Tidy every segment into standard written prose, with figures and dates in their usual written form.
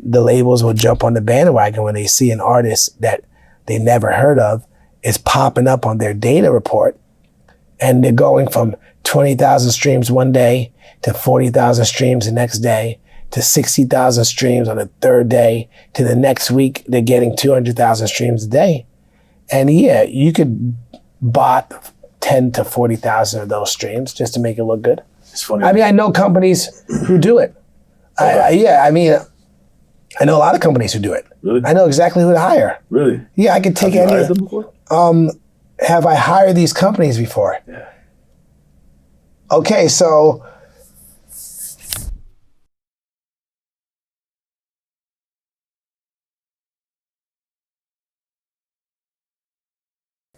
the labels will jump on the bandwagon when they see an artist that they never heard of is popping up on their data report, and they're going from 20,000 streams one day to 40,000 streams the next day to 60,000 streams on the third day to the next week they're getting 200,000 streams a day. And yeah, you could bot 10 to 40,000 of those streams just to make it look good. It's funny. I mean, I know companies who do it. Okay. I know a lot of companies who do it. Really? I know exactly who to hire. Really? Yeah, I could take Have you any. hired them before? Have I hired these companies before? Yeah. Okay, so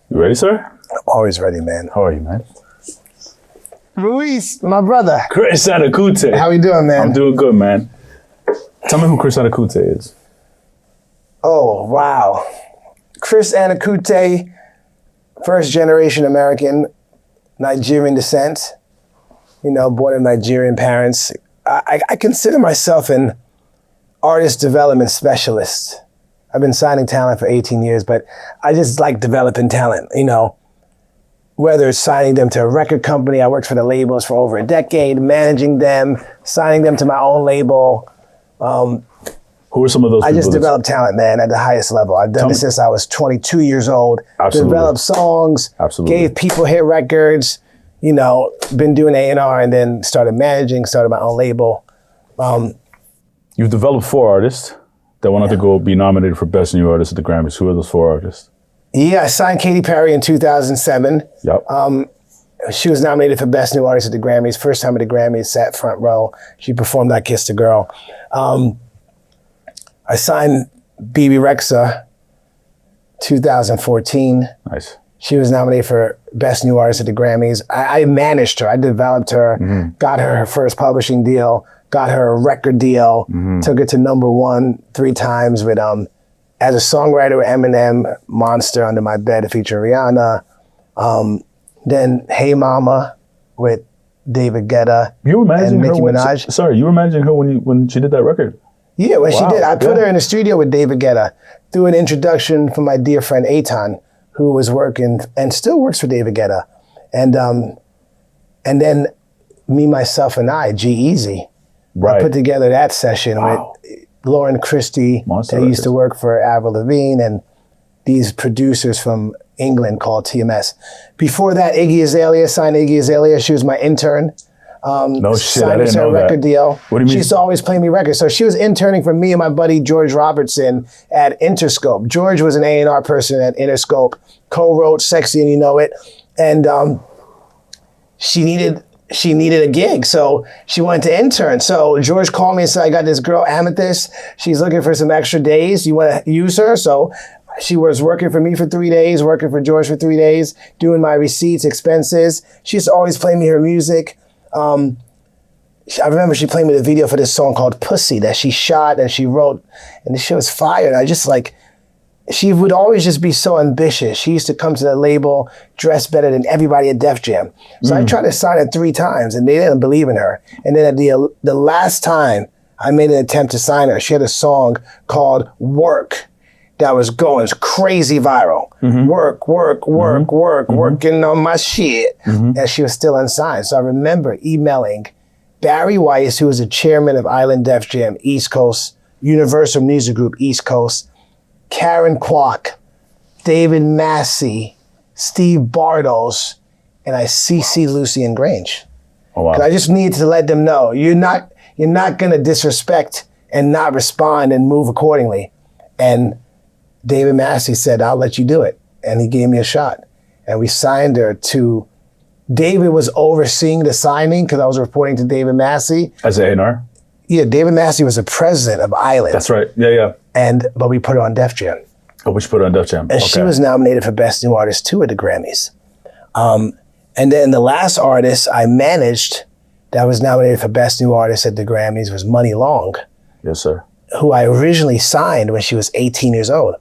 You ready, sir? I'm always ready, man. How are you, man? Ruiz, my brother. Chris Anokute. How you doing, man? I'm doing good, man. Tell me who Chris Anokute is. Oh, wow. Chris Anokute, first generation American, Nigerian descent, born of Nigerian parents. I consider myself an artist development specialist. I've been signing talent for 18 years, but I just like developing talent, whether it's signing them to a record company. I worked for the labels for over a decade, managing them, signing them to my own label. Who are some of those people? I just developed talent, man, at the highest level. I've done this since I was 22 years old. Absolutely. Developed songs, Absolutely. Gave people hit records, been doing A&R and then started managing, started my own label. You've developed 4 artists that went on to go be nominated for Best New Artist at the Grammys. Who are those 4 artists? Yeah, I signed Katy Perry in 2007. Yep. She was nominated for Best New Artist at the Grammys. First time at the Grammys, sat front row. She performed I Kissed a Girl. I signed Bebe Rexha 2014. Nice. She was nominated for Best New Artist at the Grammys. I managed her. I developed her, got her first publishing deal, got her a record deal, took her to #1 3 times with as a songwriter with Eminem, Monster Under My Bed to feature Rihanna. Then Hey Mama with David Guetta You were managing and Nicki her Minaj. Sorry, you were managing her when she did that record. Yeah, when she Wow, did, I put yeah. her in the studio with David Guetta through an introduction from my dear friend Eitan, who was working and still works for David Guetta. And then me, myself, and I, G-Eazy, Right. I put together that session with Lauren Christie, Monster that used to Records. work for Avril Lavigne, and these producers from England called TMS. Before that, Iggy Azalea, signed Iggy Azalea. She was my intern. No shit, I Signed didn't her know a record that. deal. What do you mean? She used to always play me records. So she was interning for me and my buddy George Robertson at Interscope. George was an A&R person at Interscope, co-wrote Sexy and You Know It. And she needed a gig, so she wanted to intern. So George called me and said, I got this girl, Amethyst. She's looking for some extra days. You want to use her? So she was working for me for 3 days, working for George for 3 days, doing my receipts, expenses. She used to always play me her music. I remember she played me the video for this song called Pussy that she shot and she wrote, and the shit was fire. And I just she would always just be so ambitious. She used to come to the label dressed better than everybody at Def Jam. So I tried to sign her 3 times and they didn't believe in her. And then at the last time I made an attempt to sign her, she had a song called Work that was going crazy viral. Work, working on my shit. And she was still unsigned. So I remember emailing Barry Weiss, who was the chairman of Island Def Jam East Coast, Universal Music Group East Coast, Karen Kwok, David Massey, Steve Bartos, and I CC Lucien Grange. Oh, wow. 'Cause I just needed to let them know you're not gonna disrespect and not respond and move accordingly. And David Massey said, I'll let you do it. And he gave me a shot. And we signed her to, David was overseeing the signing because I was reporting to David Massey. As an A&R? Yeah, David Massey was the president of Island. That's right. Yeah. But we put her on Def Jam. Oh, we should put her on Def Jam. And she was nominated for Best New Artist too at the Grammys. And then the last artist I managed that was nominated for Best New Artist at the Grammys was Muni Long, Yes, sir. who I originally signed when she was 18 years old.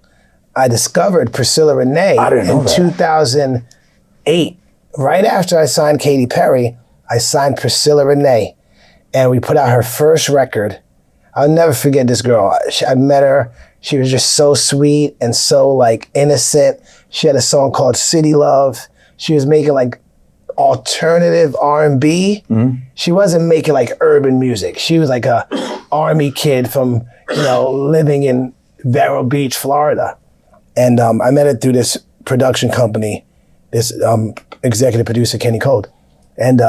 I discovered Priscilla Renee in 2008. Right after I signed Katy Perry, I signed Priscilla Renee. And we put out her first record. I'll never forget this girl. I met her. She was just so sweet and so like innocent. She had a song called City Love. She was making like alternative R&B. She wasn't making like urban music. She was like a army kid from, living in Vero Beach, Florida. And I met her through this production company, this executive producer, Kenny Code. And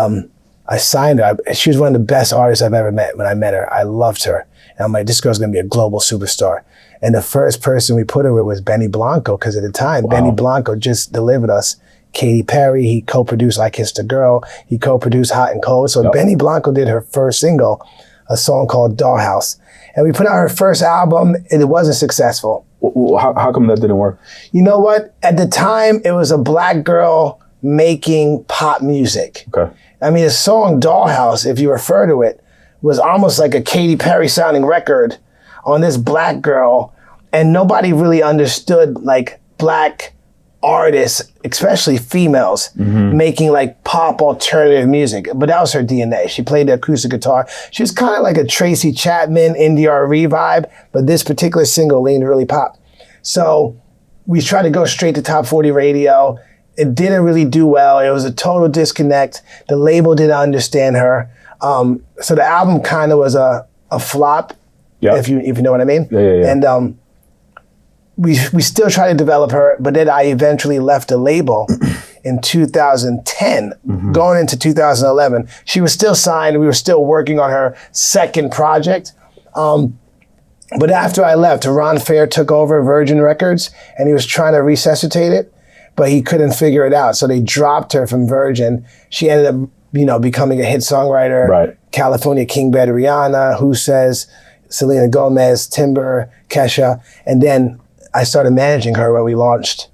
I signed her. She was one of the best artists I've ever met. When I met her, I loved her. And I'm like, this girl's gonna be a global superstar. And the first person we put her with was Benny Blanco, because at the time, Benny Blanco just delivered us Katy Perry. He co-produced I Kissed a Girl. He co-produced Hot and Cold. So Benny Blanco did her first single, a song called Dollhouse. And we put out her first album, and it wasn't successful. How come that didn't work? You know what? At the time, it was a black girl making pop music. Okay. I mean, the song Dollhouse, if you refer to it, was almost like a Katy Perry sounding record on this black girl. And nobody really understood like black artists, especially females, making like pop alternative music. But that was her DNA. She played the acoustic guitar. She was kind of like a Tracy Chapman, Indie R&B vibe, but this particular single leaned really pop. So we tried to go straight to top 40 radio. It didn't really do well. It was a total disconnect. The label didn't understand her. So the album kind of was a flop, if you know what I mean. Yeah. And we still tried to develop her, but then I eventually left the label in 2010, going into 2011. She was still signed. We were still working on her second project. But after I left, Ron Fair took over Virgin Records, and he was trying to resuscitate it, but he couldn't figure it out. So they dropped her from Virgin. She ended up, becoming a hit songwriter. Right. California King Bed, Rihanna, Who Says, Selena Gomez, Timber, Kesha. And then I started managing her when we launched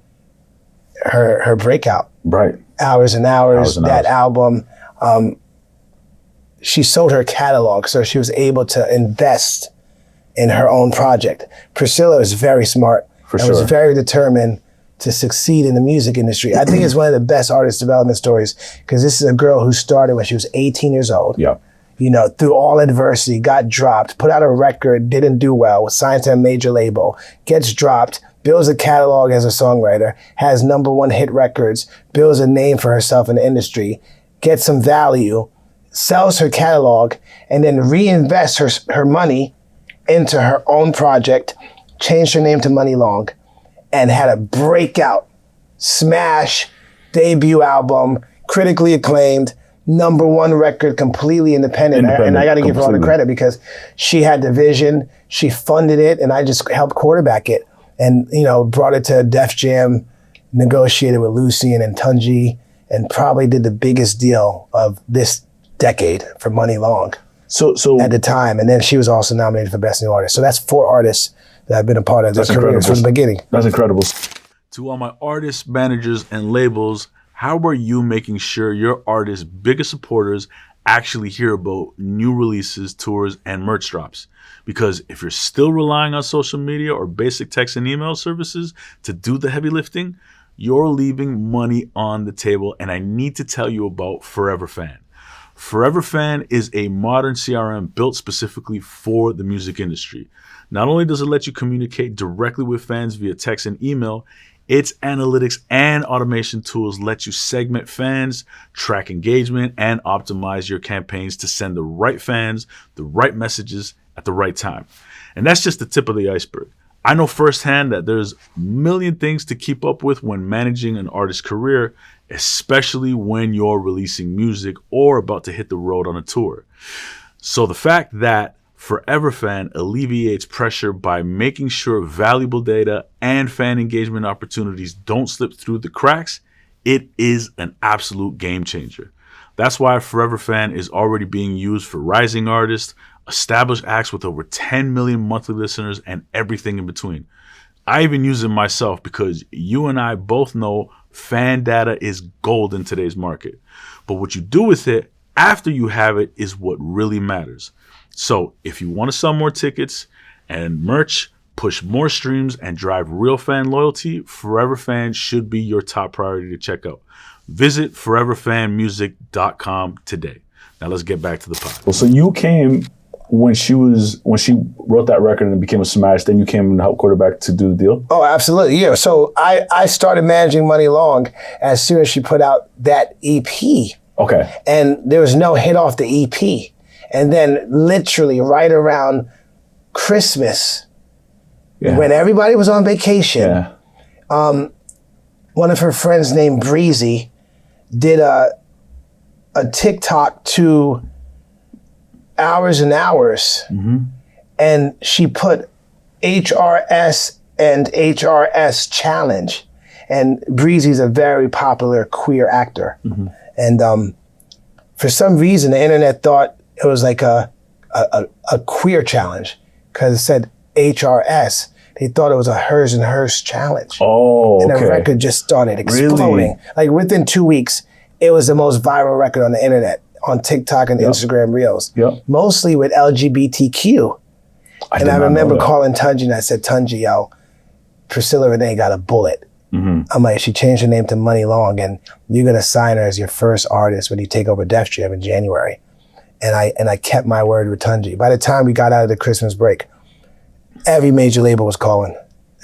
her breakout. Right. Hours and Hours, that album. She sold her catalog, so she was able to invest in her own project. Priscilla is very smart. Was very determined to succeed in the music industry. I think it's one of the best artist development stories, because this is a girl who started when she was 18 years old. Yeah. Through all adversity, got dropped, put out a record, didn't do well, was signed to a major label, gets dropped, builds a catalog as a songwriter, has #1 hit records, builds a name for herself in the industry, gets some value, sells her catalog, and then reinvests her money into her own project, changed her name to Muni Long, and had a breakout, smash, debut album, critically acclaimed, #1 record, completely independent. And I got to give her all the credit, because she had the vision, she funded it, and I just helped quarterback it. And, brought it to Def Jam, negotiated with Lucien and Tunji, and probably did the biggest deal of this decade for Muni Long. So at the time. And then she was also nominated for Best New Artist. So that's 4 artists that have been a part of their careers from the beginning. That's incredible. To all my artists, managers, and labels, how are you making sure your artists' biggest supporters actually hear about new releases, tours, and merch drops? Because if you're still relying on social media or basic text and email services to do the heavy lifting, you're leaving money on the table. And I need to tell you about Forever Fan. Forever Fan is a modern CRM built specifically for the music industry. Not only does it let you communicate directly with fans via text and email, its analytics and automation tools let you segment fans, track engagement, and optimize your campaigns to send the right fans the right messages at the right time. And that's just the tip of the iceberg. I know firsthand that there's a million things to keep up with when managing an artist's career, especially when you're releasing music or about to hit the road on a tour. So the fact that Forever Fan alleviates pressure by making sure valuable data and fan engagement opportunities don't slip through the cracks, it is an absolute game changer. That's why Forever Fan is already being used for rising artists, established acts with over 10 million monthly listeners, and everything in between. I even use it myself, because you and I both know fan data is gold in today's market. But what you do with it after you have it is what really matters. So if you want to sell more tickets and merch, push more streams, and drive real fan loyalty, Forever Fan should be your top priority to check out. Visit foreverfanmusic.com today. Now let's get back to the pod. Well, so you came when she wrote that record and it became a smash, then you came and helped quarterback to do the deal? Oh, absolutely. Yeah. So I started managing Muni Long as soon as she put out that EP. Okay. And there was no hit off the EP. And then literally right around Christmas, when everybody was on vacation, one of her friends named Breezy did a TikTok to Hours and Hours, and she put HRS and HRS challenge. And Breezy's a very popular queer actor. And for some reason, the internet thought it was like a queer challenge because it said HRS. They thought it was a hers and hers challenge. Oh, okay. And the record just started exploding. Really? Like within 2 weeks, it was the most viral record on the internet, on TikTok and Instagram Reels. Mostly with LGBTQ. And I remember calling Tunji and I said, Tunji, yo, Priscilla Renee got a bullet. I'm like, she changed her name to Muni Long and you're gonna sign her as your first artist when you take over Def Jam in January. And I kept my word with Tunji. By the time we got out of the Christmas break, every major label was calling.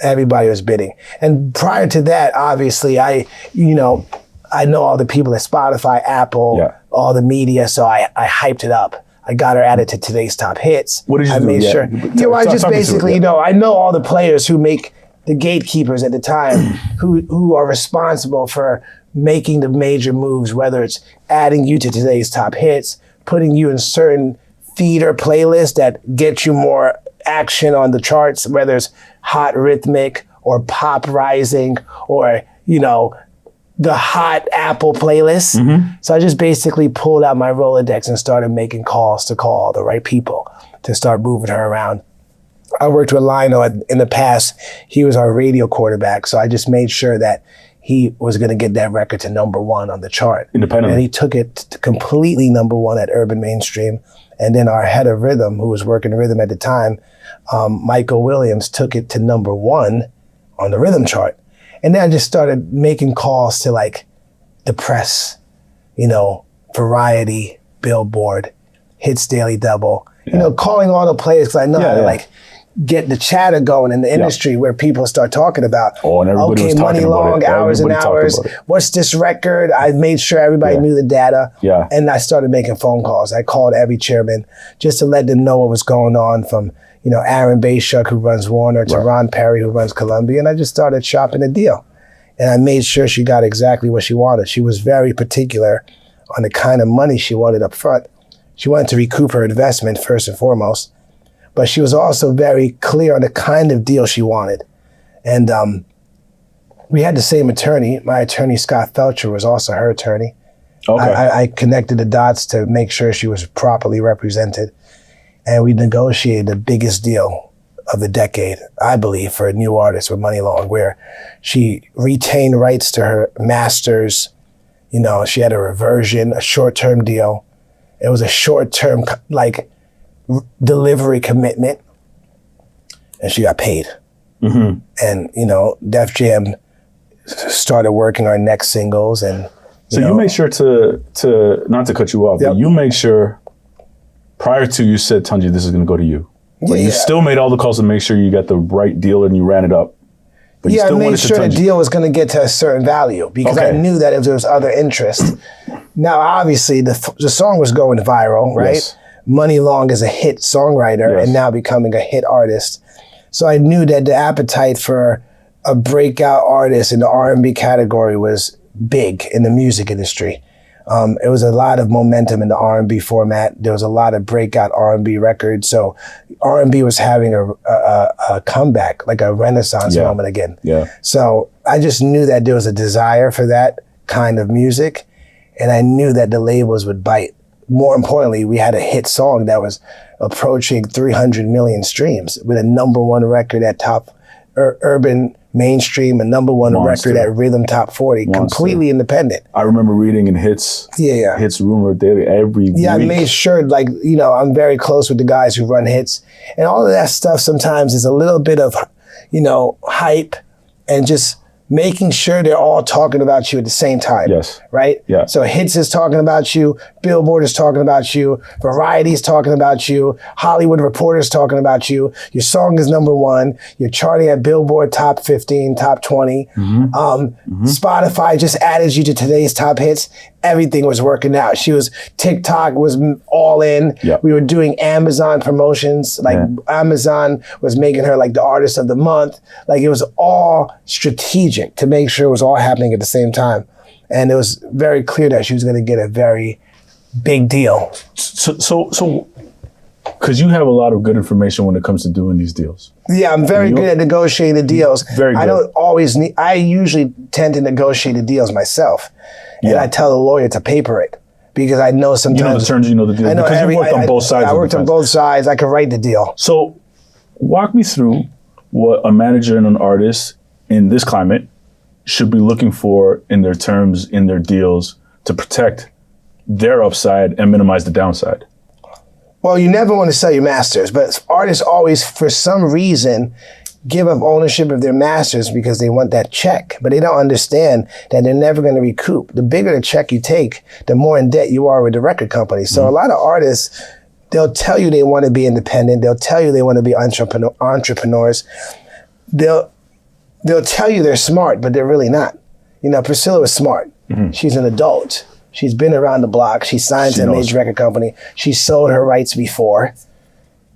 Everybody was bidding. And prior to that, obviously, I know all the people at Spotify, Apple, all the media, so I hyped it up. I got her added to Today's Top Hits. What did you do? I made sure. I just basically, I know all the players who make the gatekeepers at the time who are responsible for making the major moves, whether it's adding you to Today's Top Hits, putting you in certain feeder playlists that get you more action on the charts, whether it's Hot Rhythmic or Pop Rising or, the Hot Apple playlist. So I just basically pulled out my Rolodex and started making calls to call all the right people to start moving her around. I worked with Lionel in the past. He was our radio quarterback. So I just made sure that he was going to get that record to #1 on the chart. Independently. And he took it to completely #1 at Urban Mainstream. And then our head of rhythm, who was working rhythm at the time, Michael Williams, took it to #1 on the rhythm chart. And then I just started making calls to like the press, Variety, Billboard, Hits Daily Double, calling all the players because I know how to like get the chatter going in the industry where people start talking about, and everybody was talking Muni Long, Hours and Hours, what's this record? I made sure everybody knew the data. And I started making phone calls. I called every chairman just to let them know what was going on, from Aaron Bayshuk, who runs Warner, to Ron Perry, who runs Columbia. And I just started shopping a deal. And I made sure she got exactly what she wanted. She was very particular on the kind of money she wanted up front. She wanted to recoup her investment first and foremost. But she was also very clear on the kind of deal she wanted. And we had the same attorney. My attorney, Scott Felcher, was also her attorney. I connected the dots to make sure she was properly represented. And we negotiated the biggest deal of the decade, I believe, for a new artist with Muni Long, where she retained rights to her masters. She had a reversion, a short-term deal. It was a short-term, delivery commitment, and she got paid. And Def Jam started working our next singles, and you made sure to not to cut you off, but you made sure prior to you said, Tunji, this is going to go to you. But you still made all the calls to make sure you got the right deal and you ran it up. But I made sure the deal was going to get to a certain value because I knew that if there was other interest. Now, obviously, the song was going viral, right? Yes. Muni Long is a hit songwriter and now becoming a hit artist. So I knew that the appetite for a breakout artist in the R&B category was big in the music industry. It was a lot of momentum in the R&B format. There was a lot of breakout R&B records. So R&B was having a comeback, like a renaissance moment again. So I just knew that there was a desire for that kind of music. And I knew that the labels would bite. More importantly, we had a hit song that was approaching 300 million streams with a #1 record at top Urban Mainstream, a #1 record at Rhythm Top 40, completely independent. I remember reading in Hits, Hits Rumor Daily every week. I made sure, I'm very close with the guys who run Hits. And all of that stuff sometimes is a little bit of, hype and just making sure they're all talking about you at the same time. Yes. Right? Yeah. So Hits is talking about you, Billboard is talking about you, Variety is talking about you, Hollywood Reporter is talking about you, your song is #1, you're charting at Billboard top 15, top 20. Spotify just added you to today's top hits. Everything was working out. TikTok was all in. Yep. We were doing Amazon promotions. Like Amazon was making her like the artist of the month. Like it was all strategic to make sure it was all happening at the same time. And it was very clear that she was going to get a very big deal. So, because you have a lot of good information when it comes to doing these deals. Yeah, I'm very good at negotiating the deals. Very good. I usually tend to negotiate the deals myself. And I tell the lawyer to paper it because I know sometimes. You know the terms, you know the deal. I know because you worked on both sides. I worked on both sides. I could write the deal. So walk me through what a manager and an artist in this climate should be looking for in their terms, in their deals, to protect their upside and minimize the downside. Well, you never want to sell your masters, but artists always, for some reason, give up ownership of their masters because they want that check, but they don't understand that they're never going to recoup. The bigger the check you take, the more in debt you are with the record company. So a lot of artists, they'll tell you they want to be independent. They'll tell you they want to be entrepreneurs. They'll tell you they're smart, but they're really not. You know, Priscilla was smart. She's an adult. She's been around the block. She signed to a major record company. She sold her rights before.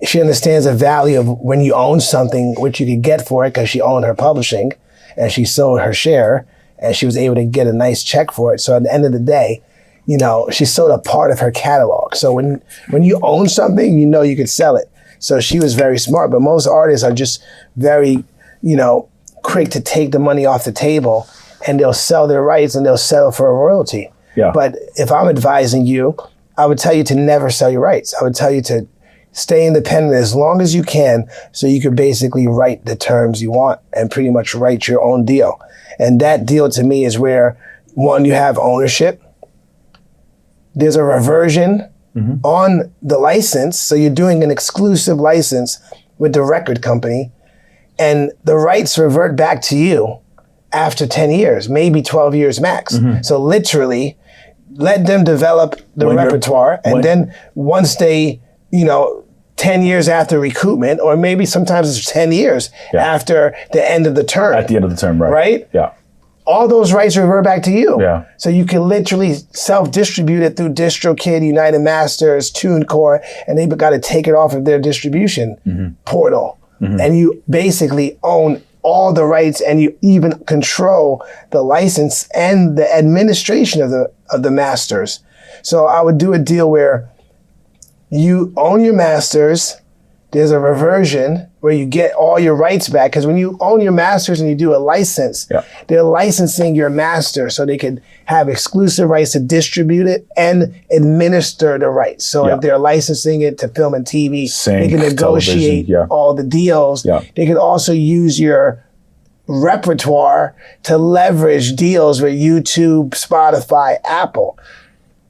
She understands the value of when you own something, what you could get for it, because she owned her publishing and she sold her share and she was able to get a nice check for it. So at the end of the day, you know, she sold a part of her catalog. So when you own something, you know you could sell it. So she was very smart, but most artists are just very, you know, quick to take the money off the table and they'll sell their rights and they'll settle for a royalty. Yeah. But if I'm advising you, I would tell you to never sell your rights. I would tell you to stay independent as long as you can so you could basically write the terms you want and pretty much write your own deal. And that deal to me is where, one, you have ownership. There's a reversion on the license. So you're doing an exclusive license with the record company and the rights revert back to you after 10 years, maybe 12 years max. So literally let them develop the repertoire and then once they, you know, 10 years after recoupment, or maybe sometimes it's 10 years after the end of the term. At the end of the term, right. Right? Yeah. All those rights revert back to you. Yeah. So you can literally self-distribute it through DistroKid, United Masters, TuneCore, and they've got to take it off of their distribution portal. And you basically own all the rights and you even control the license and the administration of the masters. So I would do a deal where you own your masters, there's a reversion where you get all your rights back. Because when you own your masters and you do a license, they're licensing your master so they can have exclusive rights to distribute it and administer the rights. So if they're licensing it to film and TV, they can negotiate all the deals. They can also use your repertoire to leverage deals with YouTube, Spotify, Apple.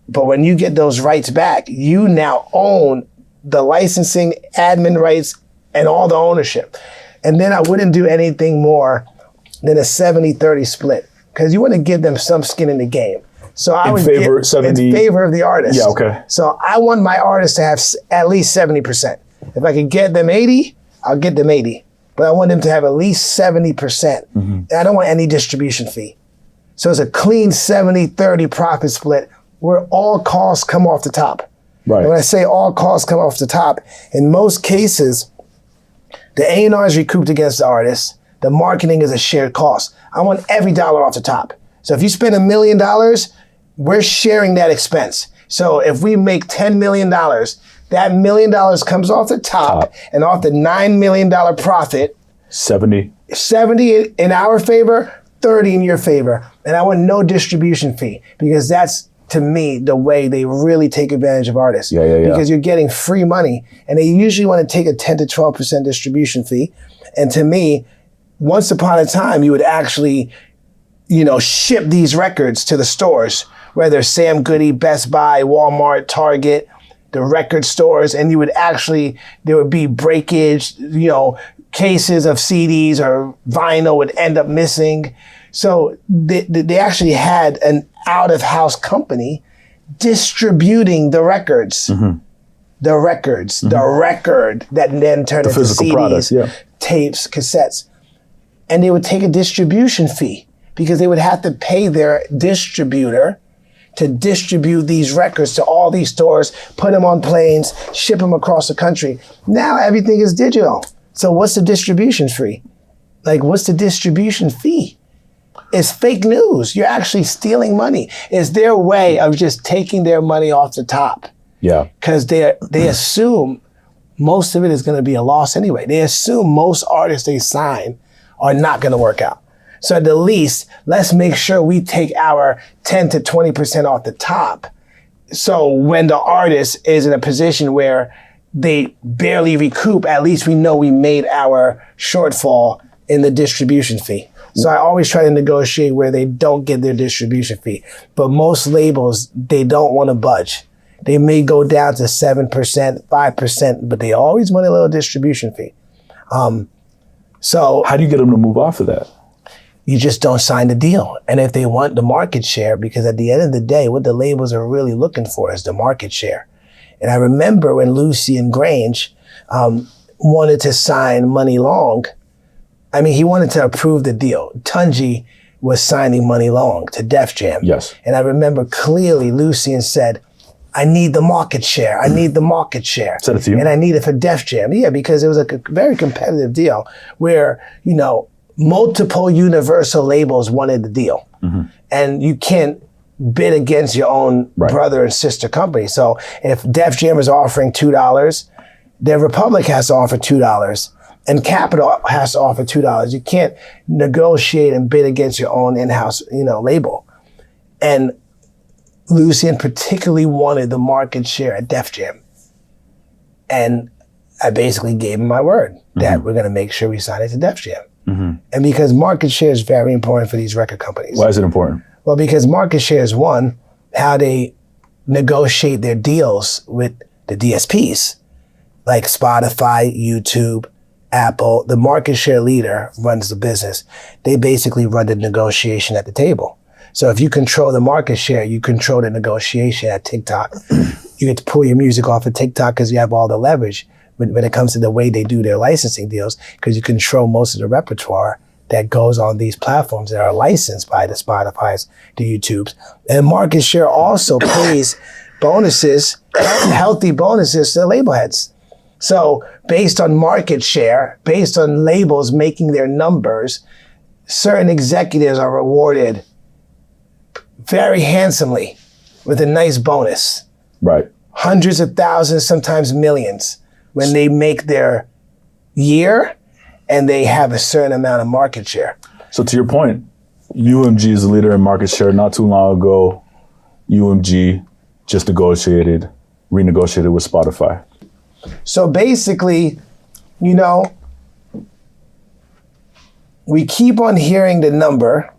But when you get those rights back, you now own the licensing, admin rights, and all the ownership. And then I wouldn't do anything more than a 70-30 split because you want to give them some skin in the game. So I would favor in 70 favor of the artist. Yeah, okay. So I want my artist to have at least 70%. If I could get them 80, I'll get them 80. But I want them to have at least 70%. And I don't want any distribution fee. So it's a clean 70-30 profit split where all costs come off the top. Right. And when I say all costs come off the top, in most cases, the A&R is recouped against the artist. The marketing is a shared cost. I want every dollar off the top. So if you spend $1 million, we're sharing that expense. So if we make $10 million, that $1 million comes off the top. And off the $9 million profit, 70 in our favor, 30 in your favor. And I want no distribution fee because that's, to me, the way they really take advantage of artists. Because you're getting free money and they usually want to take a 10 to 12% distribution fee. And to me, once upon a time, you would actually, you know, ship these records to the stores, whether Sam Goody, Best Buy, Walmart, Target, the record stores, and you would actually, there would be breakage, you know, cases of CDs or vinyl would end up missing. So they actually had an out-of-house company distributing the records. The records, the record that then turned into CDs, product, tapes, cassettes. And they would take a distribution fee because they would have to pay their distributor to distribute these records to all these stores, put them on planes, ship them across the country. Now everything is digital. So what's the distribution fee? Like, what's the distribution fee? It's fake news. You're actually stealing money. It's their way of just taking their money off the top. Yeah. Because they assume most of it is going to be a loss anyway. They assume most artists they sign are not going to work out. So at the least, let's make sure we take our 10 to 20% off the top. So when the artist is in a position where they barely recoup, at least we know we made our shortfall in the distribution fee. So I always try to negotiate where they don't get their distribution fee. But most labels, they don't want to budge. They may go down to 7%, 5%, but they always want a little distribution fee. So how do you get them to move off of that? You just don't sign the deal. And if they want the market share, because at the end of the day, what the labels are really looking for is the market share. And I remember when Lucian Grange wanted to sign Muni Long, I mean, he wanted to approve the deal. Tunji was signing Muni Long to Def Jam. Yes. And I remember clearly Lucian said, I need the market share. I need the market share. Said it to you? And I need it for Def Jam. Yeah, because it was a very competitive deal where, you know, multiple Universal labels wanted the deal. And you can't bid against your own brother and sister company. So if Def Jam is offering $2, then Republic has to offer $2. And Capitol has to offer $2. You can't negotiate and bid against your own in-house, you know, label. And Lucian particularly wanted the market share at Def Jam. And I basically gave him my word that we're going to make sure we sign it to Def Jam. And because market share is very important for these record companies. Why is it important? Well, because market share is one, how they negotiate their deals with the DSPs, like Spotify, YouTube, Apple. The market share leader runs the business. They basically run the negotiation at the table. So if you control the market share, you control the negotiation at TikTok. You get to pull your music off of TikTok because you have all the leverage when it comes to the way they do their licensing deals, because you control most of the repertoire that goes on these platforms that are licensed by the Spotifys, the YouTubes. And market share also pays bonuses, healthy bonuses to the label heads. So based on market share, based on labels making their numbers, certain executives are rewarded very handsomely with a nice bonus. Right. Hundreds of thousands, sometimes millions, when they make their year and they have a certain amount of market share. So to your point, UMG is the leader in market share. Not too long ago, UMG just renegotiated with Spotify. So basically, you know, we keep on hearing the number,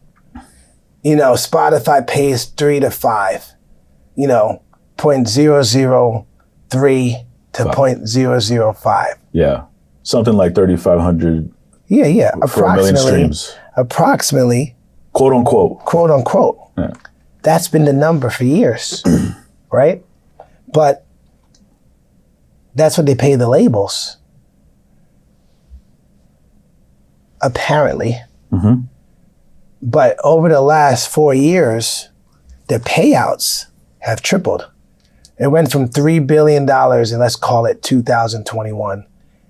you know, Spotify pays 3 to 5, you know, 0.003 to 0.005. Yeah. Something like 3,500 Yeah. for a million streams. Approximately. Quote unquote. Quote unquote. Yeah. That's been the number for years, right? But that's what they pay the labels. Apparently. But over the last 4 years, the payouts have tripled. It went from $3 billion in, let's call it 2021,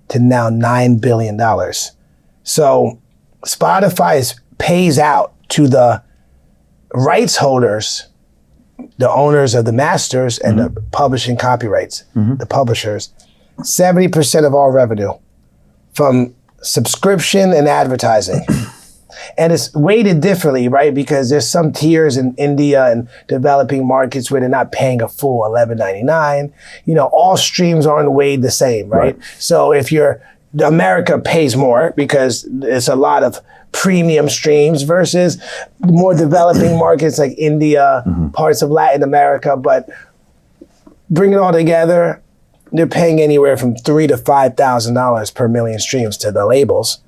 to now $9 billion. So Spotify pays out to the rights holders, the owners of the masters and the publishing copyrights, the publishers, 70% of all revenue from subscription and advertising. And it's weighted differently, right? Because there's some tiers in India and developing markets where they're not paying a full $11.99. You know, all streams aren't weighed the same, right? So if America pays more because it's a lot of premium streams versus more developing markets like India, parts of Latin America. But bring it all together, they're paying anywhere from $3,000 to $5,000 per million streams to the labels.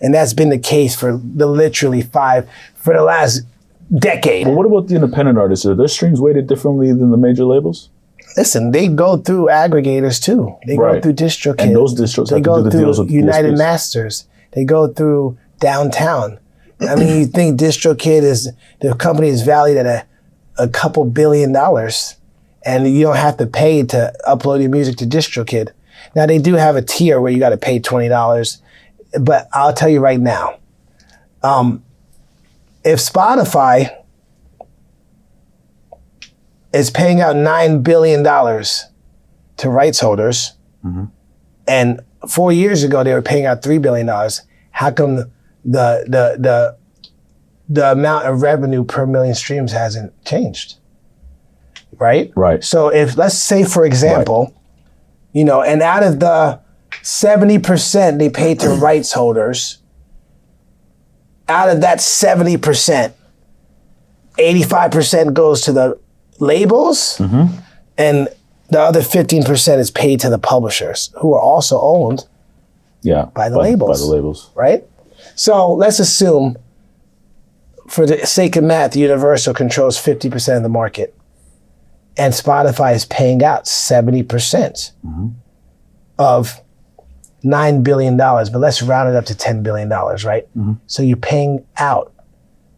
And that's been the case for the last decade. But what about the independent artists? Are their streams weighted differently than the major labels? Listen, they go through aggregators too. They go through DistroKid. And those distros have to do the deals with United DSPs. Masters. They go through Downtown. I mean, you think DistroKid the company is valued at a couple $1 billion, and you don't have to pay to upload your music to DistroKid. Now, they do have a tier where you got to pay $20, but I'll tell you right now, if Spotify is paying out $9 billion to rights holders, and 4 years ago they were paying out $3 billion, how come the amount of revenue per million streams hasn't changed? Right? Right. So if, let's say, for example, and out of the 70% they pay to rights holders, out of that 70%, 85% goes to the labels, and the other 15% is paid to the publishers, who are also owned by the labels. By the labels. Right? So let's assume, for the sake of math, Universal controls 50% of the market, and Spotify is paying out 70% of $9 billion, but let's round it up to $10 billion, right? So you're paying out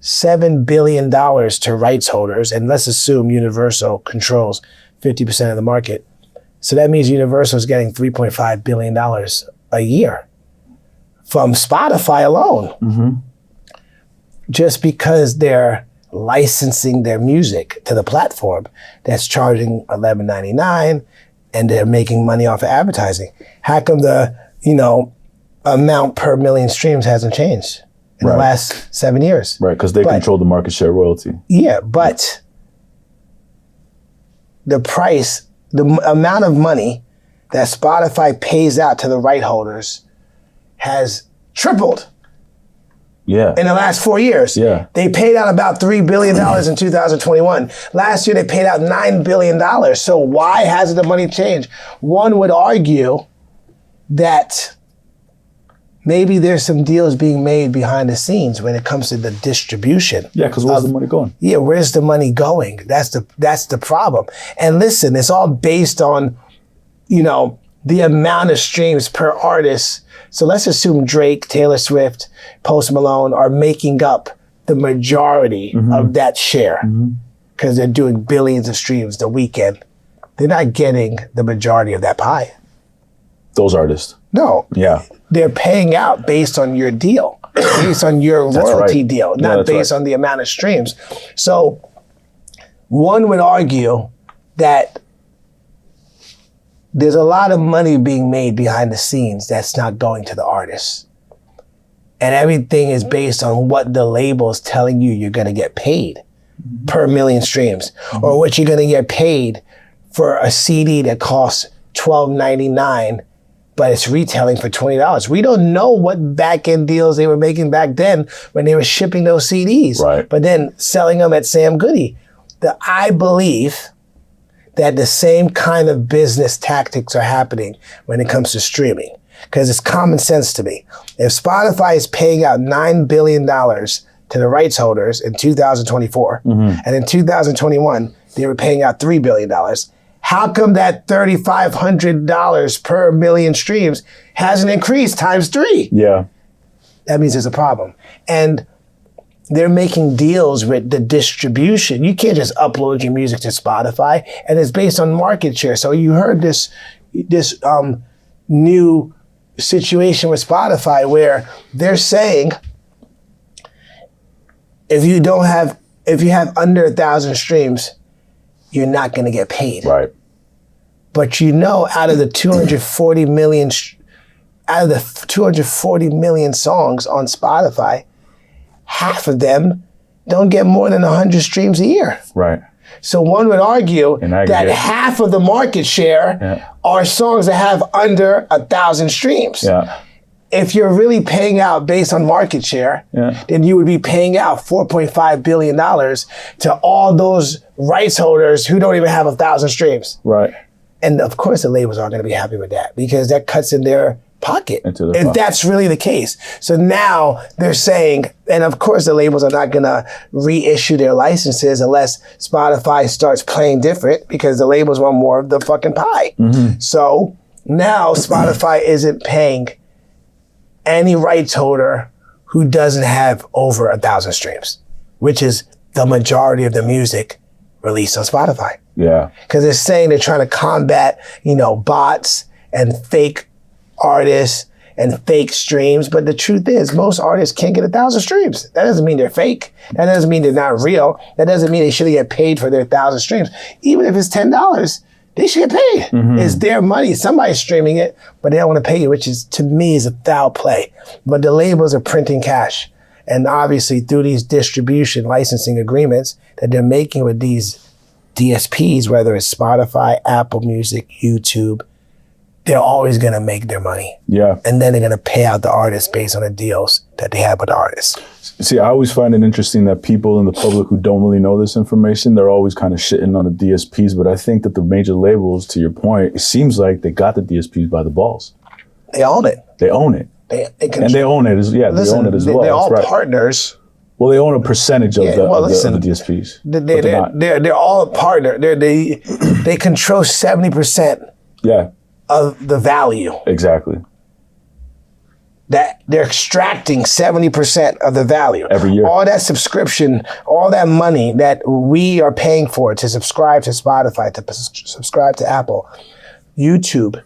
$7 billion to rights holders, and let's assume Universal controls 50% of the market. So that means Universal is getting $3.5 billion a year from Spotify alone, just because they're licensing their music to the platform that's charging $11.99, and they're making money off of advertising. How come the amount per million streams hasn't changed in the last 7 years? Right, because they control the market share royalty. Yeah, but the price, the amount of money that Spotify pays out to the right holders has tripled. Yeah. In the last 4 years. Yeah. They paid out about $3 billion in 2021. Last year, they paid out $9 billion. So why hasn't the money changed? One would argue that maybe there's some deals being made behind the scenes when it comes to the distribution. Yeah, because where's the money going? Yeah, where's the money going? That's the problem. And listen, it's all based on, the amount of streams per artist. So let's assume Drake, Taylor Swift, Post Malone are making up the majority of that share, because they're doing billions of streams the weekend. They're not getting the majority of that pie. Those artists. No. Yeah. They're paying out based on your deal, based on your royalty deal, not based on the amount of streams. So one would argue that there's a lot of money being made behind the scenes that's not going to the artists. And everything is based on what the label's telling you you're gonna get paid per million streams, or what you're gonna get paid for a CD that costs $12.99, but it's retailing for $20. We don't know what back-end deals they were making back then when they were shipping those CDs, but then selling them at Sam Goody. I believe that the same kind of business tactics are happening when it comes to streaming, because it's common sense to me. If Spotify is paying out $9 billion to the rights holders in 2024, and in 2021, they were paying out $3 billion, how come that $3,500 per million streams hasn't increased times 3? Yeah. That means there's a problem. And they're making deals with the distribution. You can't just upload your music to Spotify, and it's based on market share. So you heard this new situation with Spotify where they're saying if you have under 1,000 streams, you're not going to get paid. Right. But out of the 240 million songs on Spotify, half of them don't get more than 100 streams a year. Right. So one would argue that half of the market share are songs that have under 1,000 streams. Yeah. If you're really paying out based on market share, then you would be paying out $4.5 billion to all those rights holders who don't even have 1,000 streams. Right. And of course the labels aren't going to be happy with that because that cuts in their pocket. If that's really the case. So now they're saying, and of course the labels are not going to reissue their licenses unless Spotify starts playing different because the labels want more of the fucking pie. So now Spotify isn't paying any rights holder who doesn't have over 1,000 streams, which is the majority of the music released on Spotify. Yeah. Because they're saying they're trying to combat, bots and fake artists and fake streams. But the truth is, most artists can't get 1,000 streams. That doesn't mean they're fake. That doesn't mean they're not real. That doesn't mean they shouldn't get paid for their 1,000 streams. Even if it's $10, they should get paid. It's their money. Somebody's streaming it, but they don't want to pay you, which is, to me, is a foul play. But the labels are printing cash. And obviously through these distribution licensing agreements that they're making with these DSPs, whether it's Spotify, Apple Music, YouTube, they're always going to make their money. Yeah. And then they're going to pay out the artists based on the deals that they have with the artists. See, I always find it interesting that people in the public who don't really know this information, they're always kind of shitting on the DSPs. But I think that the major labels, to your point, it seems like they got the DSPs by the balls. They own it. They own it. And they own it as well. They're all partners. Well, they own a percentage of the DSPs. They're all a partner. They control 70%. Yeah. Of the value. Exactly. That they're extracting 70% of the value. Every year. All that subscription, all that money that we are paying for to subscribe to Spotify, to subscribe to Apple, YouTube,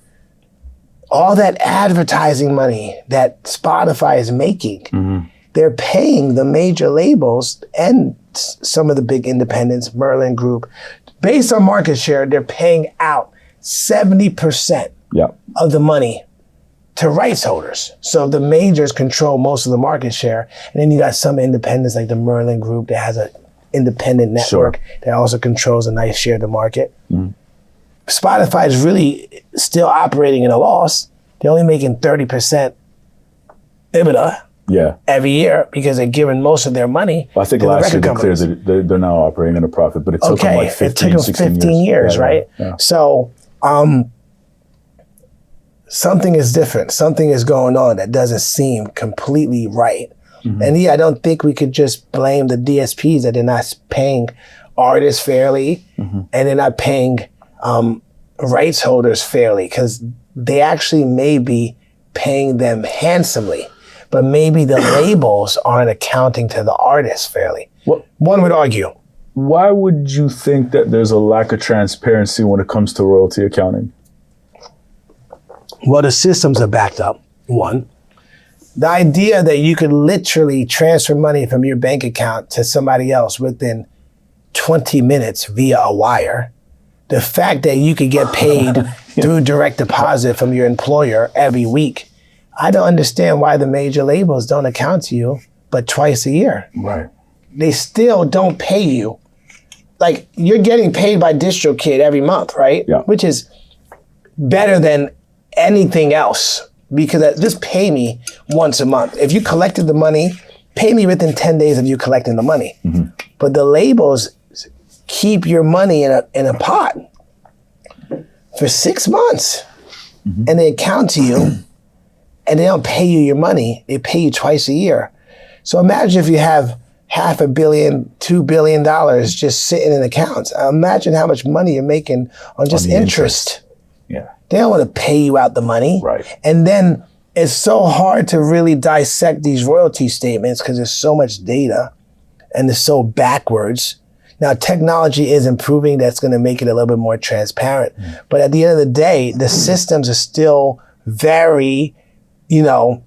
all that advertising money that Spotify is making, they're paying the major labels and some of the big independents, Merlin Group, based on market share, they're paying out 70% of the money to rights holders. So the majors control most of the market share. And then you got some independents like the Merlin Group that has an independent network that also controls a nice share of the market. Spotify is really still operating in a loss. They're only making 30% EBITDA every year because they're giving most of their money. Well, I think last year they cleared that they're now operating in a profit, but it took them like 15 years, right? Yeah. So something is different. Something is going on that doesn't seem completely right. And I don't think we could just blame the DSPs that they're not paying artists fairly and they're not paying rights holders fairly, because they actually may be paying them handsomely, but maybe the labels aren't accounting to the artists fairly. One would argue. Why would you think that there's a lack of transparency when it comes to royalty accounting? Well, the systems are backed up, one. The idea that you could literally transfer money from your bank account to somebody else within 20 minutes via a wire. The fact that you could get paid through direct deposit from your employer every week. I don't understand why the major labels don't account to you but twice a year. Right. They still don't pay you. Like, you're getting paid by DistroKid every month, right? Yeah. Which is better than anything else, because just pay me once a month. If you collected the money, pay me within 10 days of you collecting the money. But the labels keep your money in a pot for 6 months and they account to you and they don't pay you your money. They pay you twice a year. So imagine if you have $500 million, $2 billion just sitting in accounts. Imagine how much money you're making on just interest. Yeah. They don't want to pay you out the money. Right. And then it's so hard to really dissect these royalty statements because there's so much data and it's so backwards. Now, technology is improving. That's going to make it a little bit more transparent. But at the end of the day, the systems are still very, It's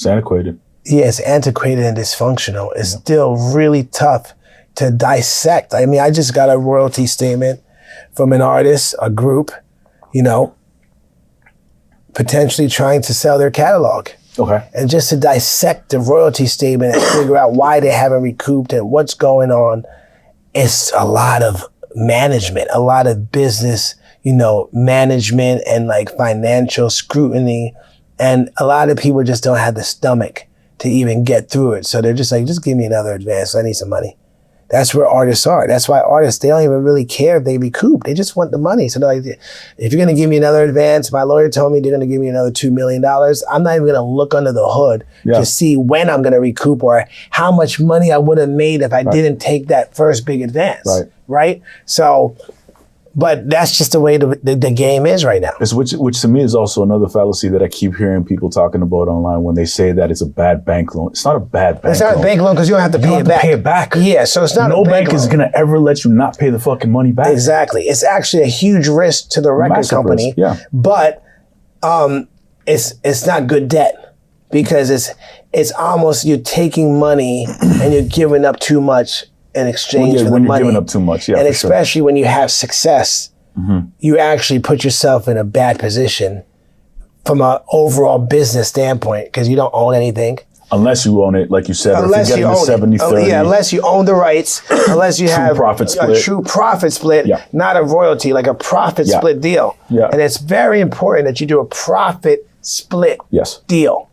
antiquated. Yeah, it's antiquated and dysfunctional. It's still really tough to dissect. I mean, I just got a royalty statement from an artist, a group, potentially trying to sell their catalog. Okay. And just to dissect the royalty statement and figure out why they haven't recouped and what's going on, it's a lot of management, a lot of business, management and like financial scrutiny. And a lot of people just don't have the stomach to even get through it. So they're just like, just give me another advance. I need some money. That's where artists are. That's why artists, they don't even really care if they recoup. They just want the money. So they're like, if you're going to give me another advance, my lawyer told me they're going to give me another $2 million. I'm not even going to look under the hood to see when I'm going to recoup or how much money I would have made if I didn't take that first big advance. Right? So, but that's just the way the game is right now. Which to me is also another fallacy that I keep hearing people talking about online when they say that it's a bad bank loan. It's not a bad bank loan. It's not a bank loan because you don't have to pay it back. Yeah, so it's not no bank is going to ever let you not pay the fucking money back. Exactly. It's actually a huge risk to the record company. Risk, but it's not good debt because it's almost you're taking money and you're giving up too much in exchange for the money. When you're giving up too much, and especially when you have success, you actually put yourself in a bad position from an overall business standpoint because you don't own anything. Unless you own it, like you said, unless if you get into 70-30. Unless you own the rights, unless you have a true profit split, not a royalty, like a profit split deal. And it's very important that you do a profit split deal.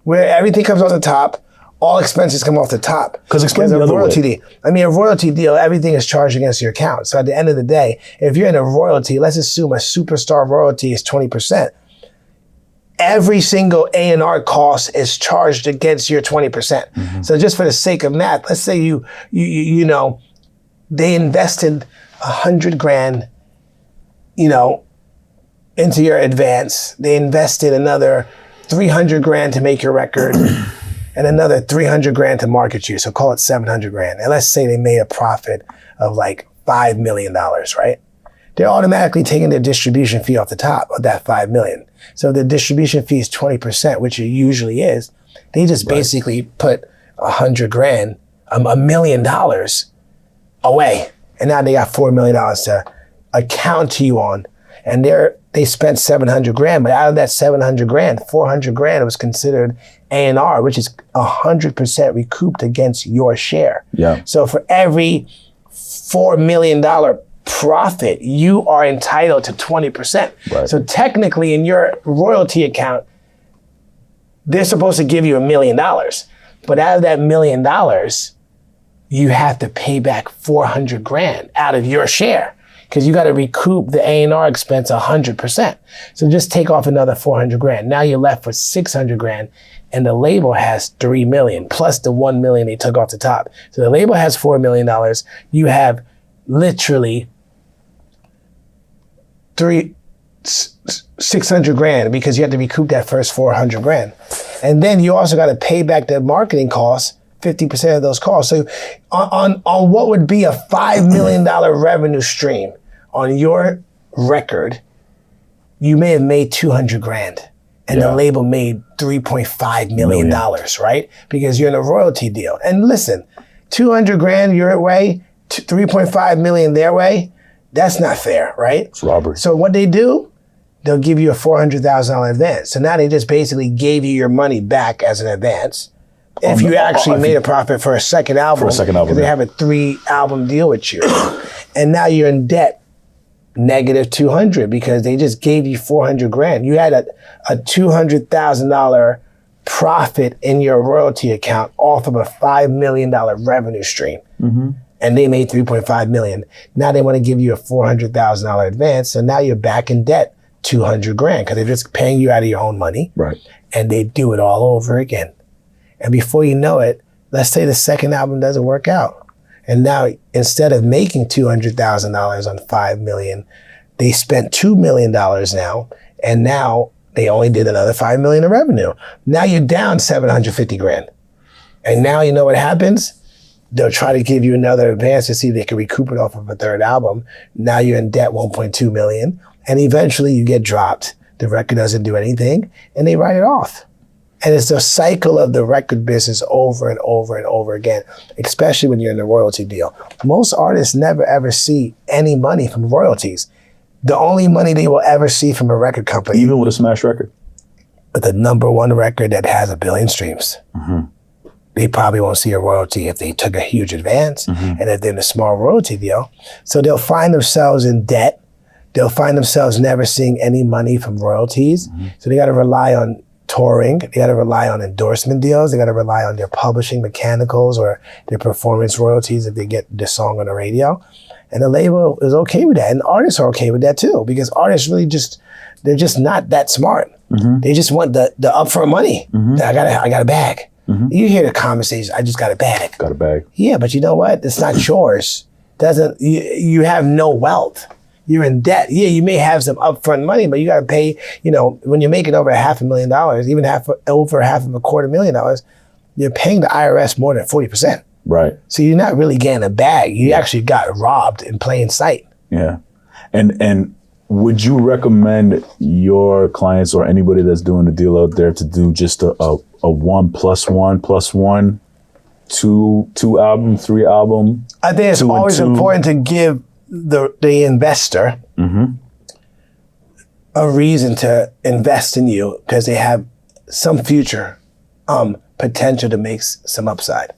Where everything comes off the top, all expenses come off the top. Because explain the other royalty deal. I mean, a royalty deal, everything is charged against your account. So at the end of the day, if you're in a royalty, let's assume a superstar royalty is 20%. Every single A&R cost is charged against your 20%. So just for the sake of math, let's say you know, they invested $100,000, into your advance. They invested another $300,000 to make your record. And another $300,000 to market you. So call it $700,000. And let's say they made a profit of like $5 million, right? They're automatically taking their distribution fee off the top of that $5 million. So the distribution fee is 20%, which it usually is. They just basically put $100,000, $1 million away. And now they got $4 million to account to you on. And they spent $700,000, but out of that $700,000, $400,000 was considered A&R, which is 100% recouped against your share. So for every $4 million profit, you are entitled to 20%. So technically in your royalty account, they're supposed to give you $1 million. But out of that $1 million, you have to pay back $400,000 out of your share. Because you got to recoup the A&R expense 100%. So just take off another $400,000. Now you're left with $600,000, and the label has $3 million plus the $1 million they took off the top. So the label has $4 million. You have literally $600,000 because you have to recoup that first $400,000, and then you also got to pay back the marketing costs. 50% of those costs. So on what would be a $5 million revenue stream on your record, you may have made $200,000 and the label made $3.5 million, right? Because you're in a royalty deal. And listen, $200,000 your way, $3.5 million their way, that's not fair, right? It's robbery. So what they do, they'll give you a $400,000 advance. So now they just basically gave you your money back as an advance. If you actually made a profit for a second album, because they have a 3-album deal with you. And now you're in debt, negative 200, because they just gave you $400,000. You had a $200,000 profit in your royalty account off of a $5 million revenue stream. And they made $3.5 million. Now they want to give you a $400,000 advance. So now you're back in debt, $200,000, because they're just paying you out of your own money. And they do it all over again. And before you know it, let's say the second album doesn't work out. And now instead of making $200,000 on $5 million, they spent $2 million now. And now they only did another $5 million in revenue. Now you're down $750,000. And now you know what happens? They'll try to give you another advance to see if they can recoup it off of a third album. Now you're in debt $1.2 million. And eventually you get dropped. The record doesn't do anything and they write it off. And it's the cycle of the record business over and over and over again, especially when you're in a royalty deal. Most artists never ever see any money from royalties. The only money they will ever see from a record company. Even with a smash record? With the #1 record that has 1 billion streams. They probably won't see a royalty if they took a huge advance and if they're in a small royalty deal. So they'll find themselves in debt. They'll find themselves never seeing any money from royalties. So they got to rely on touring. They got to rely on endorsement deals. They got to rely on their publishing mechanicals or their performance royalties if they get the song on the radio. And the label is okay with that. And artists are okay with that too, because artists really they're just not that smart. They just want the upfront money. I got a bag. You hear the conversation, I just got a bag. Got a bag. Yeah, but you know what? It's not yours. You have no wealth. You're in debt. Yeah, you may have some upfront money, but you got to pay, when you're making over $500,000, even over $250,000, you're paying the IRS more than 40%. Right. So you're not really getting a bag. You actually got robbed in plain sight. Yeah. And would you recommend your clients or anybody that's doing a deal out there to do just a 1+1+1, two album, 3 album? I think it's always important to give the investor a reason to invest in you because they have some future potential to make some upside.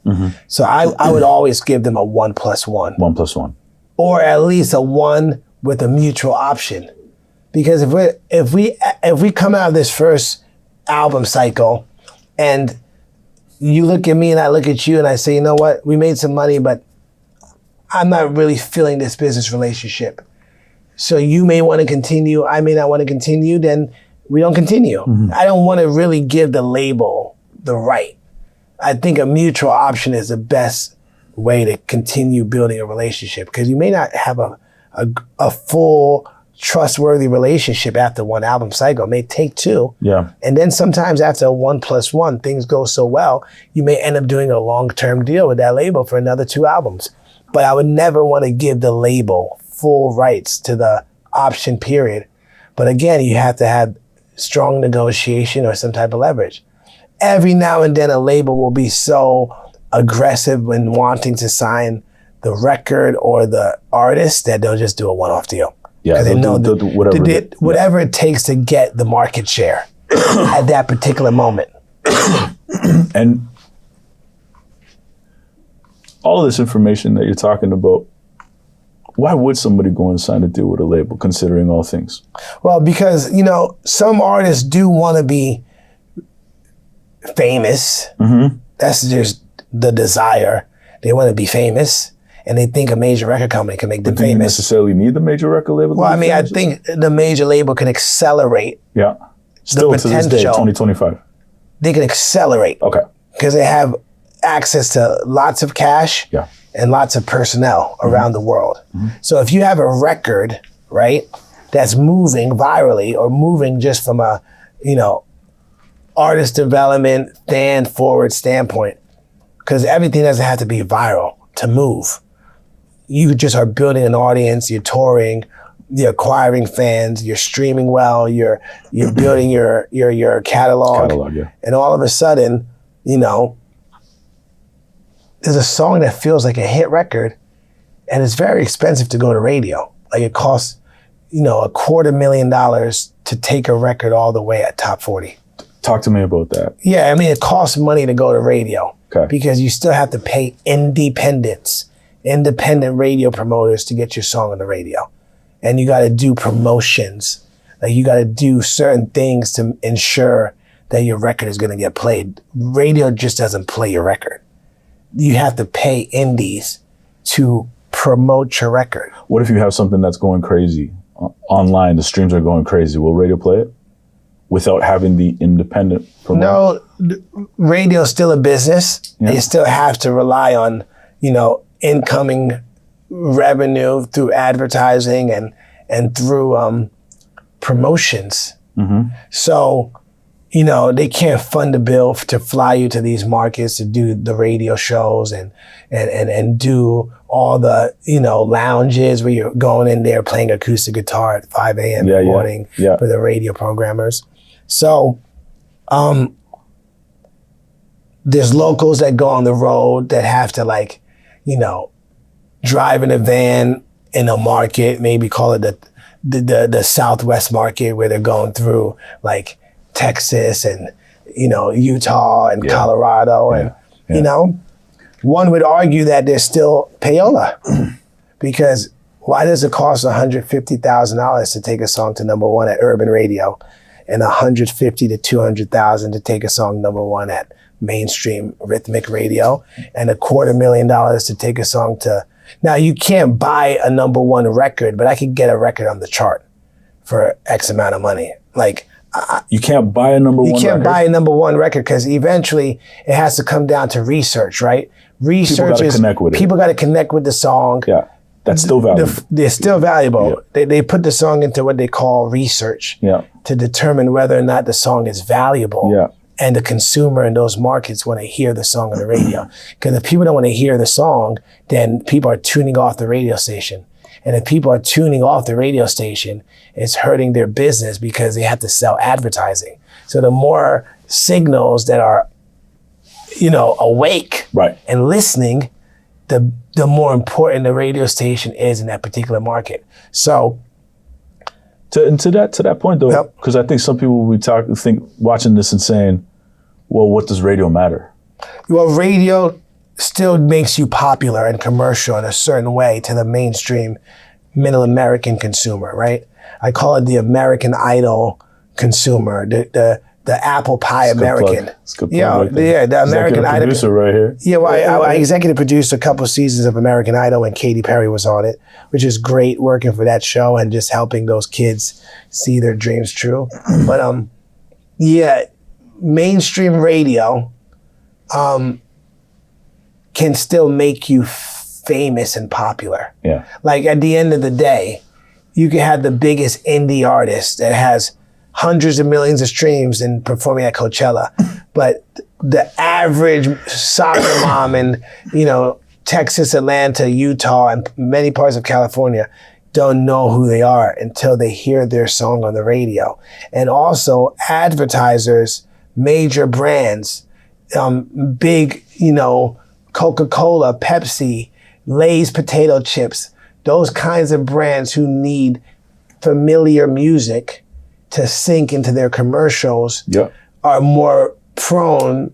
So I would always give them a 1+1. 1+1. Or at least a 1 with a mutual option. Because if we come out of this first album cycle and you look at me and I look at you and I say, you know what, we made some money, but I'm not really feeling this business relationship. So you may want to continue, I may not want to continue, then we don't continue. I don't want to really give the label the right. I think a mutual option is the best way to continue building a relationship because you may not have a full trustworthy relationship after one album cycle. It may take 2. Yeah. And then sometimes after a 1+1, things go so well, you may end up doing a long-term deal with that label for another 2 albums. But I would never want to give the label full rights to the option period. But again, you have to have strong negotiation or some type of leverage. Every now and then a label will be so aggressive when wanting to sign the record or the artist that they'll just do a one-off deal. Yeah, they know do whatever it takes to get the market share at that particular moment. And all of this information that you're talking about, why would somebody go and sign a deal with a label, considering all things? Well, because, some artists do want to be famous. That's just the desire. They want to be famous. And they think a major record company can make them famous. Do you necessarily need the major record label? Well, I think the major label can accelerate. Yeah. Still the to this day, 2025. They can accelerate. Okay. Because they have access to lots of cash and lots of personnel around the world. So if you have a record, right, that's moving virally or moving just from a, artist development, fan forward standpoint, because everything doesn't have to be viral to move. You just are building an audience, you're touring, you're acquiring fans, you're streaming well, you're building your catalog. And all of a sudden, there's a song that feels like a hit record and it's very expensive to go to radio. Like it costs, $250,000 to take a record all the way at top 40. Talk to me about that. Yeah, it costs money to go to radio because you still have to pay independent radio promoters to get your song on the radio. And you got to do promotions. Like you got to do certain things to ensure that your record is going to get played. Radio just doesn't play your record. You have to pay indies to promote your record. What if you have something that's going crazy online? The streams are going crazy. Will radio play it without having the independent promote? No, radio's still a business. Yeah. You still have to rely on, incoming revenue through advertising and through promotions. So, they can't fund a bill to fly you to these markets to do the radio shows and do all the, lounges where you're going in there playing acoustic guitar at 5 a.m. in the morning for the radio programmers. So, there's locals that go on the road that have to drive in a van in a market, maybe call it the Southwest market where they're going through Texas and, Utah and Colorado. And, one would argue that there's still payola because why does it cost $150,000 to take a song to #1 at urban radio and 150 to 200,000 to take a song number one at mainstream rhythmic radio, and $250,000 to take a song to. Now you can't buy a number one record, but I could get a record on the chart for X amount of money. Like, you can't buy a number one record? You can't buy a number one record because eventually it has to come down to research, right? Research is, people got to connect with the song. Yeah, that's still valuable. They're still valuable. Yeah. They put the song into what they call research to determine whether or not the song is valuable. Yeah. And the consumer in those markets want to hear the song on the radio. Because if people don't want to hear the song, then people are tuning off the radio station. And if people are tuning off the radio station, it's hurting their business because they have to sell advertising. So the more signals that are, awake and listening, the more important the radio station is in that particular market. So to that point though, because I think some people will think watching this and saying, well, what does radio matter? Well, radio still makes you popular and commercial in a certain way to the mainstream middle American consumer, right? I call it the American Idol consumer, the apple pie American. It's a good plug. The American Idol producer right here. Yeah, well, I executive produced a couple seasons of American Idol when Katy Perry was on it, which is great working for that show and just helping those kids see their dreams true. But mainstream radio can still make you famous and popular. Yeah. Like at the end of the day, you can have the biggest indie artist that has hundreds of millions of streams and performing at Coachella, but the average soccer mom in, Texas, Atlanta, Utah, and many parts of California don't know who they are until they hear their song on the radio. And also advertisers, major brands, big, Coca-Cola, Pepsi, Lay's potato chips, those kinds of brands who need familiar music to sink into their commercials are more prone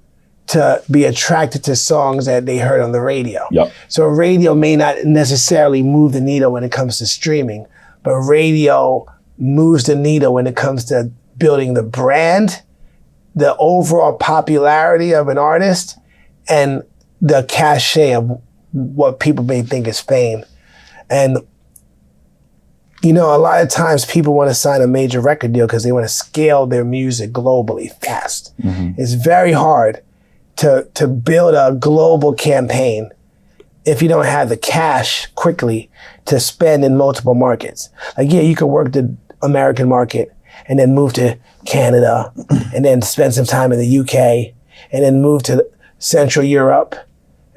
to be attracted to songs that they heard on the radio. So radio may not necessarily move the needle when it comes to streaming, but radio moves the needle when it comes to building the brand, the overall popularity of an artist, and the cachet of what people may think is fame. And a lot of times people want to sign a major record deal because they want to scale their music globally fast. Mm-hmm. It's very hard to build a global campaign if you don't have the cash quickly to spend in multiple markets. Like, you could work the American market and then move to Canada and then spend some time in the UK and then move to Central Europe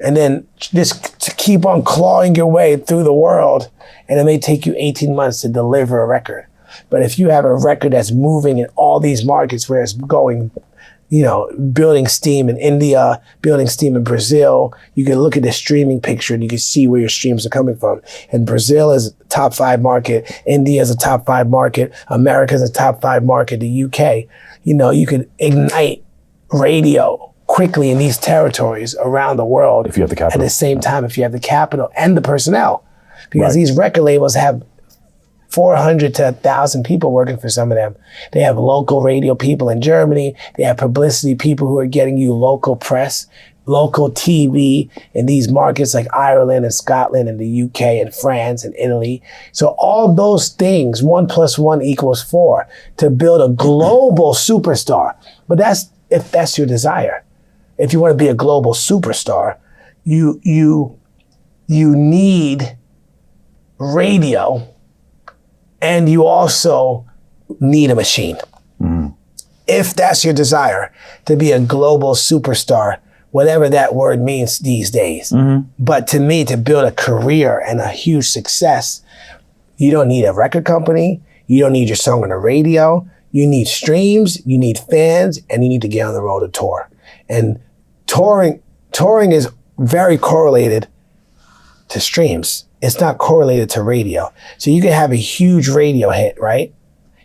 and then just to keep on clawing your way through the world. And it may take you 18 months to deliver a record. But if you have a record that's moving in all these markets where it's going, building steam in India, building steam in Brazil, you can look at the streaming picture and you can see where your streams are coming from. And Brazil is a top 5 market. India is a top 5 market. America is a top 5 market. The UK, you can ignite radio quickly in these territories around the world. If you have the capital. At the same time, if you have the capital and the personnel. Because these record labels have 400 to 1,000 people working for some of them. They have local radio people in Germany. They have publicity people who are getting you local press, local TV in these markets like Ireland and Scotland and the UK and France and Italy. So all those things, 1 + 1 = 4, to build a global superstar. But if that's your desire. If you want to be a global superstar, you need radio, and you also need a machine. Mm. If that's your desire, to be a global superstar, whatever that word means these days. Mm-hmm. But to me, to build a career and a huge success, you don't need a record company, you don't need your song on the radio, you need streams, you need fans, and you need to get on the road to tour. And touring is very correlated to streams. It's not correlated to radio. So you can have a huge radio hit, right?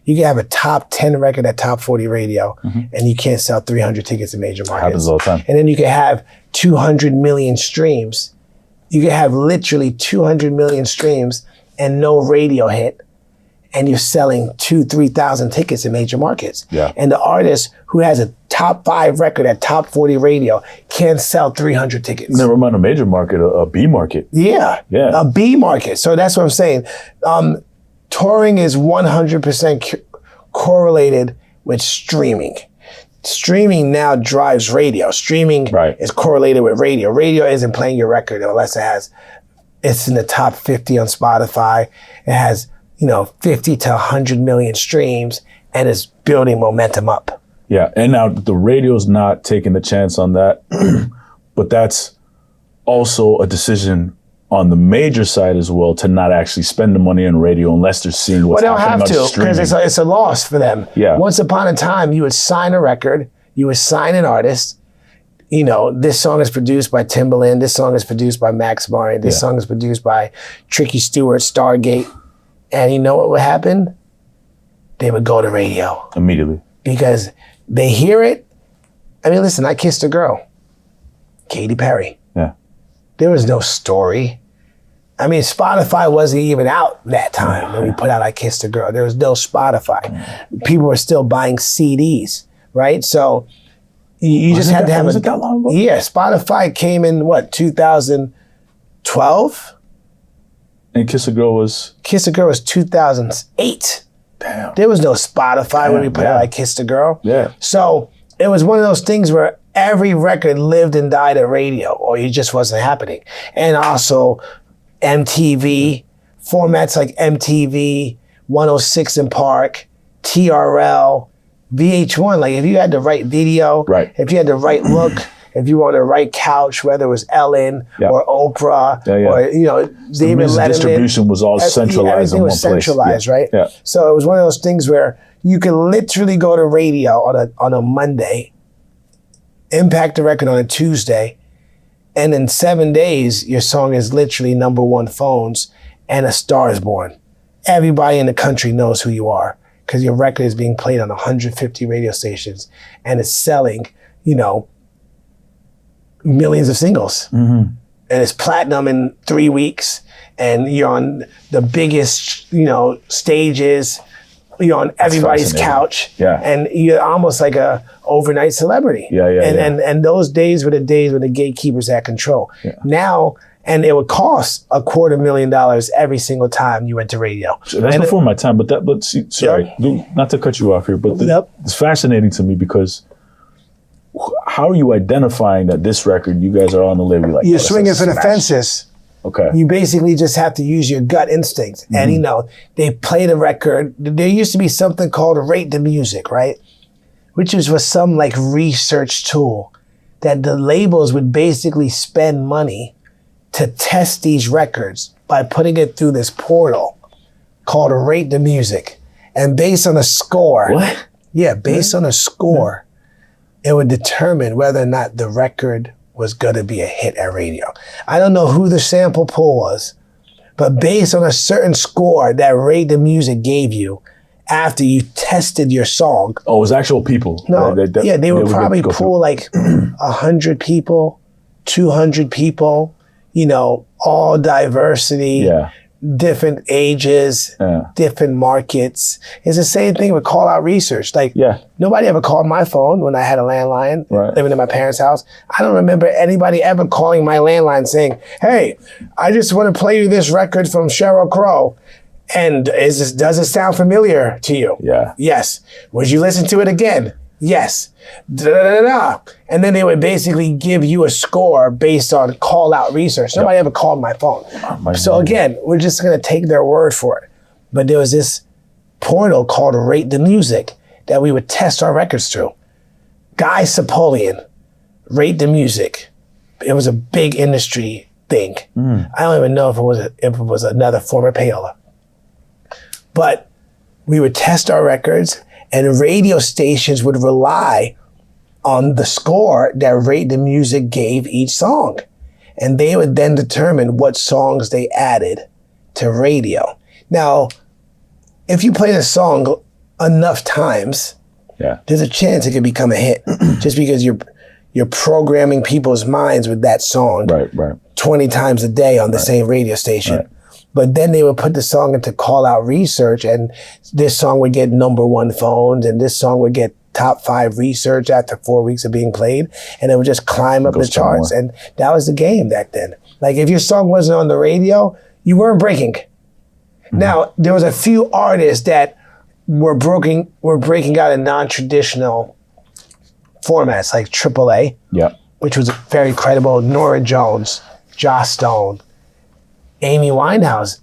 You can have a top 10 record at top 40 radio, and you can't sell 300 tickets in major markets. Happens all the time. And then you can have 200 million streams. You can have literally 200 million streams and no radio hit. and you're selling 2,000-3,000 tickets in major markets. Yeah. And the artist who has a top 5 record at top 40 radio can't sell 300 tickets. Never mind a major market, a B market. Yeah. Yeah. A B market. So that's what I'm saying. Touring is 100% correlated with streaming. Streaming now drives radio. Streaming is correlated with radio. Radio isn't playing your record unless it's in the top 50 on Spotify. It has, 50 to 100 million streams, and it's building momentum up. Yeah, and now the radio's not taking the chance on that, but that's also a decision on the major side as well to not actually spend the money on radio unless they're seeing what's happening on streaming. Well, they'll have to, because it's a loss for them. Yeah. Once upon a time, you would sign a record, you would sign an artist. This song is produced by Timbaland, this song is produced by Max Martin, this song is produced by Tricky Stewart, Stargate. And you know what would happen? They would go to radio. Immediately. Because they hear it. I mean, listen, I Kissed a Girl. Katy Perry. Yeah. There was no story. I mean, Spotify wasn't even out that time when we put out I Kissed a Girl. There was no Spotify. People were still buying CDs, right? So you just had to have was it that long ago? Yeah, Spotify came in, 2012? And Kiss a Girl was? Kiss a Girl was 2008. Damn. There was no Spotify when we put out I Kissed a Girl. Yeah. So it was one of those things where every record lived and died at radio, or it just wasn't happening. And also MTV, formats like MTV, 106 in Park, TRL, VH1. Like if you had the right video, if you had the right look, if you were on the right couch, whether it was Ellen or Oprah, or David Letterman, distribution was all centralized in one place. Everything was centralized, right? Yeah. So it was one of those things where you could literally go to radio on a Monday, impact the record on a Tuesday, and in 7 days, your song is literally #1 phones, and a star is born. Everybody in the country knows who you are because your record is being played on 150 radio stations, and it's selling, millions of singles. Mm-hmm. And it's platinum in 3 weeks, and you're on the biggest, stages. You're on everybody's couch, and you're almost like a overnight celebrity. And those days were the days when the gatekeepers had control. Yeah. Now, and it would cost $250,000 every single time you went to radio. That's before my time, sorry, not to cut you off here, but it's fascinating to me because how are you identifying that this record, you guys are on the label? Like, you're swinging for the fences. Okay. You basically just have to use your gut instinct. Mm-hmm. And, they play the record. There used to be something called Rate the Music, right? Which was some like research tool that the labels would basically spend money to test these records by putting it through this portal called Rate the Music. And based on a score. What? Yeah, based on a score, it would determine whether or not the record was going to be a hit at radio. I don't know who the sample pool was, but based on a certain score that Rate the Music gave you after you tested your song. Oh, it was actual people. No, they would probably pull like 100 people, 200 people, all diversity. Yeah. Different ages, different markets. It's the same thing with call out research. Like, nobody ever called my phone when I had a landline living in my parents' house. I don't remember anybody ever calling my landline saying, "Hey, I just want to play you this record from Sheryl Crow. And does it sound familiar to you?" Yeah. Yes. Would you listen to it again? Yes. Da-da-da-da. And then they would basically give you a score based on call out research. Nobody ever called my phone. Again, we're just going to take their word for it. But there was this portal called Rate the Music that we would test our records through. Guy Sapolian, Rate the Music. It was a big industry thing. I don't even know if it was another former Payola. But we would test our records, and radio stations would rely on the score that Rate the Music gave each song. And they would then determine what songs they added to radio. Now, if you play the song enough times, there's a chance it could become a hit just because you're programming people's minds with that song 20 times a day on the same radio station. But then they would put the song into call out research, and this song would get #1 phones, and this song would get top 5 research after 4 weeks of being played, and it would just climb up the charts. And that was the game back then. Like if your song wasn't on the radio, you weren't breaking. Now, there was a few artists that were breaking out in non-traditional formats like AAA, which was very credible. Norah Jones, Joss Stone, Amy Winehouse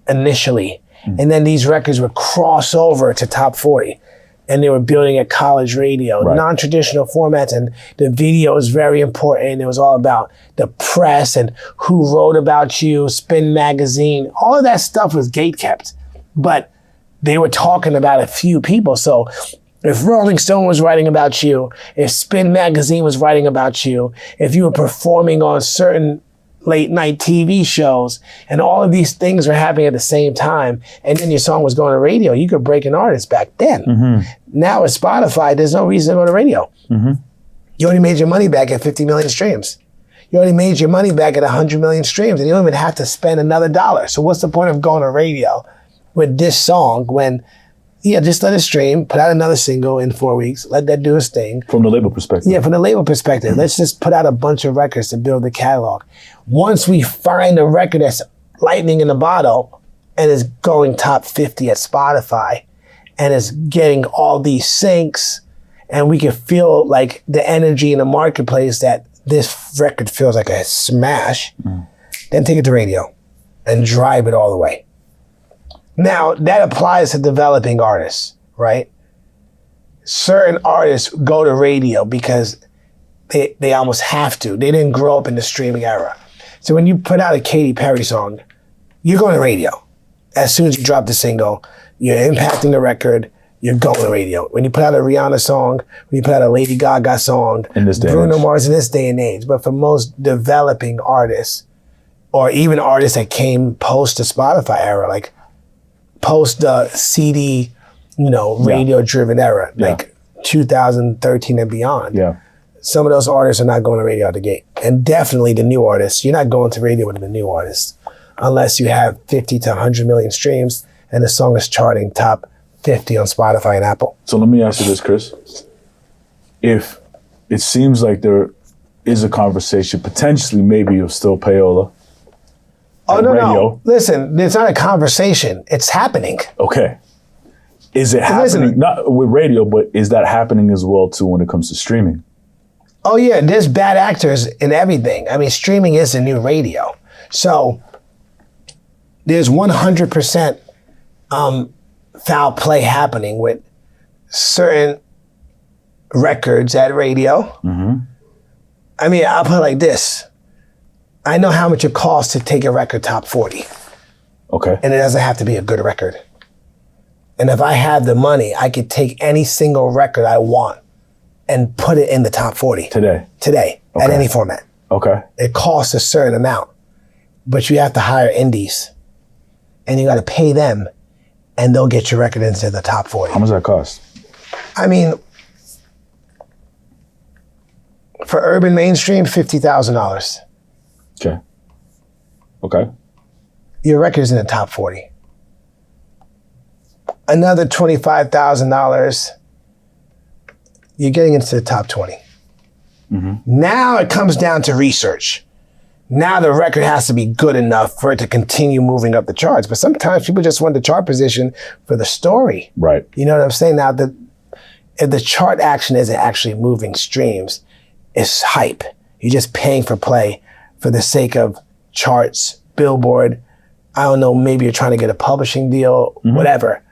initially. And then these records would cross over to top 40. And they were building a college radio, non-traditional formats. And the video was very important. It was all about the press and who wrote about you, Spin Magazine. All of that stuff was gatekept. But they were talking about a few people. So if Rolling Stone was writing about you, if Spin Magazine was writing about you, if you were performing on certain late night TV shows, and all of these things were happening at the same time, and then your song was going to radio, you could break an artist back then. Now with Spotify, there's no reason to go to radio. You already made your money back at 50 million streams. You already made your money back at 100 million streams, and you don't even have to spend another dollar. So what's the point of going to radio with this song when, just let it stream, put out another single in 4 weeks, let that do its thing. From the label perspective. Yeah, from the label perspective. Let's just put out a bunch of records to build the catalog. Once we find a record that's lightning in the bottle and is going top 50 at Spotify and is getting all these syncs, and we can feel like the energy in the marketplace that this record feels like a smash, then take it to radio and drive it all the way. Now, that applies to developing artists, right? Certain artists go to radio because they almost have to. They didn't grow up in the streaming era. So when you put out a Katy Perry song, you're going to radio. As soon as you drop the single, you're impacting the record, you're going to radio. When you put out a Rihanna song, when you put out a Lady Gaga song, Bruno Mars in this day and age. But for most developing artists, or even artists that came post the Spotify era, like post the CD, radio-driven era, like 2013 and beyond. Some of those artists are not going to radio out the gate. And definitely the new artists, you're not going to radio with the new artists unless you have 50 to 100 million streams and the song is charting top 50 on Spotify and Apple. So let me ask you this, Chris. If it seems like there is a conversation, potentially maybe of still Payola. Oh, no. Listen, it's not a conversation. It's happening. Okay. Is it happening, not with radio, but is that happening as well too when it comes to streaming? Oh yeah, there's bad actors in everything. I mean, streaming is the new radio. So there's 100% foul play happening with certain records at radio. I mean, I'll put it like this. I know how much it costs to take a record top 40. Okay. And it doesn't have to be a good record. And if I had the money, I could take any single record I want and put it in the top 40. Today, at any format. Okay. It costs a certain amount, but you have to hire indies and you got to pay them and they'll get your record into the top 40. How much does that cost? I mean, for urban mainstream, $50,000. Okay. Your record's in the top 40. Another $25,000, you're getting into the top 20. Now it comes down to research. Now the record has to be good enough for it to continue moving up the charts. But sometimes people just want the chart position for the story. Right. You know what I'm saying? Now, if the chart action isn't actually moving streams, it's hype. You're just paying for play for the sake of charts, Billboard. I don't know, maybe you're trying to get a publishing deal, whatever.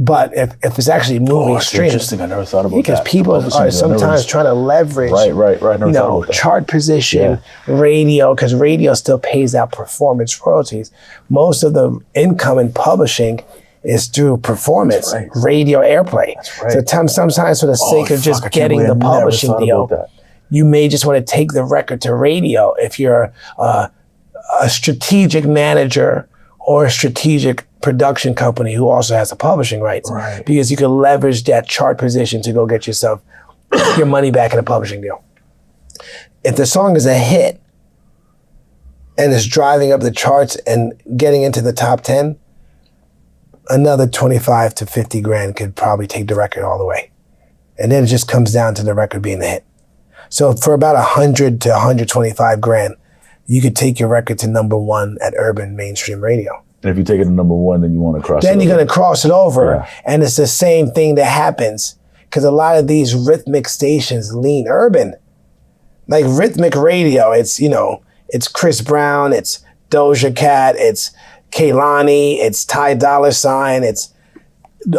But if it's actually moving streams, interesting. I never thought about that. Because people are sometimes trying to leverage, chart position, radio, because radio still pays out performance royalties. Most of the income in publishing is through performance, radio airplay. So sometimes for the sake of just getting the publishing deal, you may just want to take the record to radio if you're a strategic manager or a strategic production company who also has the publishing rights. Because you can leverage that chart position to go get yourself your money back in a publishing deal. If the song is a hit and is driving up the charts and getting into the top 10, another 25 to 50 grand could probably take the record all the way. And then it just comes down to the record being a hit. So for about 100 to 125 grand, you could take your record to number one at urban mainstream radio. And if you take it to number one, then you want to cross it over. Then you're going to cross it over. Yeah. And it's the same thing that happens because a lot of these rhythmic stations lean urban. Like rhythmic radio, it's, you know, it's Chris Brown, it's Doja Cat, it's Kehlani, it's Ty Dolla $ign. It's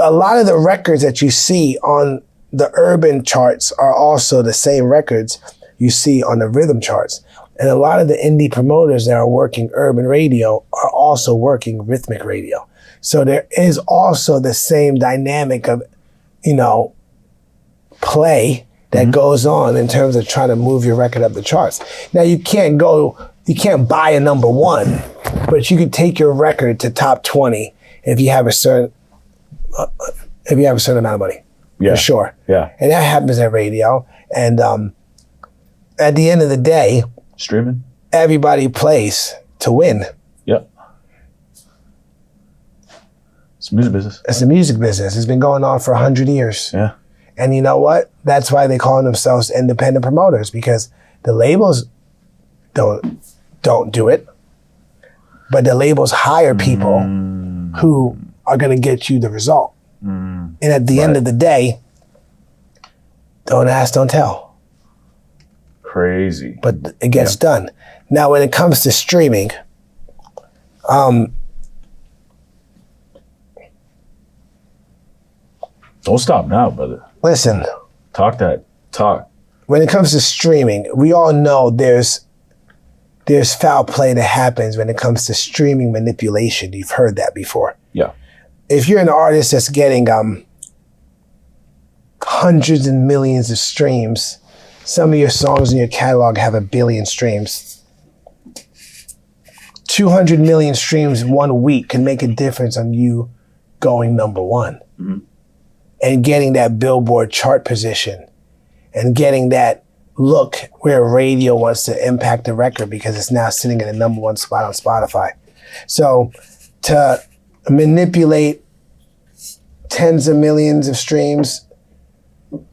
a lot of the records that you see on the urban charts are also the same records you see on the rhythm charts. And a lot of the indie promoters that are working urban radio are also working rhythmic radio. So there is also the same dynamic of, you know, play that goes on in terms of trying to move your record up the charts. Now you can't buy a number one, but you can take your record to top 20 if you have a certain amount of money. Yeah. For sure. Yeah. And that happens at radio. And at the end of the day, streaming, everybody plays to win. Yep. It's music business. It's the music business. It's been going on for 100 years. Yeah. And you know what? That's why they call themselves independent promoters, because the labels don't do it. But the labels hire people who are going to get you the result. And at the end of the day, don't ask, don't tell. Crazy. But it gets done. Now, when it comes to streaming, don't stop now, brother. listen, Talk. when it comes to streaming, we all know there's foul play that happens when it comes to streaming manipulation. You've heard that before. Yeah. If you're an artist that's getting hundreds and millions of streams, some of your songs in your catalog have 1 billion streams. 200 million streams 1 week can make a difference on you going number one and getting that Billboard chart position and getting that look where radio wants to impact the record because it's now sitting in the number one spot on Spotify. So to manipulate tens of millions of streams,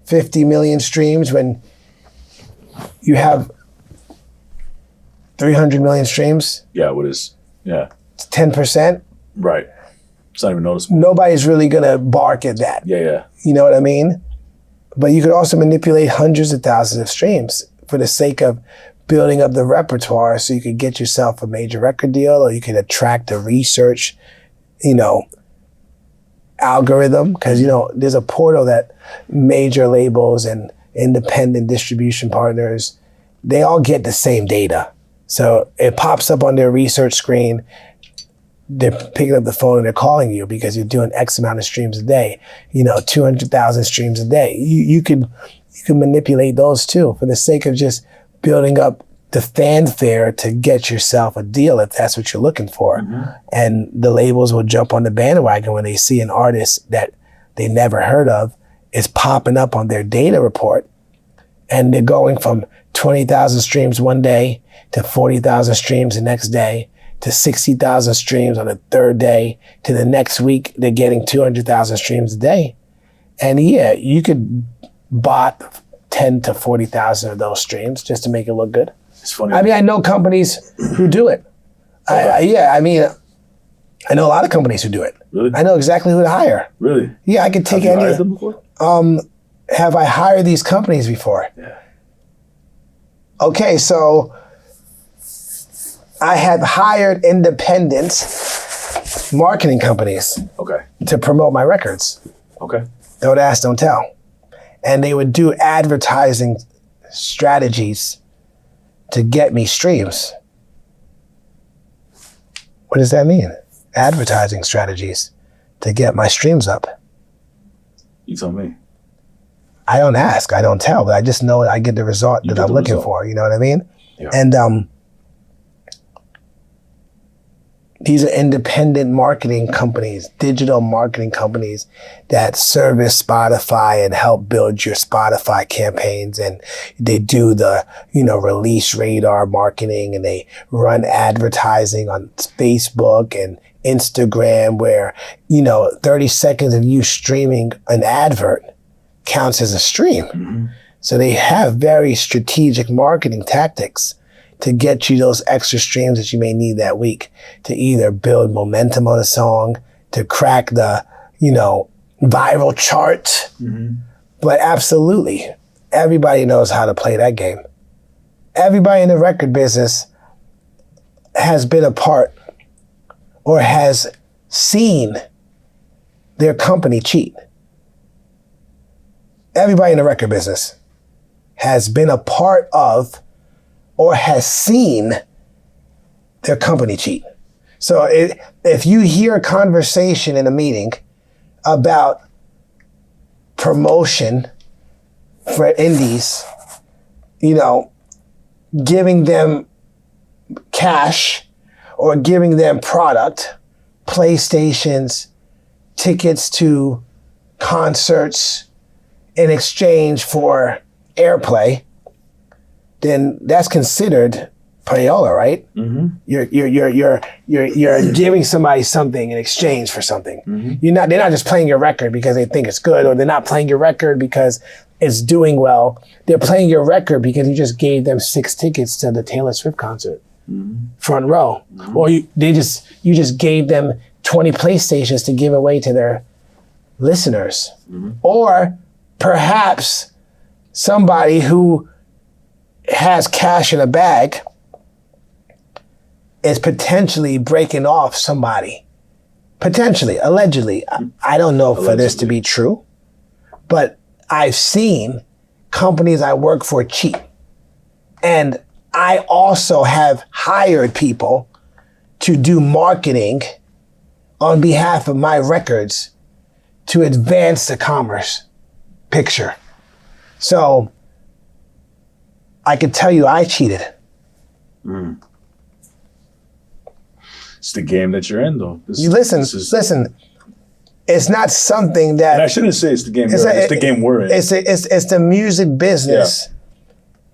50 million streams when you have 300 million streams. Yeah, what is, yeah. 10%. Right. It's not even noticeable. Nobody's really gonna bark at that. Yeah. You know what I mean? But you could also manipulate hundreds of thousands of streams for the sake of building up the repertoire so you could get yourself a major record deal, or you could attract a research, algorithm. Because, there's a portal that major labels and independent distribution partners, they all get the same data. So it pops up on their research screen. They're picking up the phone and they're calling you because you're doing X amount of streams a day, 200,000 streams a day. You can manipulate those too for the sake of just building up the fanfare to get yourself a deal if that's what you're looking for. And the labels will jump on the bandwagon when they see an artist that they never heard of is popping up on their data report, and they're going from 20,000 streams one day to 40,000 streams the next day to 60,000 streams on the third day to the next week they're getting 200,000 streams a day. And yeah, you could bot 10 to 40,000 of those streams just to make it look good. It's funny. I mean, I know companies who do it. I know a lot of companies who do it. Really? I know exactly who to hire. Really? Yeah, I could take Have you any. hired them before? Have I hired these companies before? Yeah. Okay, so I have hired independent marketing companies Okay. to promote my records. Okay. Don't ask, don't tell. And they would do advertising strategies to get me streams. What does that mean? Advertising strategies to get my streams up. You tell me. I don't ask, I don't tell, but I just know I get the result that I'm looking for. You know what I mean? Yeah. And These are independent marketing companies, digital marketing companies that service Spotify and help build your Spotify campaigns. And they do the, release radar marketing, and they run advertising on Facebook and Instagram where, 30 seconds of you streaming an advert counts as a stream. Mm-hmm. So they have very strategic marketing tactics to get you those extra streams that you may need that week to either build momentum on a song, to crack the, viral chart. Mm-hmm. But absolutely, everybody knows how to play that game. Everybody in the record business has been a part or has seen their company cheat. Everybody in the record business has been a part of or has seen their company cheat. So if you hear a conversation in a meeting about promotion for indies, giving them cash or giving them product, PlayStations, tickets to concerts in exchange for airplay, then that's considered payola, right? Mm-hmm. You're giving somebody something in exchange for something. Mm-hmm. They're not just playing your record because they think it's good, or they're not playing your record because it's doing well. They're playing your record because you just gave them 6 tickets to the Taylor Swift concert, mm-hmm. front row, mm-hmm. or you just gave them 20 PlayStations to give away to their listeners, mm-hmm. or perhaps somebody who has cash in a bag is potentially breaking off somebody. Potentially, allegedly. I don't know for this to be true, but I've seen companies I work for cheat. And I also have hired people to do marketing on behalf of my records to advance the commerce picture. So I could tell you I cheated. Mm. It's the game that you're in, though. Listen. It's not something that... And I shouldn't say it's the game you're in. It's the game we're in. It's the music business.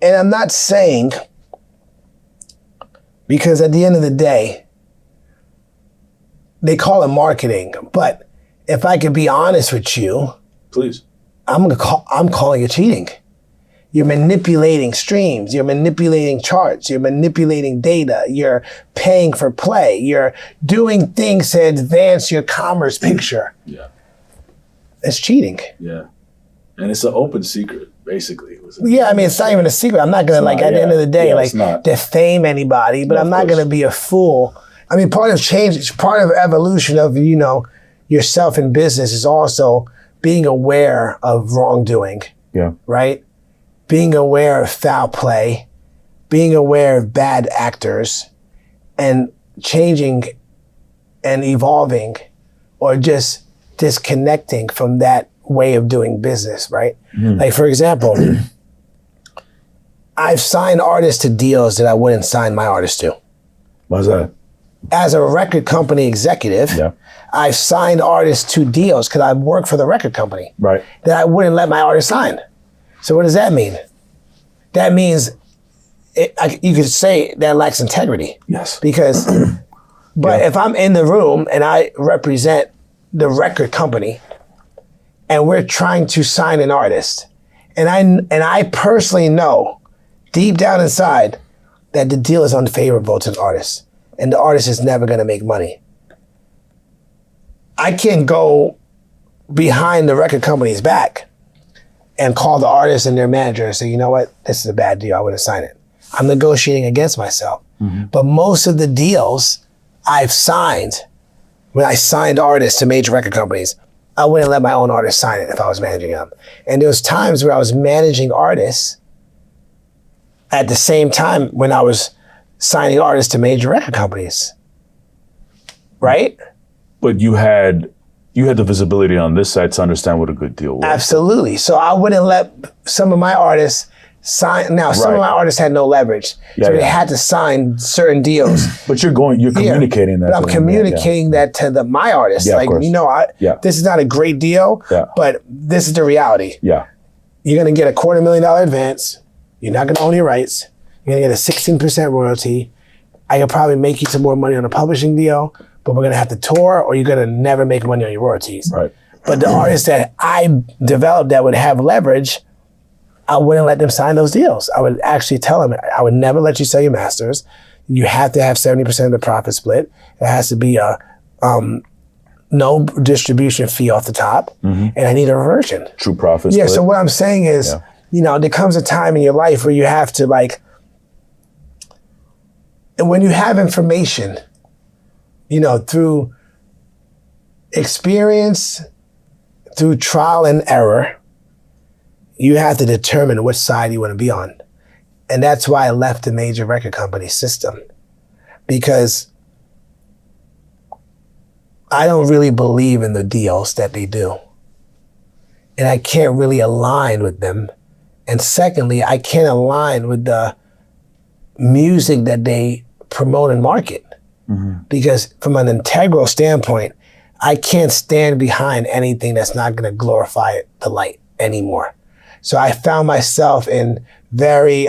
Yeah. And I'm not saying, because at the end of the day, they call it marketing. But if I could be honest with you... Please. I'm calling it cheating. You're manipulating streams. You're manipulating charts. You're manipulating data. You're paying for play. You're doing things to advance your commerce picture. Yeah. It's cheating. Yeah. And it's an open secret, basically. Yeah, I mean, it's not even a secret. I'm not going to, at the end of the day, defame anybody, but I'm not going to be a fool. I mean, part of change, part of evolution of, yourself in business is also being aware of wrongdoing. Yeah. Right? Being aware of foul play, being aware of bad actors, and changing and evolving or just disconnecting from that way of doing business, right? Mm. Like, for example, I've signed artists to deals that I wouldn't sign my artists to. Why's that? As a record company executive, I've signed artists to deals because I work for the record company, right? That I wouldn't let my artist sign. So what does that mean? That means you could say that lacks integrity. Yes. Because, but if I'm in the room and I represent the record company and we're trying to sign an artist, and I personally know deep down inside that the deal is unfavorable to the artist and the artist is never going to make money, I can't go behind the record company's back and call the artist and their manager and say, you know what, this is a bad deal, I wouldn't sign it. I'm negotiating against myself. Mm-hmm. But most of the deals I've signed, when I signed artists to major record companies, I wouldn't let my own artist sign it if I was managing them. And there was times where I was managing artists at the same time when I was signing artists to major record companies, right? But you had the visibility on this side to understand what a good deal was. Absolutely. So I wouldn't let some of my artists sign. Now, some of Right. my artists had no leverage, Yeah, so they yeah. had to sign certain deals. But you're communicating that. But I'm to them. communicating that to my artists. Yeah, of like, course. this is not a great deal, Yeah. but this is the reality. Yeah. You're going to get a $250,000 advance. You're not going to own your rights. You're going to get a 16% royalty. I could probably make you some more money on a publishing deal, but we're going to have to tour, or you're going to never make money on your royalties. Right. But the artists that I developed that would have leverage, I wouldn't let them sign those deals. I would actually tell them, I would never let you sell your masters. You have to have 70% of the profit split. It has to be a no distribution fee off the top, and I need a reversion. True profit Yeah, split. so what I'm saying is, there comes a time in your life where you have to and when you have information, through experience, through trial and error, you have to determine which side you want to be on. And that's why I left the major record company system, because I don't really believe in the deals that they do. And I can't really align with them. And secondly, I can't align with the music that they promote and market. Because from an integral standpoint, I can't stand behind anything that's not going to glorify the light anymore. So I found myself in very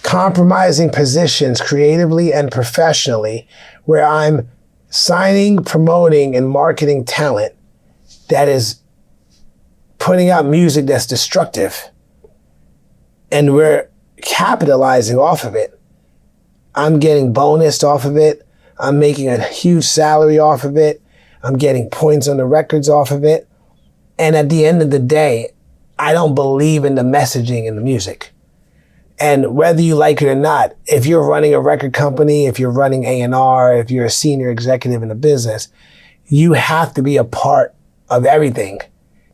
compromising positions creatively and professionally, where I'm signing, promoting, and marketing talent that is putting out music that's destructive. And we're capitalizing off of it. I'm getting bonused off of it. I'm making a huge salary off of it. I'm getting points on the records off of it. And at the end of the day, I don't believe in the messaging in the music. And whether you like it or not, if you're running a record company, if you're running A&R, if you're a senior executive in a business, you have to be a part of everything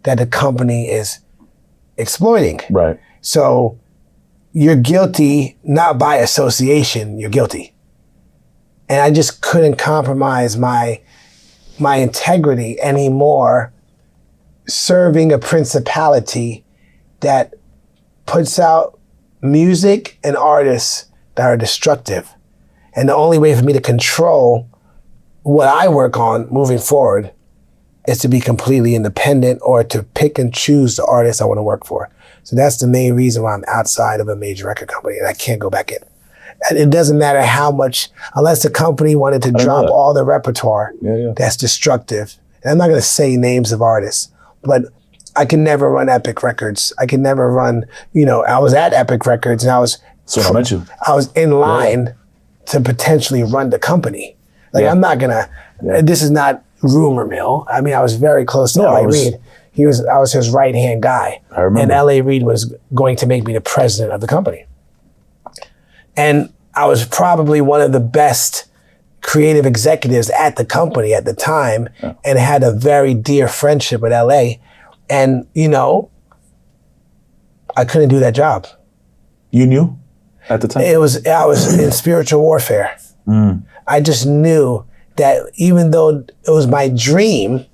that the company is exploiting. Right. So you're guilty, not by association, you're guilty. And I just couldn't compromise my integrity anymore, serving a principality that puts out music and artists that are destructive. And the only way for me to control what I work on moving forward is to be completely independent, or to pick and choose the artists I want to work for. So that's the main reason why I'm outside of a major record company and I can't go back in. And it doesn't matter how much, unless the company wanted to drop all the repertoire that's destructive. And I'm not going to say names of artists, but I can never run Epic Records. I can never run, I was at Epic Records and I was in line to potentially run the company. I'm not going to, this is not rumor mill. I mean, I was very close to L.A. Reid. I was his right-hand guy. I remember. And L.A. Reid was going to make me the president of the company. And I was probably one of the best creative executives at the company at the time, and had a very dear friendship with L.A. And, I couldn't do that job. You knew at the time? I was in spiritual warfare. I just knew that even though it was my dream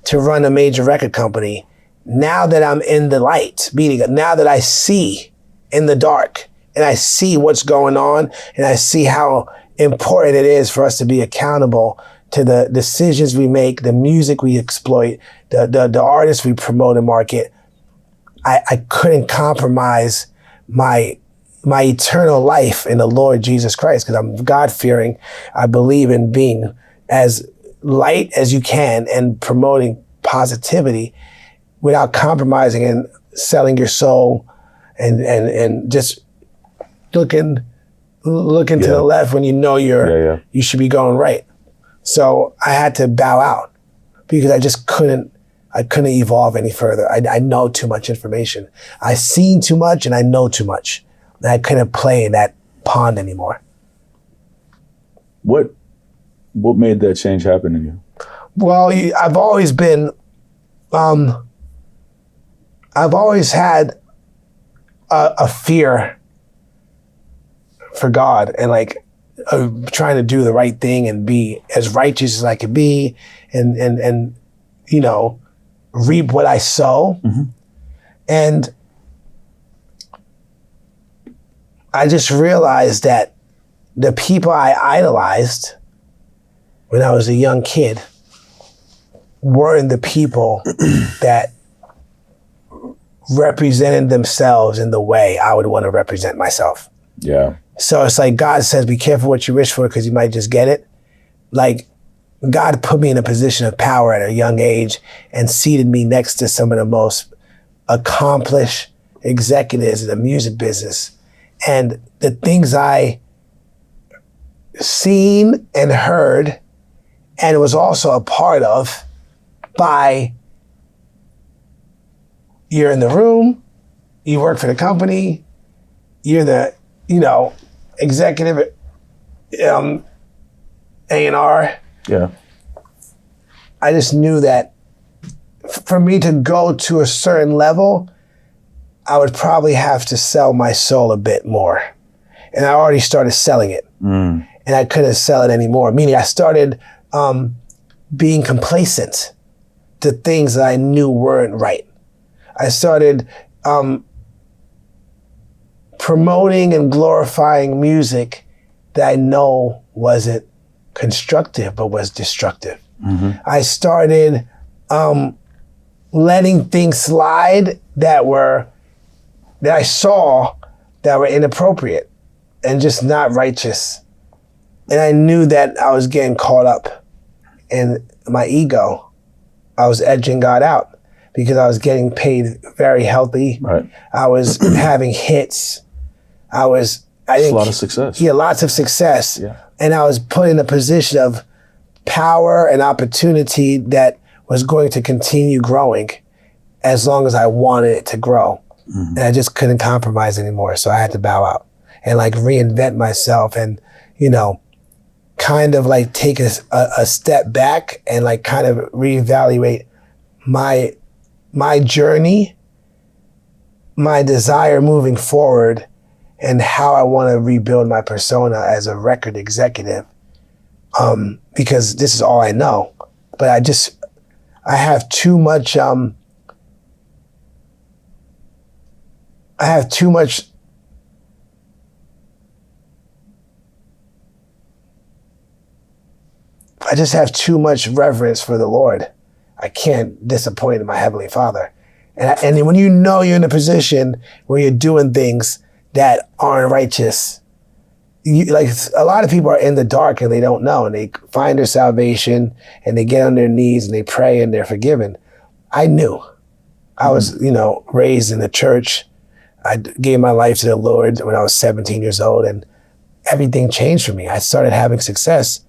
to run a major record company, now that I'm in the light, now that I see in the dark and I see what's going on and I see how important it is for us to be accountable to the decisions we make, the music we exploit, the artists we promote and market, I couldn't compromise my eternal life in the Lord Jesus Christ, because I'm God-fearing. I believe in being as light as you can and promoting positivity without compromising and selling your soul and just looking to the left when you should be going right. So I had to bow out because I just couldn't evolve any further. I know too much information. I've seen too much and I know too much. I couldn't play in that pond anymore. What made that change happen in you? Well, I've always been, I've always had a fear for God and trying to do the right thing and be as righteous as I could be and reap what I sow. And I just realized that the people I idolized when I was a young kid weren't the people that represented themselves in the way I would want to represent myself. Yeah. So it's like God says, be careful what you wish for because you might just get it. Like God put me in a position of power at a young age and seated me next to some of the most accomplished executives in the music business. And the things I seen and heard and was also a part of by you're in the room, you work for the company, you're the, executive A&R. Yeah. I just knew that for me to go to a certain level, I would probably have to sell my soul a bit more. And I already started selling it. And I couldn't sell it anymore. Meaning I started being complacent to things that I knew weren't right. I started promoting and glorifying music that I know wasn't constructive, but was destructive. I started letting things slide that I saw that were inappropriate and just not righteous. And I knew that I was getting caught up in my ego. I was edging God out because I was getting paid very healthy. Right. I was having hits. I think a lot of success. Yeah, lots of success. Yeah. And I was put in a position of power and opportunity that was going to continue growing as long as I wanted it to grow. And I just couldn't compromise anymore. So I had to bow out and like reinvent myself and, kind of like take a step back and like kind of reevaluate my journey, my desire moving forward, and how I want to rebuild my persona as a record executive. Because this is all I know. But I have too much, I just have too much reverence for the Lord. I can't disappoint my Heavenly Father. And when you're in a position where you're doing things that aren't righteous, a lot of people are in the dark and they don't know, and they find their salvation and they get on their knees and they pray and they're forgiven. I knew. I was, raised in the church. I gave my life to the Lord when I was 17 years old, and everything changed for me. I started having success,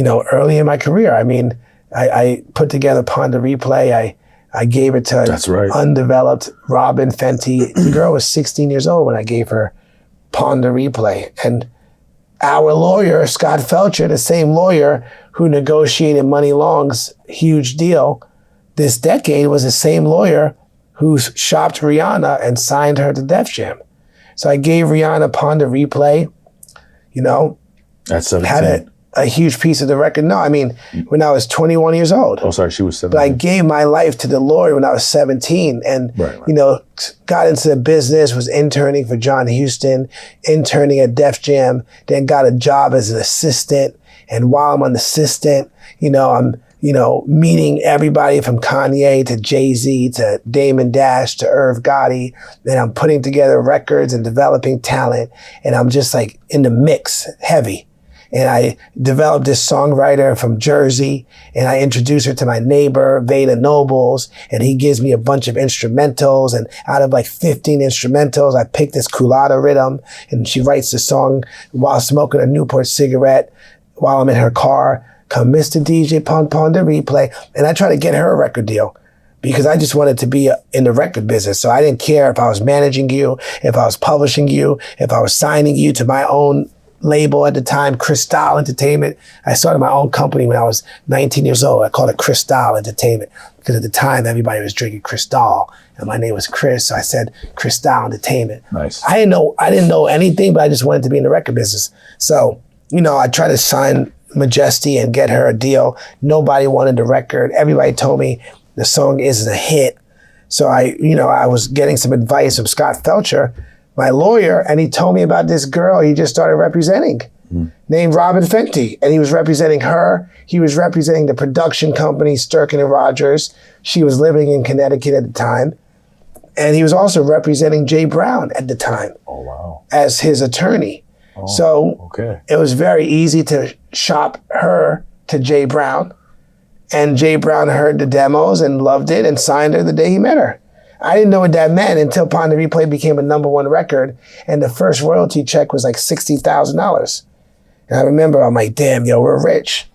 early in my career. I mean, I put together Ponder Replay. I gave it to undeveloped Robin Fenty. The girl was 16 years old when I gave her Ponder Replay. And our lawyer, Scott Felcher, the same lawyer who negotiated Muni Long's huge deal this decade, was the same lawyer who shopped Rihanna and signed her to Def Jam. So I gave Rihanna Ponder Replay, At 17. had a huge piece of the record. No, I mean, when I was 21 years old. Oh, sorry, she was 17. But I gave my life to the Lord when I was 17 and, got into the business, was interning for John Huston, interning at Def Jam, then got a job as an assistant. And while I'm an assistant, I'm, meeting everybody from Kanye to Jay-Z to Damon Dash to Irv Gotti. And I'm putting together records and developing talent. And I'm just like in the mix, heavy. And I developed this songwriter from Jersey, and I introduced her to my neighbor, Veda Nobles, and he gives me a bunch of instrumentals, and out of like 15 instrumentals, I picked this Culata rhythm, and she writes the song while smoking a Newport cigarette while I'm in her car. Come Mr. DJ, Ponder Replay. And I try to get her a record deal because I just wanted to be in the record business. So I didn't care if I was managing you, if I was publishing you, if I was signing you to my own label at the time, Cristal Entertainment. I started my own company when I was 19 years old. I called it Cristal Entertainment because at the time everybody was drinking Cristal and my name was Chris. So I said Cristal Entertainment. Nice. I didn't know anything, but I just wanted to be in the record business. So, I tried to sign Majesty and get her a deal. Nobody wanted the record. Everybody told me the song isn't a hit. So I was getting some advice from Scott Felcher, my lawyer, and he told me about this girl he just started representing named Robin Fenty. And he was representing her. He was representing the production company, Sturkin and Rogers. She was living in Connecticut at the time. And he was also representing Jay Brown at the time as his attorney. So it was very easy to shop her to Jay Brown. And Jay Brown heard the demos and loved it and signed her the day he met her. I didn't know what that meant until Pon de Replay became a #1 record, and the first royalty check was like $60,000. And I remember, I'm like, damn, yo, we're rich.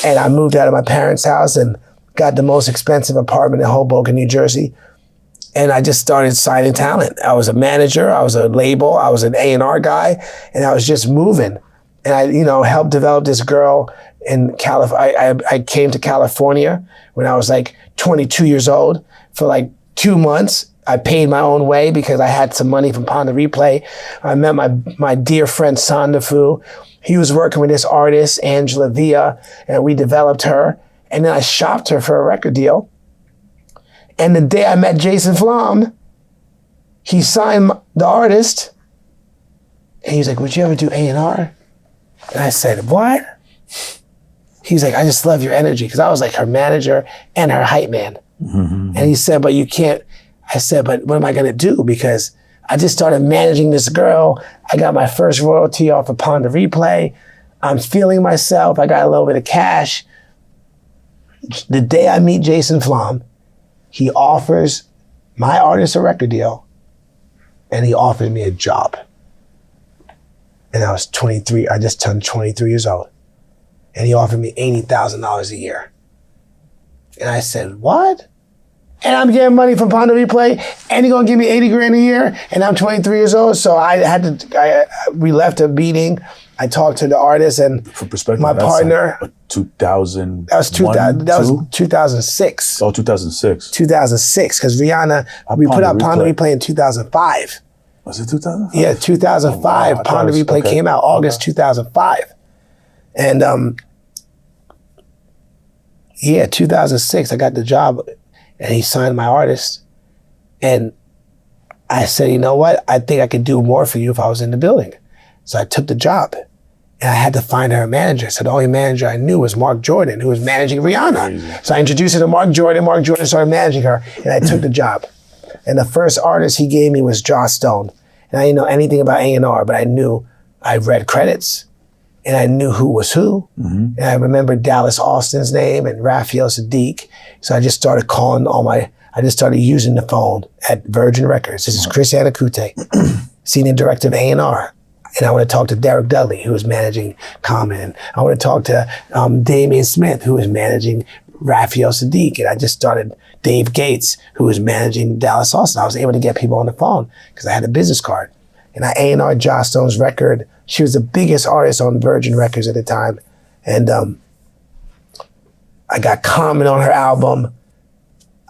And I moved out of my parents' house and got the most expensive apartment in Hoboken, New Jersey. And I just started signing talent. I was a manager, I was a label, I was an A&R guy, and I was just moving. And I, helped develop this girl in California. I came to California when I was like 22 years old for like 2 months. I paid my own way because I had some money from Pon de Replay. I met my dear friend Sandafu. He was working with this artist, Angela Villa, and we developed her. And then I shopped her for a record deal. And the day I met Jason Flom, he signed the artist. And he's like, would you ever do A&R? And I said, what? He's like, I just love your energy. Because I was like her manager and her hype man. And he said, but you can't. I said, but what am I going to do? Because I just started managing this girl. I got my first royalty off of Pon de Replay. I'm feeling myself. I got a little bit of cash. The day I meet Jason Flom, he offers my artist a record deal, and he offered me a job. And I was 23. I just turned 23 years old. And he offered me $80,000 a year. And I said, what? And I'm getting money from Pon de Replay, and you're gonna give me 80 grand a year, and I'm 23 years old. So we left a meeting. I talked to the artist and for perspective, my partner. Like 2000. That was 2006. Oh, 2006. 2006, because Rihanna, we put out Pon de Replay in 2005. Was it 2005? Yeah, 2005. Oh, wow. Pon de Replay came out August 2005. And 2006, I got the job, and he signed my artist. And I said, you know what? I think I could do more for you if I was in the building. So I took the job, and I had to find her a manager. So the only manager I knew was Mark Jordan, who was managing Rihanna. So I introduced her to Mark Jordan. Mark Jordan started managing her, and I took the job. And the first artist he gave me was Joss Stone. And I didn't know anything about A&R, but I knew, I read credits, and I knew who was who. And I remembered Dallas Austin's name and Raphael Sadiq. So I just started calling I just started using the phone at Virgin Records. This is Chris Anokute, Senior Director of A&R. And I want to talk to Derek Dudley, who was managing Common. I want to talk to Damian Smith, who was managing Raphael Sadiq. And I just started Dave Gates, who was managing Dallas Austin. I was able to get people on the phone because I had a business card. And I A&R Joss Stone's record. She was the biggest artist on Virgin Records at the time. And I got Common on her album.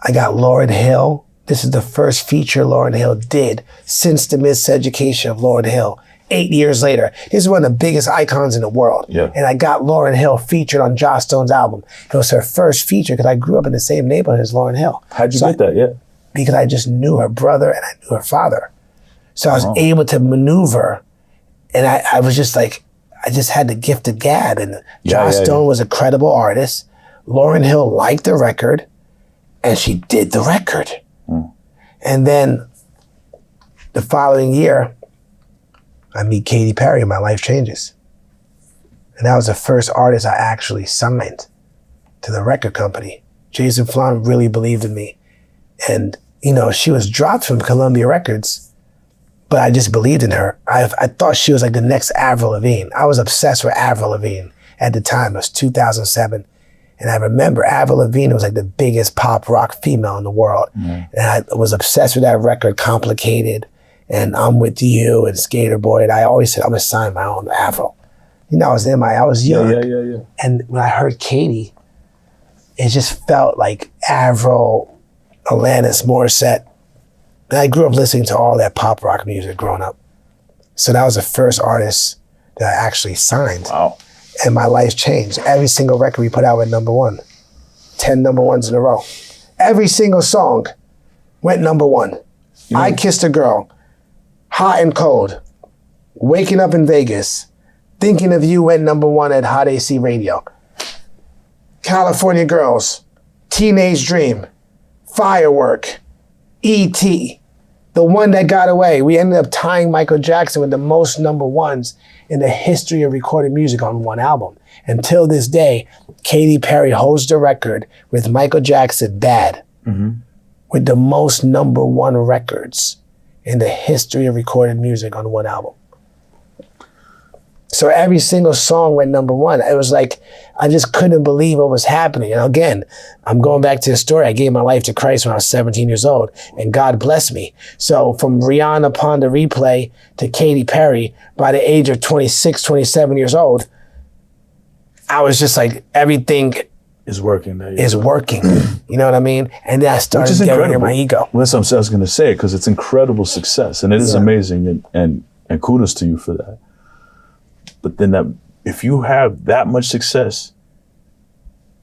I got Lauryn Hill. This is the first feature Lauryn Hill did since the Miseducation of Lauryn Hill. 8 years later. This is one of the biggest icons in the world. Yeah. And I got Lauryn Hill featured on Joss Stone's album. It was her first feature because I grew up in the same neighborhood as Lauryn Hill. How'd you get that? Yeah. Because I just knew her brother and I knew her father. So I was able to maneuver. And I was just like, I just had the gift of gab. And Joss Stone was a credible artist. Lauryn Hill liked the record and she did the record. And then the following year, I meet Katy Perry and my life changes. And that was the first artist I actually signed to the record company. Jason Flom really believed in me. And, she was dropped from Columbia Records, but I just believed in her. I thought she was like the next Avril Lavigne. I was obsessed with Avril Lavigne at the time. It was 2007. And I remember Avril Lavigne was like the biggest pop rock female in the world. And I was obsessed with that record, Complicated, and I'm With You, and Skater Boy. And I always said, I'm gonna sign my own Avril. I was young. Yeah. And when I heard Katy, it just felt like Avril, Alanis Morissette. And I grew up listening to all that pop rock music growing up. So that was the first artist that I actually signed. Wow. And my life changed. Every single record we put out went #1. 10 #1s in a row. Every single song went #1. I Kissed a Girl, Hot and Cold, Waking Up in Vegas, Thinking of You went #1 at Hot AC Radio. California Girls, Teenage Dream, Firework, E.T., The One That Got Away. We ended up tying Michael Jackson with the most #1s in the history of recorded music on one album. Until this day, Katy Perry holds the record with Michael Jackson, Dad, with the most #1 records in the history of recorded music on one album. So every single song went #1. It was like, I just couldn't believe what was happening. And again, I'm going back to the story. I gave my life to Christ when I was 17 years old, and God blessed me. So from Rihanna Upon the Replay to Katy Perry, by the age of 26, 27 years old, I was just like, everything is working. Is working. You know what I mean? And then I started getting in my ego. Well, that's what I was going to say, because it's incredible success, and it is amazing, and kudos to you for that. But then if you have that much success,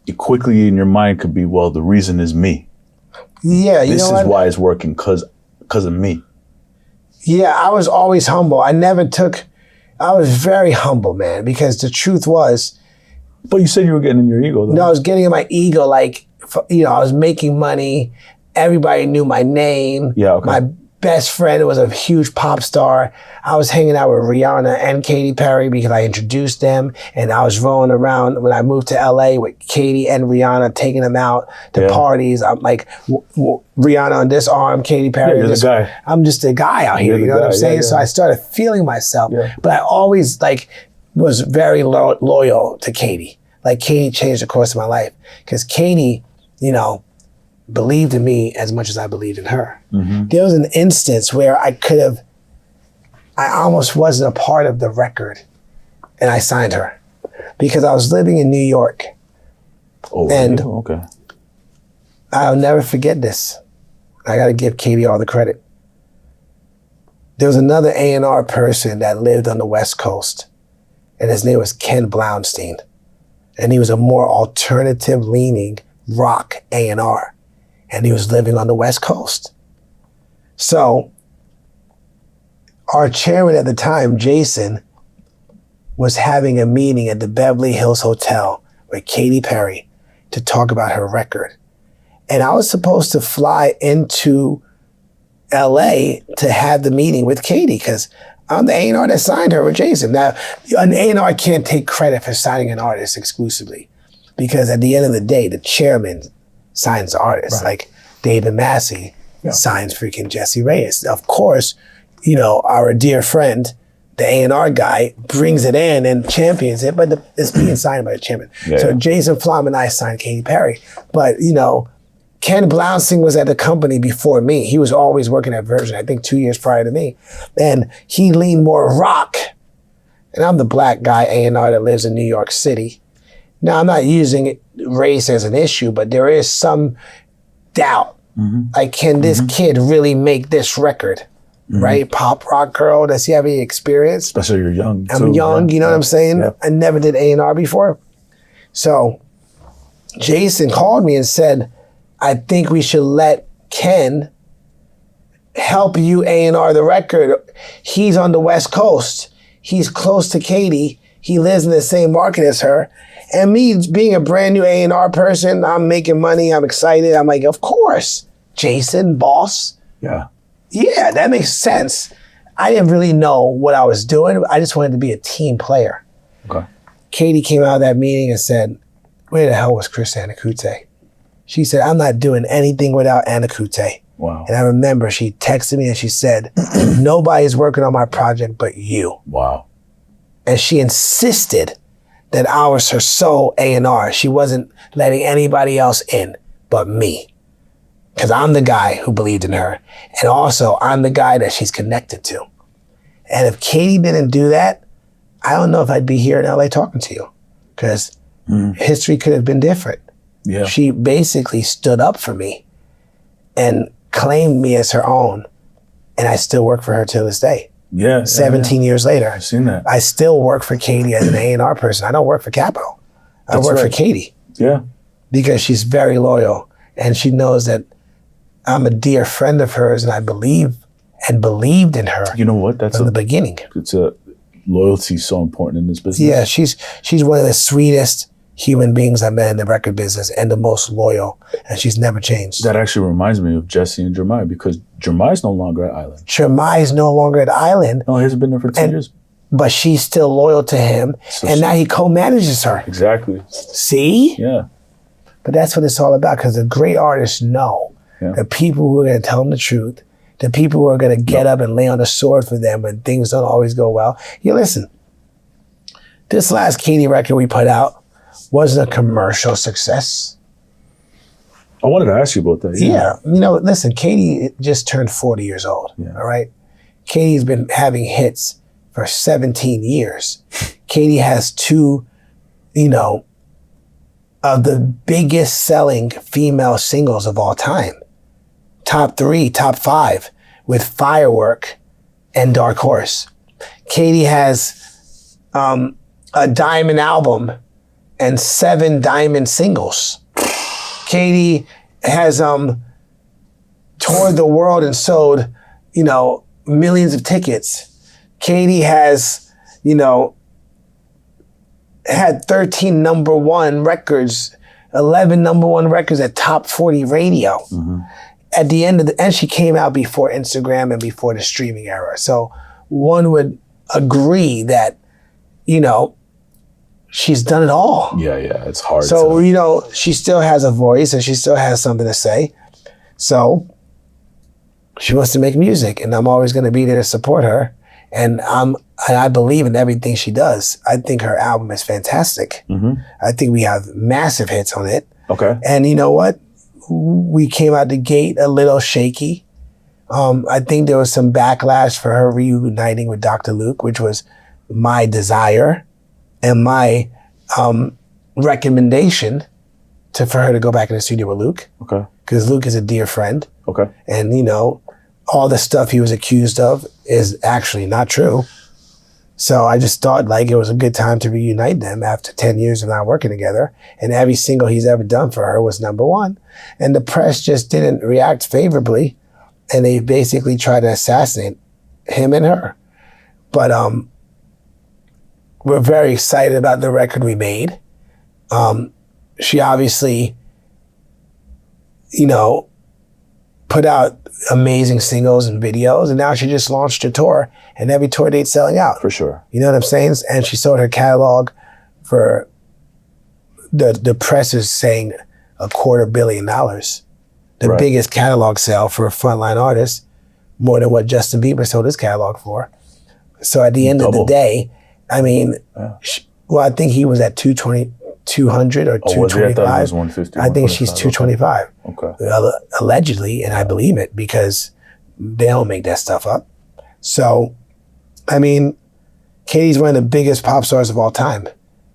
it quickly in your mind could be, well, the reason is me. Yeah, you this know is what? why it's working, because of me. Yeah, I was always humble. I was very humble, man, because the truth was. But you said you were getting in your ego, though. No, I was getting in my ego, like, I was making money. Everybody knew my name. Yeah, okay. My best friend was a huge pop star. I was hanging out with Rihanna and Katy Perry because I introduced them, and I was rolling around when I moved to LA with Katy and Rihanna, taking them out to parties. I'm like, Rihanna on this arm, Katy Perry on this arm. I'm just a guy out here, you know what I'm saying? So I started feeling myself, but I always was very loyal to Katy. Like, Katy changed the course of my life because Katy, believed in me as much as I believed in her. There was an instance where I almost wasn't a part of the record, and I signed her because I was living in New York. Oh, and okay. I'll never forget this. I got to give Katy all the credit. There was another A&R person that lived on the West Coast, and his name was Ken Brownstein. And he was a more alternative-leaning rock A&R. And he was living on the West Coast. So our chairman at the time, Jason, was having a meeting at the Beverly Hills Hotel with Katy Perry to talk about her record. And I was supposed to fly into LA to have the meeting with Katy because I'm the A&R that signed her with Jason. Now, an A&R can't take credit for signing an artist exclusively because at the end of the day, the chairman signs the artist. Right. Like David Massey signs freaking Jesse Reyes. Of course, our dear friend, the A&R guy, brings it in and champions it, but it's being signed by the chairman. Jason Flom and I signed Katy Perry. But, Ken Brownstein was at the company before me. He was always working at Virgin, I think 2 years prior to me. And he leaned more rock. And I'm the black guy A&R that lives in New York City. Now, I'm not using race as an issue, but there is some doubt. Like, can this kid really make this record? Right? Pop rock girl, does he have any experience? Especially you're young, I'm young, you know what I'm saying? Yeah. I never did A&R before. So Jason called me and said, I think we should let Ken help you A&R the record. He's on the West Coast. He's close to Katy. He lives in the same market as her. And me being a brand new A&R person, I'm making money, I'm excited. I'm like, of course, Jason, boss. Yeah, that makes sense. I didn't really know what I was doing. I just wanted to be a team player. Okay. Katy came out of that meeting and said, where the hell was Chris Anokute? She said, I'm not doing anything without Anokute. Wow. And I remember she texted me and she said, nobody's working on my project but you. Wow. And she insisted that I was her sole A&R. She wasn't letting anybody else in but me. Because I'm the guy who believed in her. And also, I'm the guy that she's connected to. And if Katy didn't do that, I don't know if I'd be here in LA talking to you. Because history could have been different. Yeah. She basically stood up for me and claimed me as her own. And I still work for her till this day. 17 years later. I've seen that. I still work for Katy as an A&R person. I don't work for Capo. I work for Katy. Yeah. Because she's very loyal. And she knows that I'm a dear friend of hers and I believe and believed in her. You know what? That's from the beginning. It's a loyalty so important in this business. Yeah, she's one of the sweetest human beings I met in the record business and the most loyal, and she's never changed. That actually reminds me of Jesse and Jeremiah, because Jeremiah's no longer at Island. Jeremiah's no longer at Island. No, he hasn't been there for 2 years. But she's still loyal to him, and now he co-manages her. Exactly. See? Yeah. But that's what it's all about, because the great artists know the people who are going to tell them the truth, the people who are going to get up and lay on the sword for them when things don't always go well. You listen, this last Katy record we put out wasn't a commercial success. I wanted to ask you about that. Yeah. You know, listen, Katy just turned 40 years old, all right? Katy's been having hits for 17 years. Katy has two, of the biggest selling female singles of all time. Top 3, top 5 with Firework and Dark Horse. Katy has a diamond album and 7 diamond singles. Katy has toured the world and sold, millions of tickets. Katy has, had 13 number 1 records, 11 number 1 records at top 40 radio. Mm-hmm. At the end of and she came out before Instagram and before the streaming era. So one would agree that, she's done it all. Yeah, it's hard. So, she still has a voice and she still has something to say. So she wants to make music, and I'm always going to be there to support her. And I believe in everything she does. I think her album is fantastic. Mm-hmm. I think we have massive hits on it. Okay. And you know what? We came out the gate a little shaky. I think there was some backlash for her reuniting with Dr. Luke, which was my desire and my recommendation for her to go back in the studio with Luke. Okay. Because Luke is a dear friend. Okay. And, all the stuff he was accused of is actually not true. So I just thought it was a good time to reunite them after 10 years of not working together. And every single he's ever done for her was number 1. And the press just didn't react favorably. And they basically tried to assassinate him and her. But we're very excited about the record we made. She obviously, put out amazing singles and videos, and now she just launched a tour, and every tour date's selling out. For sure. You know what I'm saying? And she sold her catalog for, the press is saying $250 million. The biggest catalog sale for a frontline artist, more than what Justin Bieber sold his catalog for. So at the end of the day, I mean, I think he was at 200 or 225. I was 150. I think she's 225. Okay. Allegedly, and I believe it because they don't make that stuff up. So, I mean, Katy's one of the biggest pop stars of all time.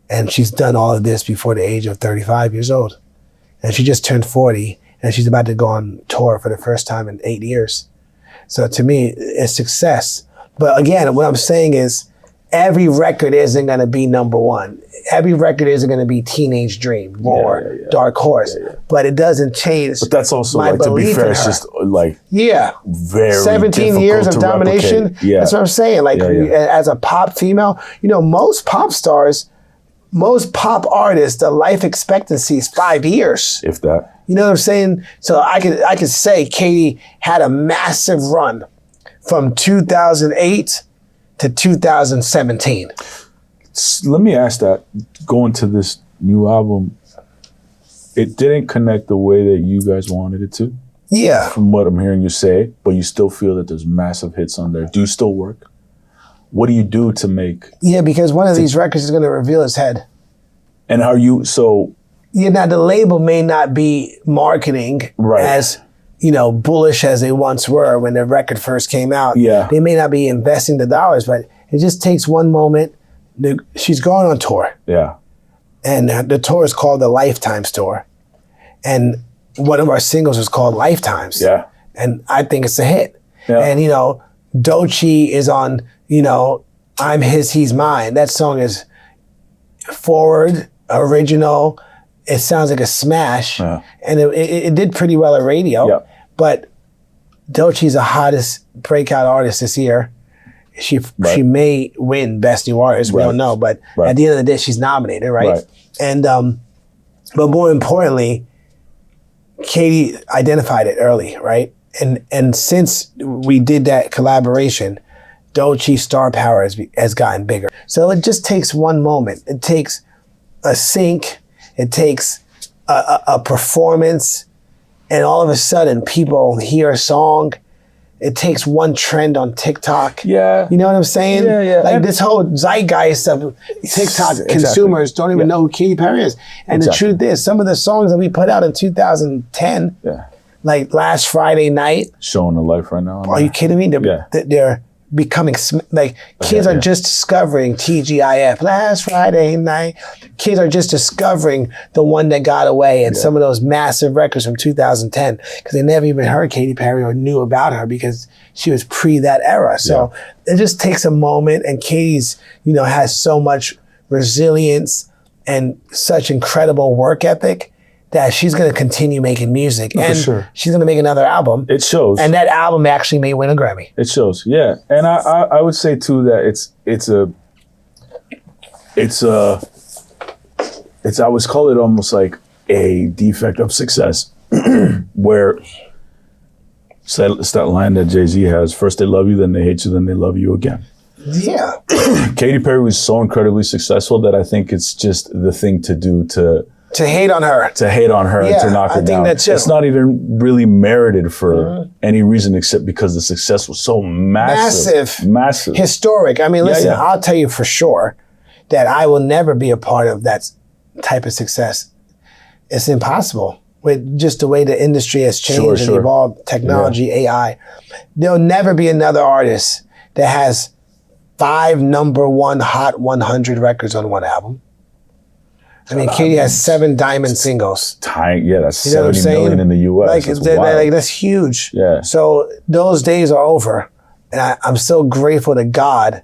And she's done all of this before the age of 35 years old. And she just turned 40, and she's about to go on tour for the first time in 8 years. So to me, it's success. But again, what I'm saying is, every record isn't going to be number 1. Every record isn't going to be Teenage Dream or Dark Horse. But it doesn't change. But that's also, to be fair, it's just very 17 years of domination. That's what I'm saying. As a pop female, most pop stars, most pop artists, the life expectancy is 5 years. If that. You know what I'm saying? So I could say Katy had a massive run from 2008 to 2017. Let me ask that. Going to this new album, it didn't connect the way that you guys wanted it to. Yeah. From what I'm hearing you say, but you still feel that there's massive hits on there. Do you still work? What do you do to make? Yeah, because one of these records is going to reveal its head. And are you so? Now the label may not be marketing as bullish as they once were when the record first came out. Yeah. They may not be investing the dollars, but it just takes one moment. She's going on tour. Yeah. And the tour is called the Lifetimes Tour. And one of our singles is called Lifetimes. Yeah. And I think it's a hit. Yeah. And, Doechii is on, I'm His, He's Mine. That song is forward, original. It sounds like a smash. Yeah. And it did pretty well at radio. Yeah. But Doechie's the hottest breakout artist this year. She may win Best New Artist. We don't know, but at the end of the day, she's nominated, right? And but more importantly, Katy identified it early, right? And since we did that collaboration, Doechie's star power has gotten bigger. So it just takes one moment. It takes a sync. It takes a performance, and all of a sudden, people hear a song. It takes one trend on TikTok. Yeah. You know what I'm saying? Yeah. Like this whole zeitgeist of TikTok consumers don't even know who Katy Perry is. And the truth is, some of the songs that we put out in 2010, like Last Friday Night. Showing the life right now. Are you kidding me? They're becoming, like, kids are just discovering TGIF, Last Friday Night. Kids are just discovering the one that got away and some of those massive records from 2010 because they never even heard Katy Perry or knew about her because she was pre that era. So it just takes a moment, and Katy's, has so much resilience and such incredible work ethic that she's going to continue making music, and she's going to make another album. It shows, and that album actually may win a Grammy. It shows, yeah. And I would say too that I would call it almost like a defect of success, where it's that line that Jay-Z has: first they love you, then they hate you, then they love you again. Yeah. Katy Perry was so incredibly successful that I think it's just the thing to do to hate on her. To hate on her and to knock her down. It's not even really merited for any reason except because the success was so massive. Historic. I mean, listen, I'll tell you for sure that I will never be a part of that type of success. It's impossible with just the way the industry has changed and evolved, technology, AI. There'll never be another artist that has 5 number 1 Hot 100 records on one album. I mean, Katy has 7 diamond singles. That's 70 million in the U.S. That's huge. Yeah. So those days are over. And I'm so grateful to God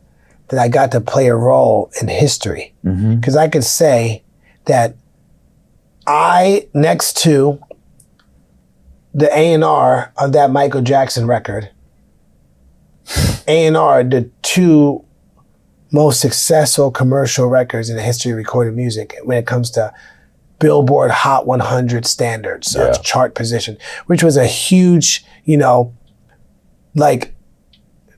that I got to play a role in history. Because I could say that next to the A&R of that Michael Jackson record, A&R, the 2 most successful commercial records in the history of recorded music when it comes to Billboard Hot 100 standards of chart position, which was a huge,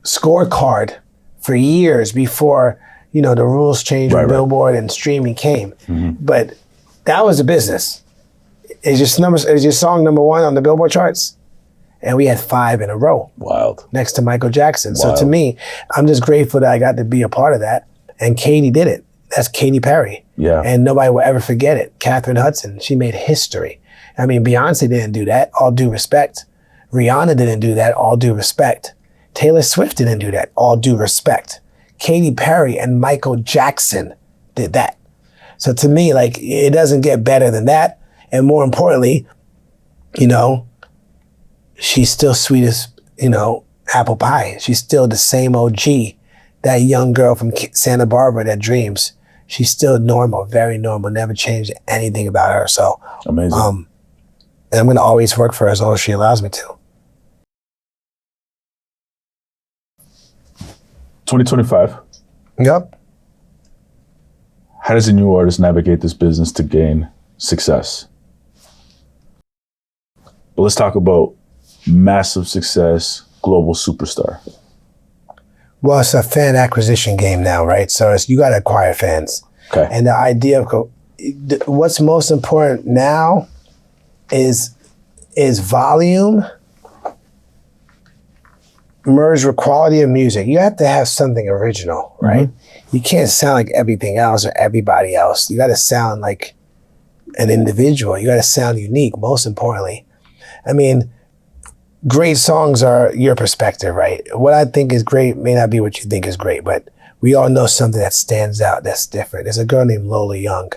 scorecard for years before, the rules changed when Billboard and streaming came. But that was a business. Is your song number 1 on the Billboard charts? And we had 5 in a row. Wild. Next to Michael Jackson. Wild. So to me, I'm just grateful that I got to be a part of that. And Katy did it. That's Katy Perry. Yeah. And nobody will ever forget it. Catherine Hudson, she made history. I mean, Beyonce didn't do that, all due respect. Rihanna didn't do that, all due respect. Taylor Swift didn't do that, all due respect. Katy Perry and Michael Jackson did that. So to me, it doesn't get better than that. And more importantly, she's still sweet as, apple pie. She's still the same OG, that young girl from Santa Barbara that dreams. She's still normal, very normal, never changed anything about her. So amazing. And I'm going to always work for her as long as she allows me to. 2025. Yep. How does a new artist navigate this business to gain success? But let's talk about massive success, global superstar. Well, it's a fan acquisition game now, right? So you got to acquire fans. Okay. And the idea of what's most important now is volume merged with quality of music. You have to have something original, right? You can't sound like everything else or everybody else. You got to sound like an individual. You got to sound unique, most importantly. I mean, great songs are your perspective, right? What I think is great may not be what you think is great, but we all know something that stands out, that's different. There's a girl named Lola Young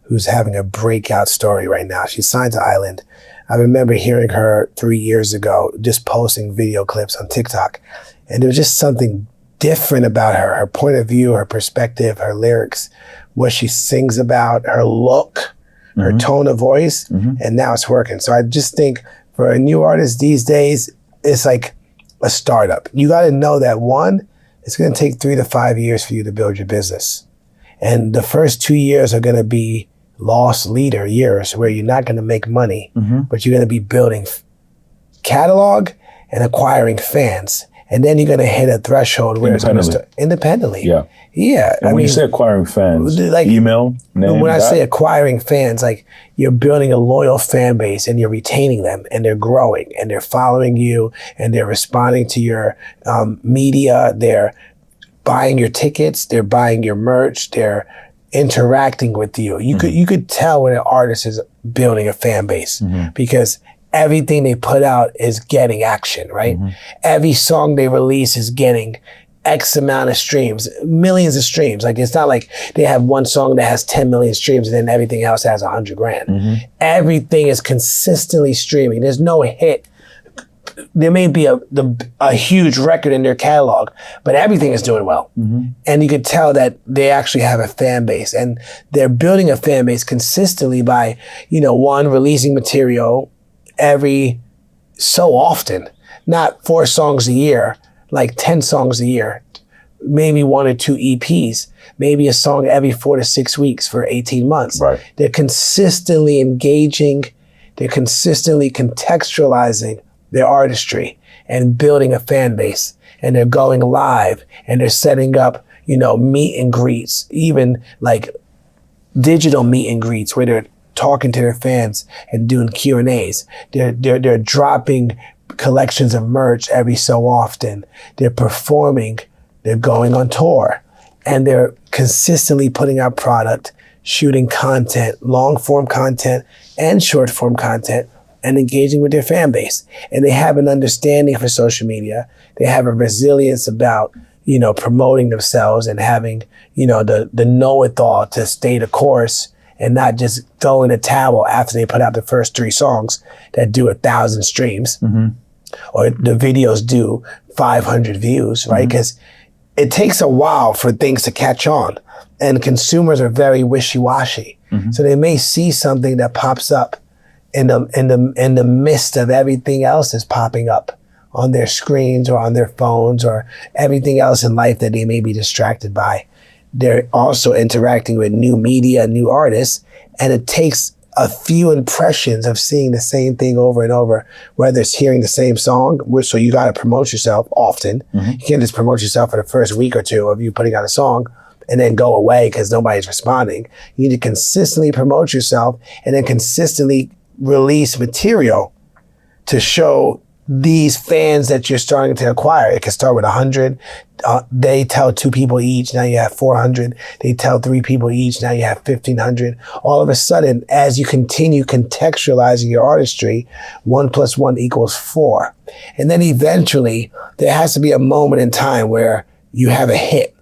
who's having a breakout story right now. She signed to Island. I remember hearing her 3 years ago, just posting video clips on TikTok. And there was just something different about her point of view, her perspective, her lyrics, what she sings about, her look, her tone of voice, and now it's working. So I just think for a new artist these days, it's like a startup. You got to know that one, it's going to take 3 to 5 years for you to build your business. And the first 2 years are going to be loss leader years where you're not going to make money, but you're going to be building catalog and acquiring fans. And then you're going to hit a threshold where it's going to start independently. Yeah. Yeah. And when you say acquiring fans, like, email, name, when I say acquiring fans, like you're building a loyal fan base and you're retaining them and they're growing and they're following you and they're responding to your media. They're buying your tickets. They're buying your merch. They're interacting with you. You could tell when an artist is building a fan base because everything they put out is getting action, right? Every song they release is getting X amount of streams, millions of streams. Like it's not like they have one song that has 10 million streams and then everything else has 100 grand. Everything is consistently streaming. There's no hit. There may be a huge record in their catalog, but everything is doing well. And you could tell that they actually have a fan base and they're building a fan base consistently by, one, releasing material every so often, not 4 songs a year, like 10 songs a year, maybe 1 or 2 EPs, maybe a song every 4 to 6 weeks for 18 months. Right. They're consistently engaging, they're consistently contextualizing their artistry and building a fan base. And they're going live and they're setting up, meet and greets, even like digital meet and greets where they're talking to their fans and doing Q&As. They're dropping collections of merch every so often. They're performing, they're going on tour, and they're consistently putting out product, shooting content, long form content and short form content, and engaging with their fan base. And they have an understanding for social media. They have a resilience about, promoting themselves and having, the know-it-all to stay the course and not just throw in a towel after they put out the first 3 songs that do 1,000 streams or the videos do 500 views, right? Because it takes a while for things to catch on and consumers are very wishy-washy. So they may see something that pops up in the midst of everything else that's popping up on their screens or on their phones or everything else in life that they may be distracted by. They're also interacting with new media, new artists, and it takes a few impressions of seeing the same thing over and over, whether it's hearing the same song, so you got to promote yourself often. You can't just promote yourself for the first week or 2 of you putting out a song and then go away because nobody's responding. You need to consistently promote yourself and then consistently release material to show these fans that you're starting to acquire. It can start with 100. They tell 2 people each. Now you have 400. They tell 3 people each. Now you have 1,500. All of a sudden, as you continue contextualizing your artistry, 1 + 1 = 4. And then eventually, there has to be a moment in time where you have a hit.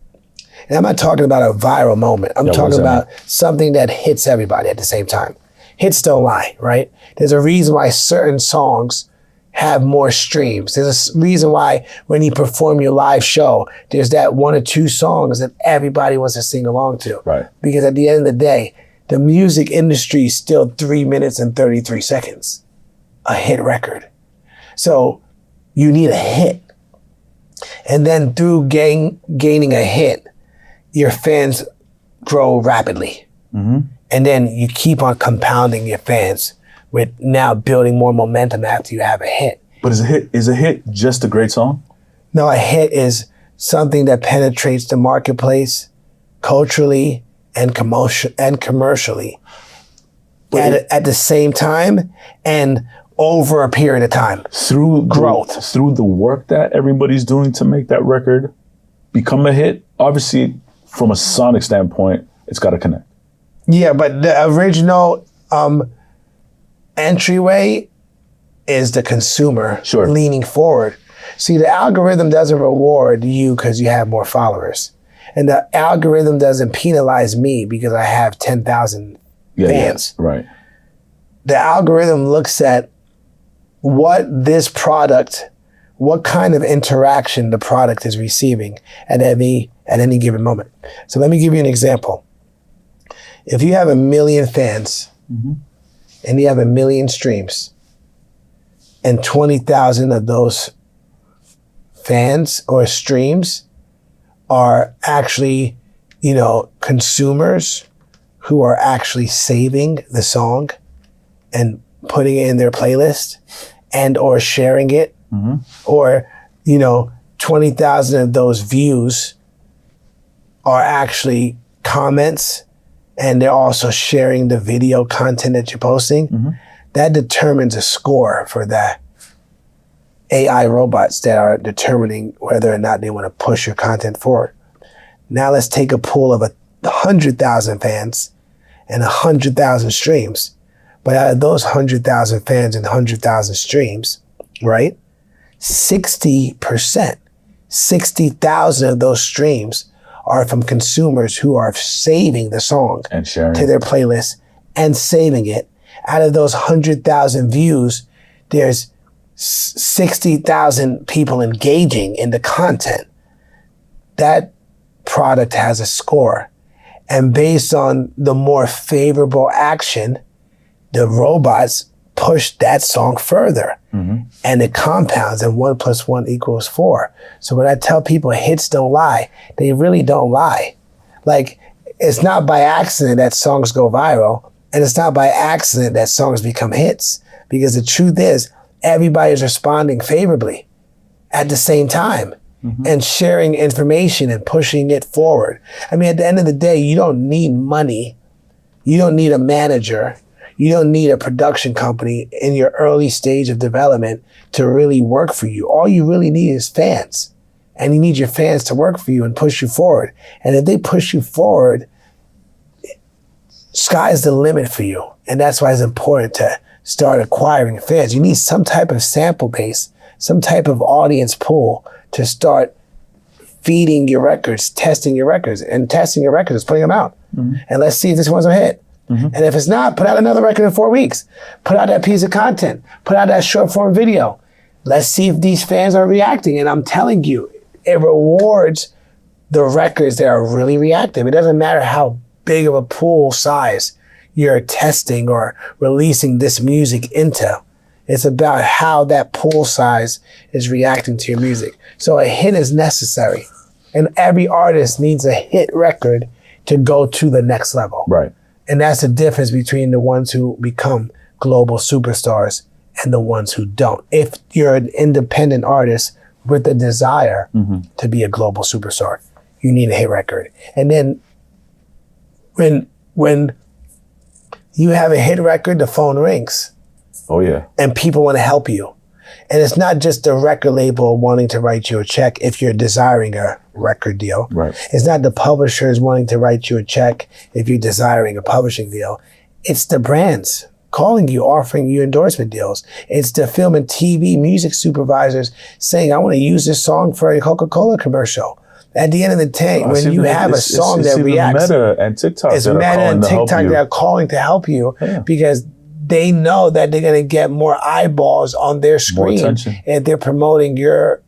And I'm not talking about a viral moment. I'm talking about something that hits everybody at the same time. Hits don't lie, right? There's a reason why certain songs have more streams. There's a reason why when you perform your live show, there's that 1 or 2 songs that everybody wants to sing along to. Right. Because at the end of the day, the music industry is still 3 minutes and 33 seconds. A hit record. So you need a hit. And then through gaining a hit, your fans grow rapidly. And then you keep on compounding your fans with now building more momentum after you have a hit. But is a hit just a great song? No, a hit is something that penetrates the marketplace culturally and commercially at the same time and over a period of time. Through growth. Through the work that everybody's doing to make that record become a hit, obviously from a sonic standpoint, it's got to connect. Yeah, but the original entryway is the consumer leaning forward. See, the algorithm doesn't reward you because you have more followers. And the algorithm doesn't penalize me because I have 10,000 fans. Yeah, right. The algorithm looks at what kind of interaction the product is receiving at any given moment. So let me give you an example. If you have 1 million fans and you have 1 million streams and 20,000 of those fans or streams are actually, consumers who are actually saving the song and putting it in their playlist and or sharing it, or 20,000 of those views are actually comments, and they're also sharing the video content that you're posting. That determines a score for the AI robots that are determining whether or not they want to push your content forward. Now let's take a pool of 100,000 fans and 100,000 streams. But out of those 100,000 fans and 100,000 streams, right? 60%, 60,000 of those streams are from consumers who are saving the song and sharing to their playlist and saving it. Out of those 100,000 views, there's 60,000 people engaging in the content. That product has a score. And based on the more favorable action, the robots push that song further. And it compounds, and 1 + 1 = 4. So when I tell people hits don't lie, they really don't lie. Like, it's not by accident that songs go viral, and it's not by accident that songs become hits, because the truth is, everybody's responding favorably at the same time and sharing information and pushing it forward. I mean, at the end of the day, you don't need money. You don't need a manager. You don't need a production company in your early stage of development to really work for you. All you really need is fans. And you need your fans to work for you and push you forward. And if they push you forward, sky's the limit for you. And that's why it's important to start acquiring fans. You need some type of sample base, some type of audience pool to start feeding your records, testing your records. And testing your records is putting them out. And let's see if this one's a hit. And if it's not, put out another record in 4 weeks. Put out that piece of content. Put out that short form video. Let's see if these fans are reacting. And I'm telling you, it rewards the records that are really reactive. It doesn't matter how big of a pool size you're testing or releasing this music into. It's about how that pool size is reacting to your music. So a hit is necessary. And every artist needs a hit record to go to the next level. Right. And that's the difference between the ones who become global superstars and the ones who don't. If you're an independent artist with a desire to be a global superstar, you need a hit record. And then when you have a hit record, the phone rings. Oh, yeah. And people want to help you. And it's not just the record label wanting to write you a check if you're desiring a record deal. Right. It's not the publishers wanting to write you a check if you're desiring a publishing deal. It's the brands calling you, offering you endorsement deals. It's the film and TV music supervisors saying, I want to use this song for a Coca-Cola commercial. At the end of the day, when you have a song that reacts, Meta and TikTok it's Meta and TikTok that are calling to help you because they know that they're going to get more eyeballs on their screen if they're promoting your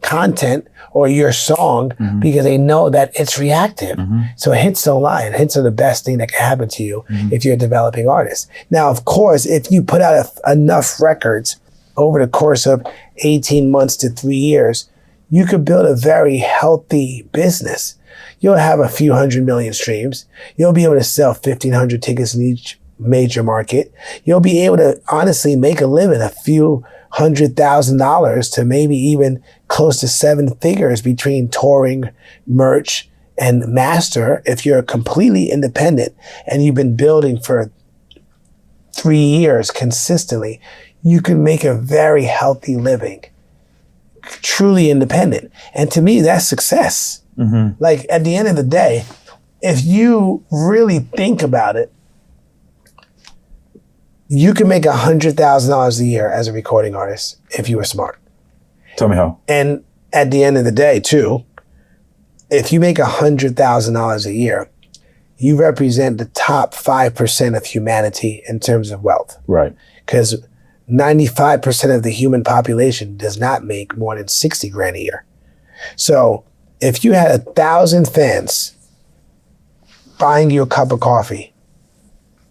content or your song because they know that it's reactive. So hits don't lie, and hits are the best thing that can happen to you if you're a developing artist. Now, of course, if you put out enough records over the course of 18 months to 3 years, you could build a very healthy business. You'll have a few 100 million streams. You'll be able to sell 1,500 tickets in each major market. You'll be able to honestly make a living, a few $100,000 to maybe even close to 7 figures between touring, merch, and master if you're completely independent and you've been building for 3 years consistently. You can make a very healthy living, truly independent. And to me, that's success. Like, at the end of the day, if you really think about it, you can make $100,000 a year as a recording artist if you were smart. Tell me how. And at the end of the day, too, if you make $100,000 a year, you represent the top 5% of humanity in terms of wealth. Right. Because 95% of the human population does not make more than 60 grand a year. So if you had 1,000 fans buying you a cup of coffee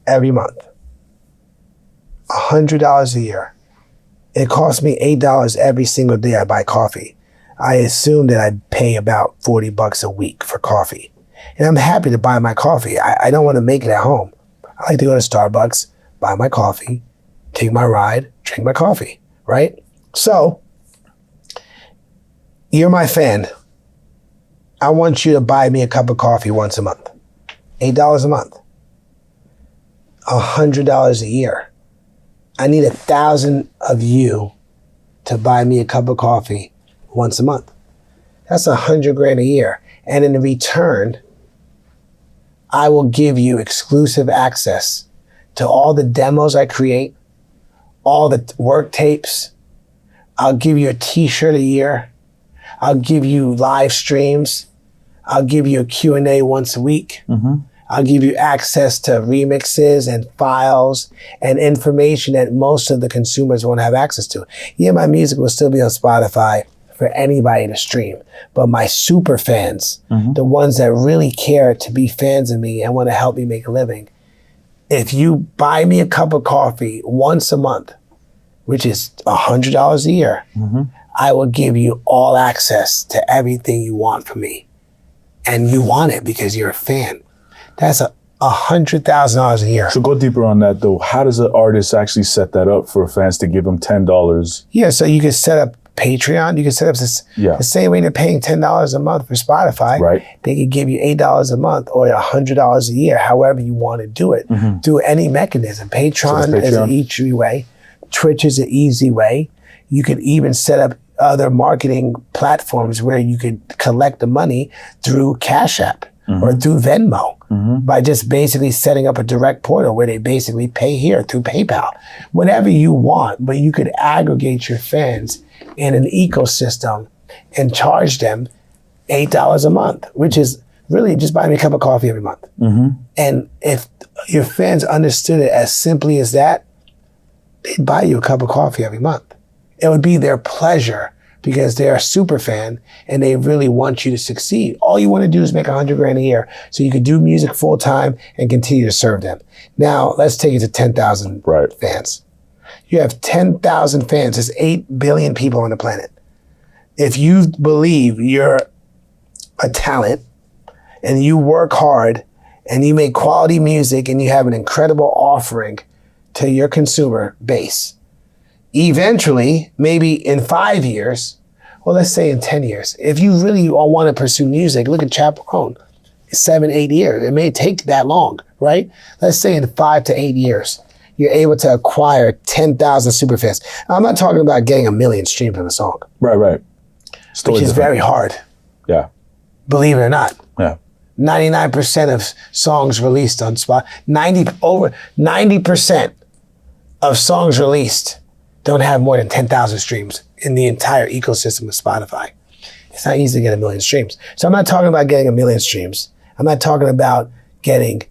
every month, $100 a year, it costs me $8 every single day I buy coffee. I assumed that I'd pay about $40 a week for coffee. And I'm happy to buy my coffee. I don't want to make it at home. I like to go to Starbucks, buy my coffee, take my ride, drink my coffee, right? So, you're my fan. I want you to buy me a cup of coffee once a month. $8 a month. $100 a year. I need 1,000 of you to buy me a cup of coffee once a month. That's $100,000 a year. And in return, I will give you exclusive access to all the demos I create, all the work tapes. I'll give you a t-shirt a year. I'll give you live streams. I'll give you a Q&A once a week. Mm-hmm. I'll give you access to remixes and files and information that most of the consumers won't have access to. Yeah, my music will still be on Spotify for anybody to stream, but my super fans, the ones that really care to be fans of me and want to help me make a living, if you buy me a cup of coffee once a month, which is $100 a year, I will give you all access to everything you want from me. And you want it because you're a fan. That's $100,000 a year. So go deeper on that though. How does an artist actually set that up for fans to give them $10? Yeah, so you can set up Patreon. You can set up the same way they're paying $10 a month for Spotify. Right. They could give you $8 a month or $100 a year, however you want to do it, through any mechanism. Patreon is an easy way. Twitch is an easy way. You could even set up other marketing platforms where you could collect the money through Cash App or through Venmo by just basically setting up a direct portal where they basically pay here through PayPal. Whatever you want, but you could aggregate your fans in an ecosystem and charge them $8 a month, which is really just buy me a cup of coffee every month. And if your fans understood it as simply as that, they'd buy you a cup of coffee every month. It would be their pleasure because they're a super fan and they really want you to succeed. All you want to do is make $100,000 a year so you could do music full time and continue to serve them. Now, let's take it to 10,000 fans. You have 10,000 fans. There's 8 billion people on the planet. If you believe you're a talent and you work hard and you make quality music and you have an incredible offering to your consumer base, eventually, maybe in 5 years, well, let's say in 10 years, if you really want to pursue music, look at Chaperone, 7, 8 years. It may take that long, right? Let's say in 5 to 8 years, you're able to acquire 10,000 superfans. I'm not talking about getting 1 million streams on a song. Right. Which is very hard. Yeah. Believe it or not. Yeah. 99% of songs released on Spotify, over 90% of songs released don't have more than 10,000 streams in the entire ecosystem of Spotify. It's not easy to get 1 million streams. So I'm not talking about getting 1 million streams. I'm not talking about getting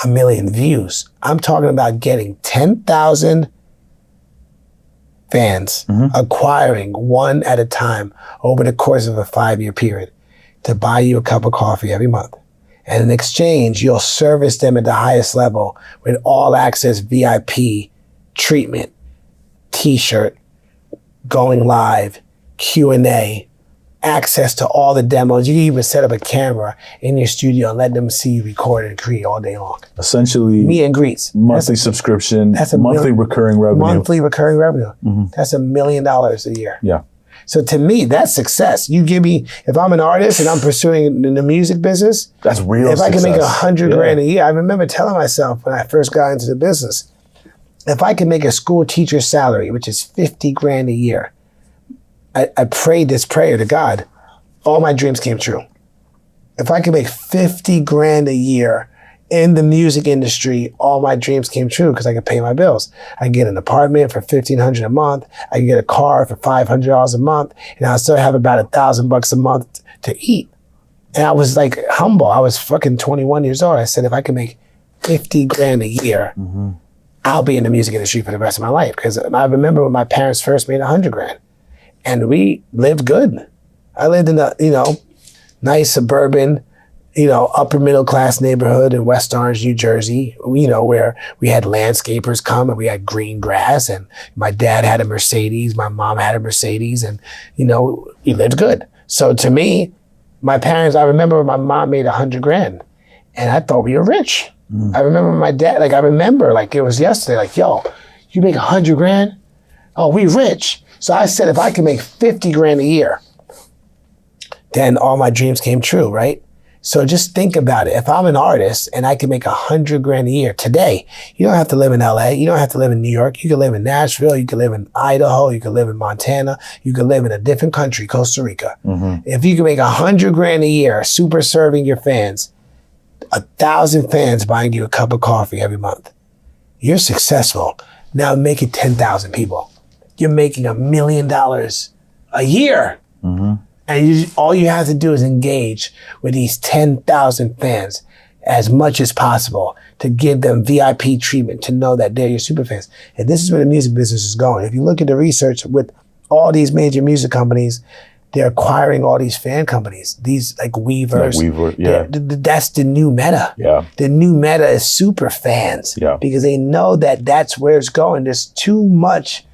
1 million views. I'm talking about getting 10,000 fans, acquiring one at a time over the course of a 5-year period to buy you a cup of coffee every month. And in exchange, you'll service them at the highest level with all access VIP treatment, t-shirt, going live, Q&A, access to all the demos. You can even set up a camera in your studio and let them see you record and create all day long. Essentially, meet and greets. Monthly subscription, that's a monthly recurring revenue. Monthly recurring revenue. That's $1 million a year. Yeah. So to me, that's success. You give me, if I'm an artist and I'm pursuing the music business, that's real if success. I can make $100,000 a year, I remember telling myself when I first got into the business, if I can make a school teacher's salary, which is $50,000 a year, I prayed this prayer to God. All my dreams came true. If I could make $50,000 a year in the music industry, all my dreams came true because I could pay my bills. I could get an apartment for $1,500 a month. I could get a car for $500 a month, and I still have about $1,000 a month to eat. And I was like humble. I was fucking 21 years old. I said, if I can make $50,000 a year, I'll be in the music industry for the rest of my life. Because I remember when my parents first made $100,000, and we lived good. I lived in a, nice suburban, upper middle class neighborhood in West Orange, New Jersey, where we had landscapers come and we had green grass, and my dad had a Mercedes, my mom had a Mercedes, and, we lived good. So to me, my parents, I remember my mom made $100,000 and I thought we were rich. I remember my dad, like it was yesterday, like, yo, you make $100,000? Oh, we rich. So I said, if I can make $50,000 a year, then all my dreams came true, right? So just think about it. If I'm an artist and I can make $100,000 a year today, you don't have to live in LA. You don't have to live in New York. You can live in Nashville. You can live in Idaho. You can live in Montana. You can live in a different country, Costa Rica. If you can make $100,000 a year, super serving your fans, 1,000 fans buying you a cup of coffee every month, you're successful. Now make it 10,000 people. You're making $1 million a year. And all you have to do is engage with these 10,000 fans as much as possible to give them VIP treatment, to know that they're your super fans. And this is where the music business is going. If you look at the research with all these major music companies, they're acquiring all these fan companies, these like Weavers. That's the new meta. Yeah. The new meta is super fans. Yeah. Because they know that that's where it's going. There's too much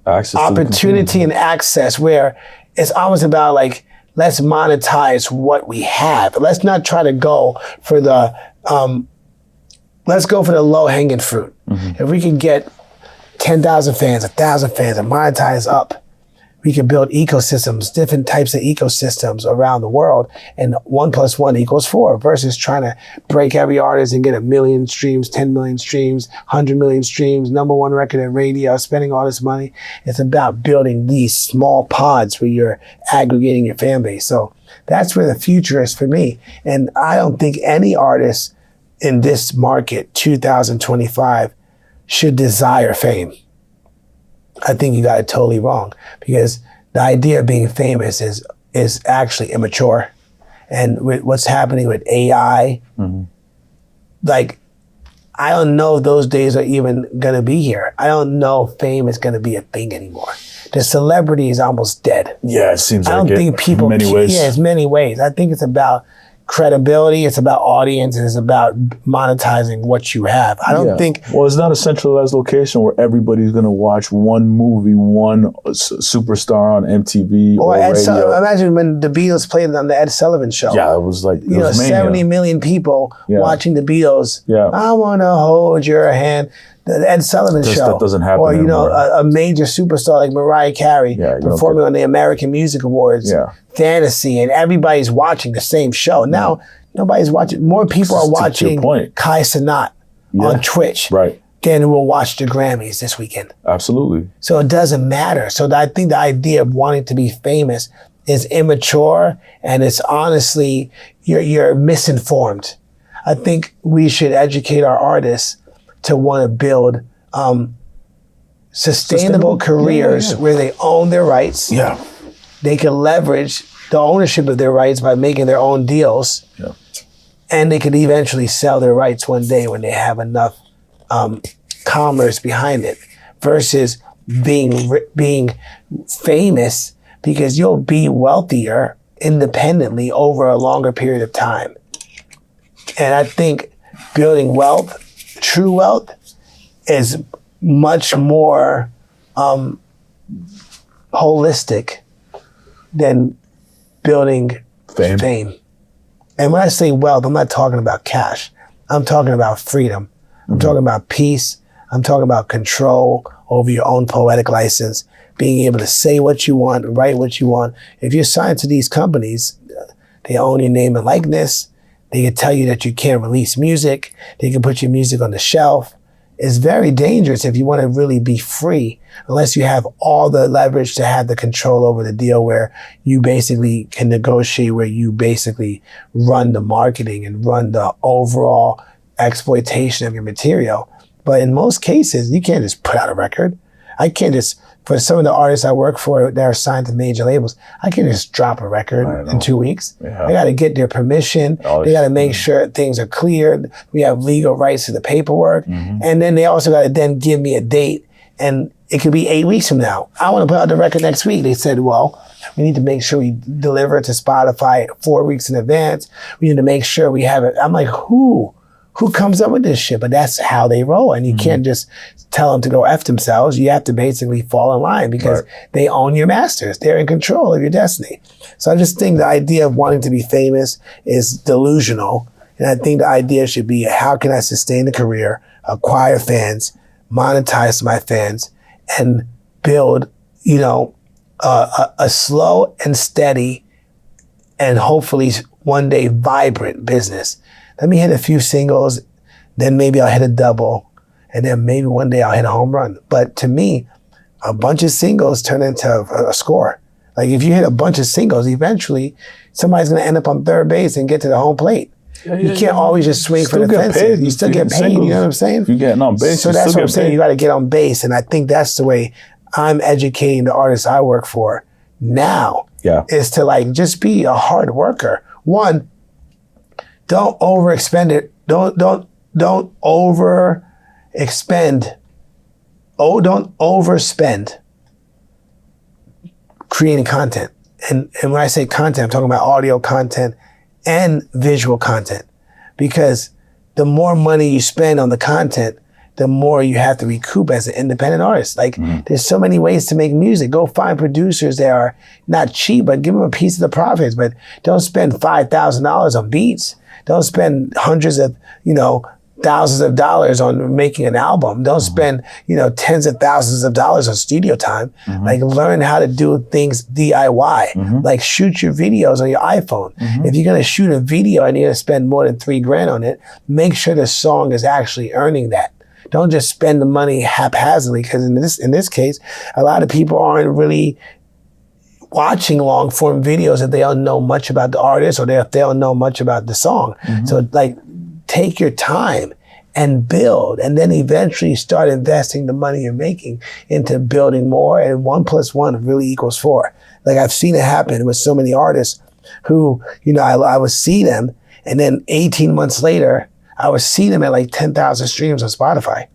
opportunity and access where it's almost about like, let's monetize what we have. Let's not try to go for the low hanging fruit. If we can get 10,000 fans, 1,000 fans, and monetize up, we can build ecosystems, different types of ecosystems around the world, and 1 + 1 = 4, versus trying to break every artist and get 1 million streams, 10 million streams, 100 million streams, #1 record at radio, spending all this money. It's about building these small pods where you're aggregating your fan base. So that's where the future is for me. And I don't think any artist in this market, 2025, should desire fame. I think you got it totally wrong, because the idea of being famous is actually immature. And with what's happening with AI, like, I don't know if those days are even gonna be here. I don't know if fame is gonna be a thing anymore. The celebrity is almost dead. Yeah, it seems like I don't think people, in many ways. Yeah, it's many ways. I think it's about credibility, it's about audience, and it's about monetizing what you have. I don't think... Well, it's not a centralized location where everybody's going to watch one movie, one superstar on MTV or radio. Imagine when the Beatles played on the Ed Sullivan Show. Yeah, it was like, it was 70 million people watching the Beatles. Yeah. I want to hold your hand. The Ed Sullivan Show. That doesn't happen Or, anymore. a major superstar like Mariah Carey performing on the American Music Awards. Fantasy, and everybody's watching the same show. Now, nobody's watching. More people are watching Kai Cenat on Twitch than will watch the Grammys this weekend. Absolutely. So it doesn't matter. So I think the idea of wanting to be famous is immature, and it's honestly, you're misinformed. I think we should educate our artists to want to build sustainable careers where they own their rights. Yeah. They can leverage the ownership of their rights by making their own deals. Yeah. And they could eventually sell their rights one day when they have enough commerce behind it, versus being famous, because you'll be wealthier independently over a longer period of time. And I think building wealth, true wealth, is much more holistic than building fame. And when I say wealth, I'm not talking about cash. I'm talking about freedom. I'm talking about peace. I'm talking about control over your own poetic license, being able to say what you want, write what you want. If you're signed to these companies, they own your name and likeness. They can tell you that you can't release music. They can put your music on the shelf. It's very dangerous if you want to really be free, unless you have all the leverage to have the control over the deal, where you basically can negotiate, where you basically run the marketing and run the overall exploitation of your material. But in most cases, you can't just put out a record. I can't just, for some of the artists I work for that are signed to major labels, I can't just drop a record in 2 weeks. Yeah. I got to get their permission. They got to make sure things are cleared. We have legal rights to the paperwork. And then they also got to then give me a date And it could be 8 weeks from now. I want to put out the record next week. They said, well, we need to make sure we deliver it to Spotify 4 weeks in advance. We need to make sure we have it. I'm like, who comes up with this shit? But that's how they roll. And you can't just tell them to go F themselves. You have to basically fall in line because they own your masters. They're in control of your destiny. So I just think the idea of wanting to be famous is delusional. And I think the idea should be, how can I sustain the career, acquire fans, monetize my fans, and build, a slow and steady and hopefully one day vibrant business. Let me hit a few singles, then maybe I'll hit a double, and then maybe one day I'll hit a home run. But to me, a bunch of singles turn into a score. Like if you hit a bunch of singles, eventually somebody's going to end up on third base and get to the home plate. You can't always just swing for the fences. You still get paid, you know what I'm saying? You getting on base. So that's what I'm saying. You got to get on base. And I think that's the way I'm educating the artists I work for now. Yeah. Is to like just be a hard worker. One, don't overexpend it. Don't overexpend. Oh, don't overspend creating content. And when I say content, I'm talking about audio content and visual content. Because the more money you spend on the content, the more you have to recoup as an independent artist. Like there's so many ways to make music. Go find producers that are not cheap, but give them a piece of the profits. But don't spend $5,000 on beats. Don't spend hundreds of, thousands of dollars on making an album. Don't spend, tens of thousands of dollars on studio time. Like learn how to do things DIY. Like shoot your videos on your iPhone. If you're gonna shoot a video and you're gonna spend more than $3,000 on it, make sure the song is actually earning that. Don't just spend the money haphazardly, because in this case, a lot of people aren't really watching long form videos if they don't know much about the artist or if they don't know much about the song. So like, take your time and build, and then eventually start investing the money you're making into building more, and 1 + 1 really equals 4. Like I've seen it happen with so many artists who, I would see them, and then 18 months later, I would see them at like 10,000 streams on Spotify.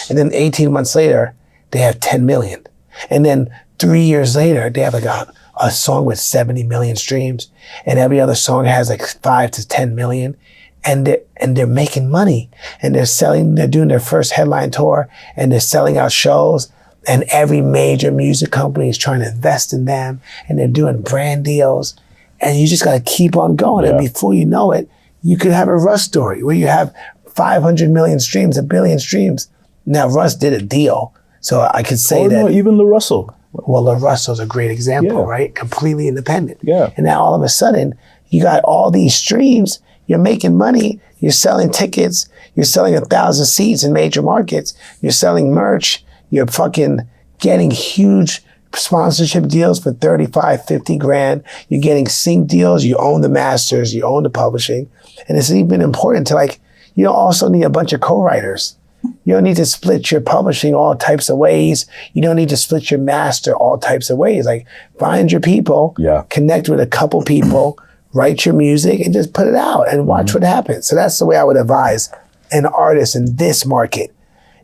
And then 18 months later, they have 10 million. And then 3 years later, they have like a song with 70 million streams, and every other song has like 5 to 10 million. And they're making money, and they're doing their first headline tour, and they're selling out shows, and every major music company is trying to invest in them, and they're doing brand deals, and you just got to keep on going. And before you know it, you could have a Russ story where you have 500 million streams, 1 billion streams. Now Russ did a deal, so I could say that. No, even La Russell. Well, La Russell's a great example, right? Completely independent. Yeah. And now all of a sudden, you got all these streams. You're making money, you're selling tickets, you're selling 1,000 seats in major markets, you're selling merch, you're fucking getting huge sponsorship deals for 35, 50 grand, you're getting sync deals, you own the masters, you own the publishing. And it's even important to you don't also need a bunch of co-writers. You don't need to split your publishing all types of ways. You don't need to split your master all types of ways. Like find your people, connect with a couple people, write your music and just put it out and watch what happens. So that's the way I would advise an artist in this market,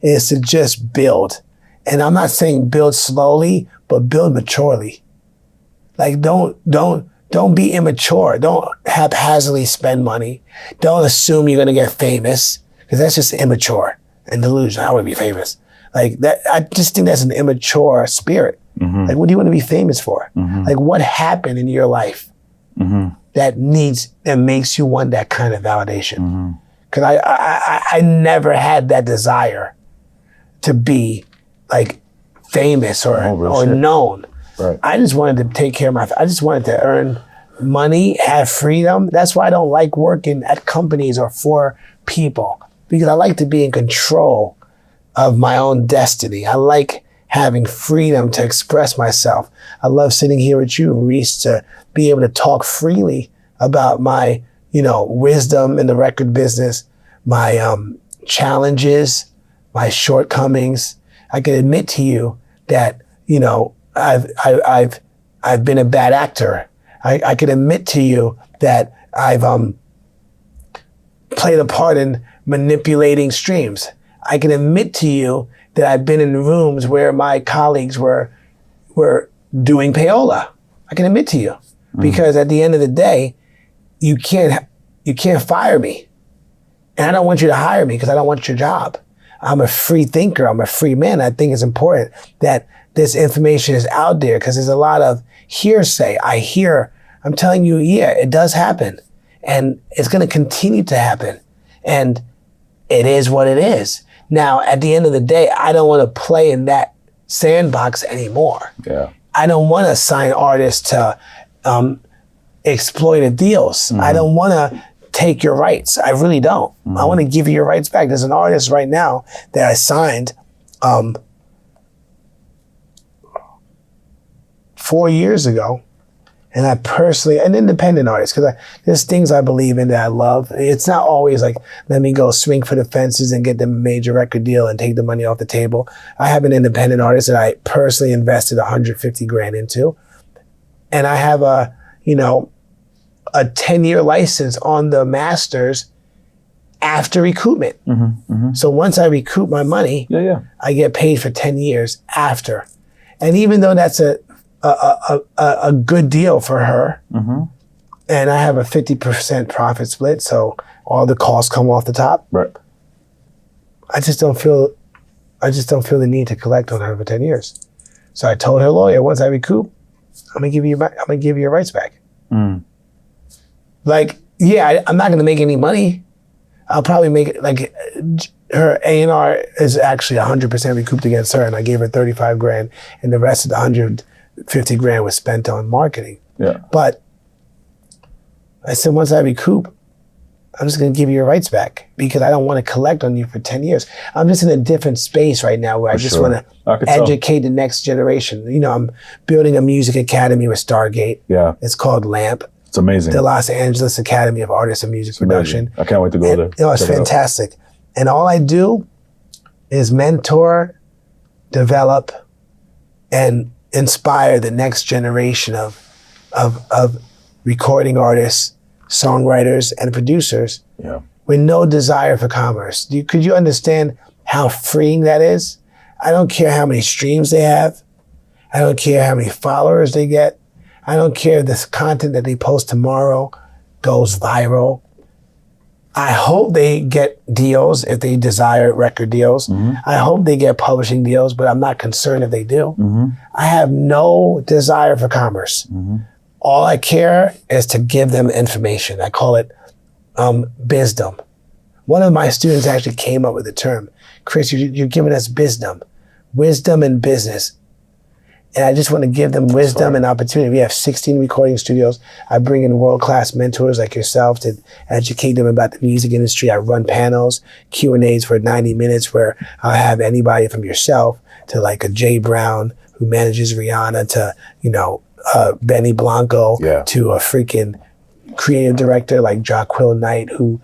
is to just build. And I'm not saying build slowly, but build maturely. Like don't be immature. Don't haphazardly spend money. Don't assume you're gonna get famous, because that's just immature and delusional. I want to be famous. Like that, I just think that's an immature spirit. Like what do you want to be famous for? Like what happened in your life that makes you want that kind of validation? Because I never had that desire to be like famous or known. Right. I just wanted to take care of I just wanted to earn money, have freedom. That's why I don't like working at companies or for people, because I like to be in control of my own destiny. I like having freedom to express myself. I love sitting here with you, Reese, to be able to talk freely about my, wisdom in the record business, my challenges, my shortcomings. I can admit to you that, I've been a bad actor. I can admit to you that I've played a part in manipulating streams. I can admit to you that I've been in rooms where my colleagues were doing payola. I can admit to you, because at the end of the day, you can't fire me, and I don't want you to hire me because I don't want your job. I'm a free thinker. I'm a free man. I think it's important that this information is out there because there's a lot of hearsay. I'm telling you, yeah, it does happen, and it's going to continue to happen, and it is what it is. Now, at the end of the day, I don't want to play in that sandbox anymore. Yeah. I don't want to sign artists to exploited deals. I don't want to take your rights. I really don't. I want to give you your rights back. There's an artist right now that I signed 4 years ago. And I personally, an independent artist, because there's things I believe in that I love. It's not always like, let me go swing for the fences and get them a major record deal and take the money off the table. I have an independent artist that I personally invested 150 grand into. And I have a 10-year license on the masters after recoupment. So once I recoup my money, I get paid for 10 years after. And even though that's a good deal for her, and I have a 50% profit split, so all the costs come off the top. Right. I just don't feel the need to collect on her for 10 years. So I told her lawyer, once I recoup, I'm gonna give you your rights back. Like, yeah, I'm not gonna make any money. I'll probably make it like her A&R is actually 100% recouped against her, and I gave her 35 grand, and the rest of the 150 grand was spent on marketing. Yeah. But I said, once I recoup, I'm just going to give you your rights back because I don't want to collect on you for 10 years. I'm just in a different space right now where I just want to educate the next generation. I'm building a music academy with Stargate. Yeah. It's called LAMP. It's amazing. The Los Angeles Academy of Artists and Music Production. I can't wait to go there. It's fantastic. And all I do is mentor, develop, and inspire the next generation of recording artists, songwriters, and producers with no desire for commerce. Could you understand how freeing that is? I don't care how many streams they have. I don't care how many followers they get. I don't care if this content that they post tomorrow goes viral. I hope they get deals if they desire record deals. I hope they get publishing deals, but I'm not concerned if they do. I have no desire for commerce. All I care is to give them information. I call it bizdom. One of my students actually came up with the term. Chris, you're giving us bizdom, wisdom in business. And I just want to give them wisdom and opportunity. We have 16 recording studios. I bring in world-class mentors like yourself to educate them about the music industry. I run panels, Q&As for 90 minutes where I'll have anybody from yourself to like a Jay Brown who manages Rihanna to, Benny Blanco to a freaking creative director like Jaquil Knight who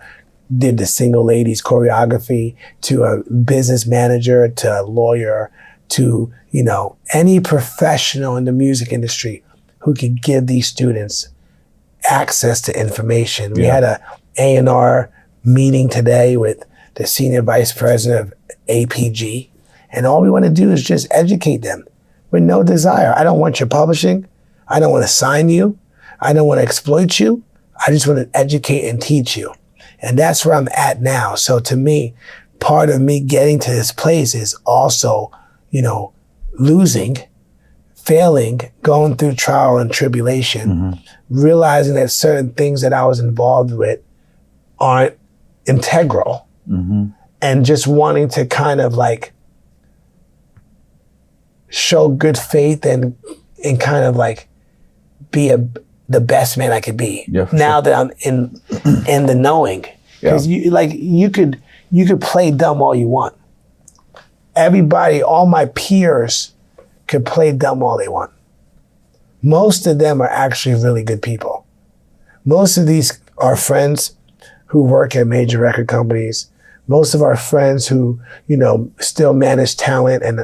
did the Single Ladies choreography, to a business manager, to a lawyer, to any professional in the music industry who could give these students access to information. We had a A&R meeting today with the senior vice president of APG, and all we want to do is just educate them with no desire. I don't want your publishing. I don't want to sign you. I don't want to exploit you. I just want to educate and teach you. And that's where I'm at now. So to me, part of me getting to this place is also losing, failing, going through trial and tribulation, realizing that certain things that I was involved with aren't integral, and just wanting to kind of like show good faith and kind of like be the best man I could be. Now that I'm in the knowing, because you could play dumb all you want. Everybody, all my peers could play dumb all they want. Most of them are actually really good people. Most of these are friends who work at major record companies. Most of our friends who, still manage talent and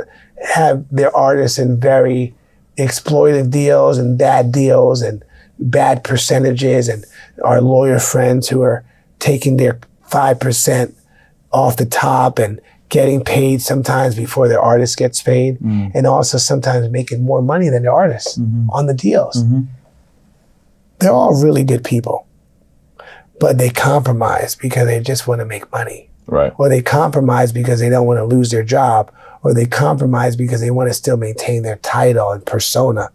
have their artists in very exploitive deals and bad deals and bad percentages, and our lawyer friends who are taking their 5% off the top and getting paid sometimes before their artist gets paid, and also sometimes making more money than the artist on the deals. They're all really good people, but they compromise because they just want to make money. Right. Or they compromise because they don't want to lose their job, or they compromise because they want to still maintain their title and persona.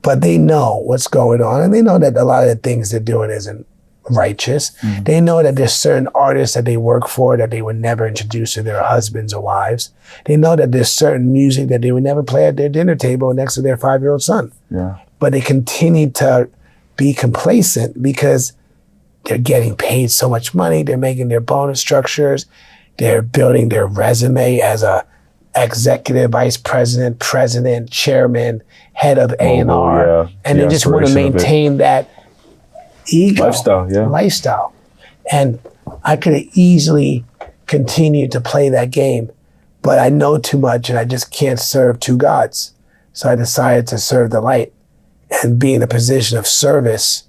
But they know what's going on, and they know that a lot of the things they're doing isn't righteous. They know that there's certain artists that they work for that they would never introduce to their husbands or wives. They know that there's certain music that they would never play at their dinner table next to their 5-year-old son. Yeah. But they continue to be complacent because they're getting paid so much money. They're making their bonus structures. They're building their resume as a executive vice president, president, chairman, head of A&R. And they just want to maintain that ego. Lifestyle. And I could have easily continued to play that game, but I know too much and I just can't serve two gods. So I decided to serve the light and be in a position of service,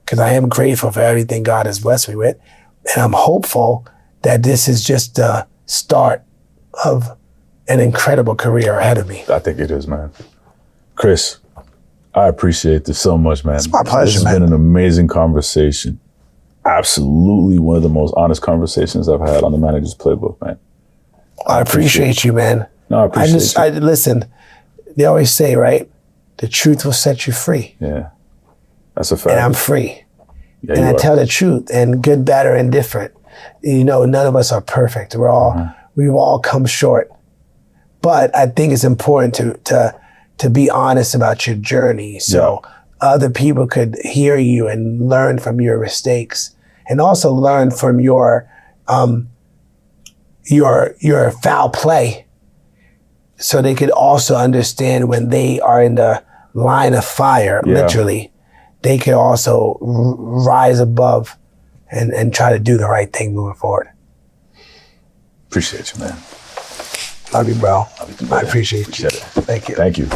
because I am grateful for everything God has blessed me with. And I'm hopeful that this is just the start of an incredible career ahead of me. I think it is, man. Chris, I appreciate this so much, man. It's my pleasure, This has been an amazing conversation. Absolutely one of the most honest conversations I've had on the Manager's Playbook, man. I appreciate you, man. No, I appreciate you. Listen, they always say, right? The truth will set you free. Yeah, that's a fact. And I'm free. Yeah, and I tell the truth, and good, bad, or indifferent. You know, none of us are perfect. We've all come short. But I think it's important to be honest about your journey, so other people could hear you and learn from your mistakes, and also learn from your foul play, so they could also understand when they are in the line of fire, literally, they could also rise above and try to do the right thing moving forward. Appreciate you, man. Love you, bro. Love you too, I appreciate you. Appreciate it. Thank you. Thank you.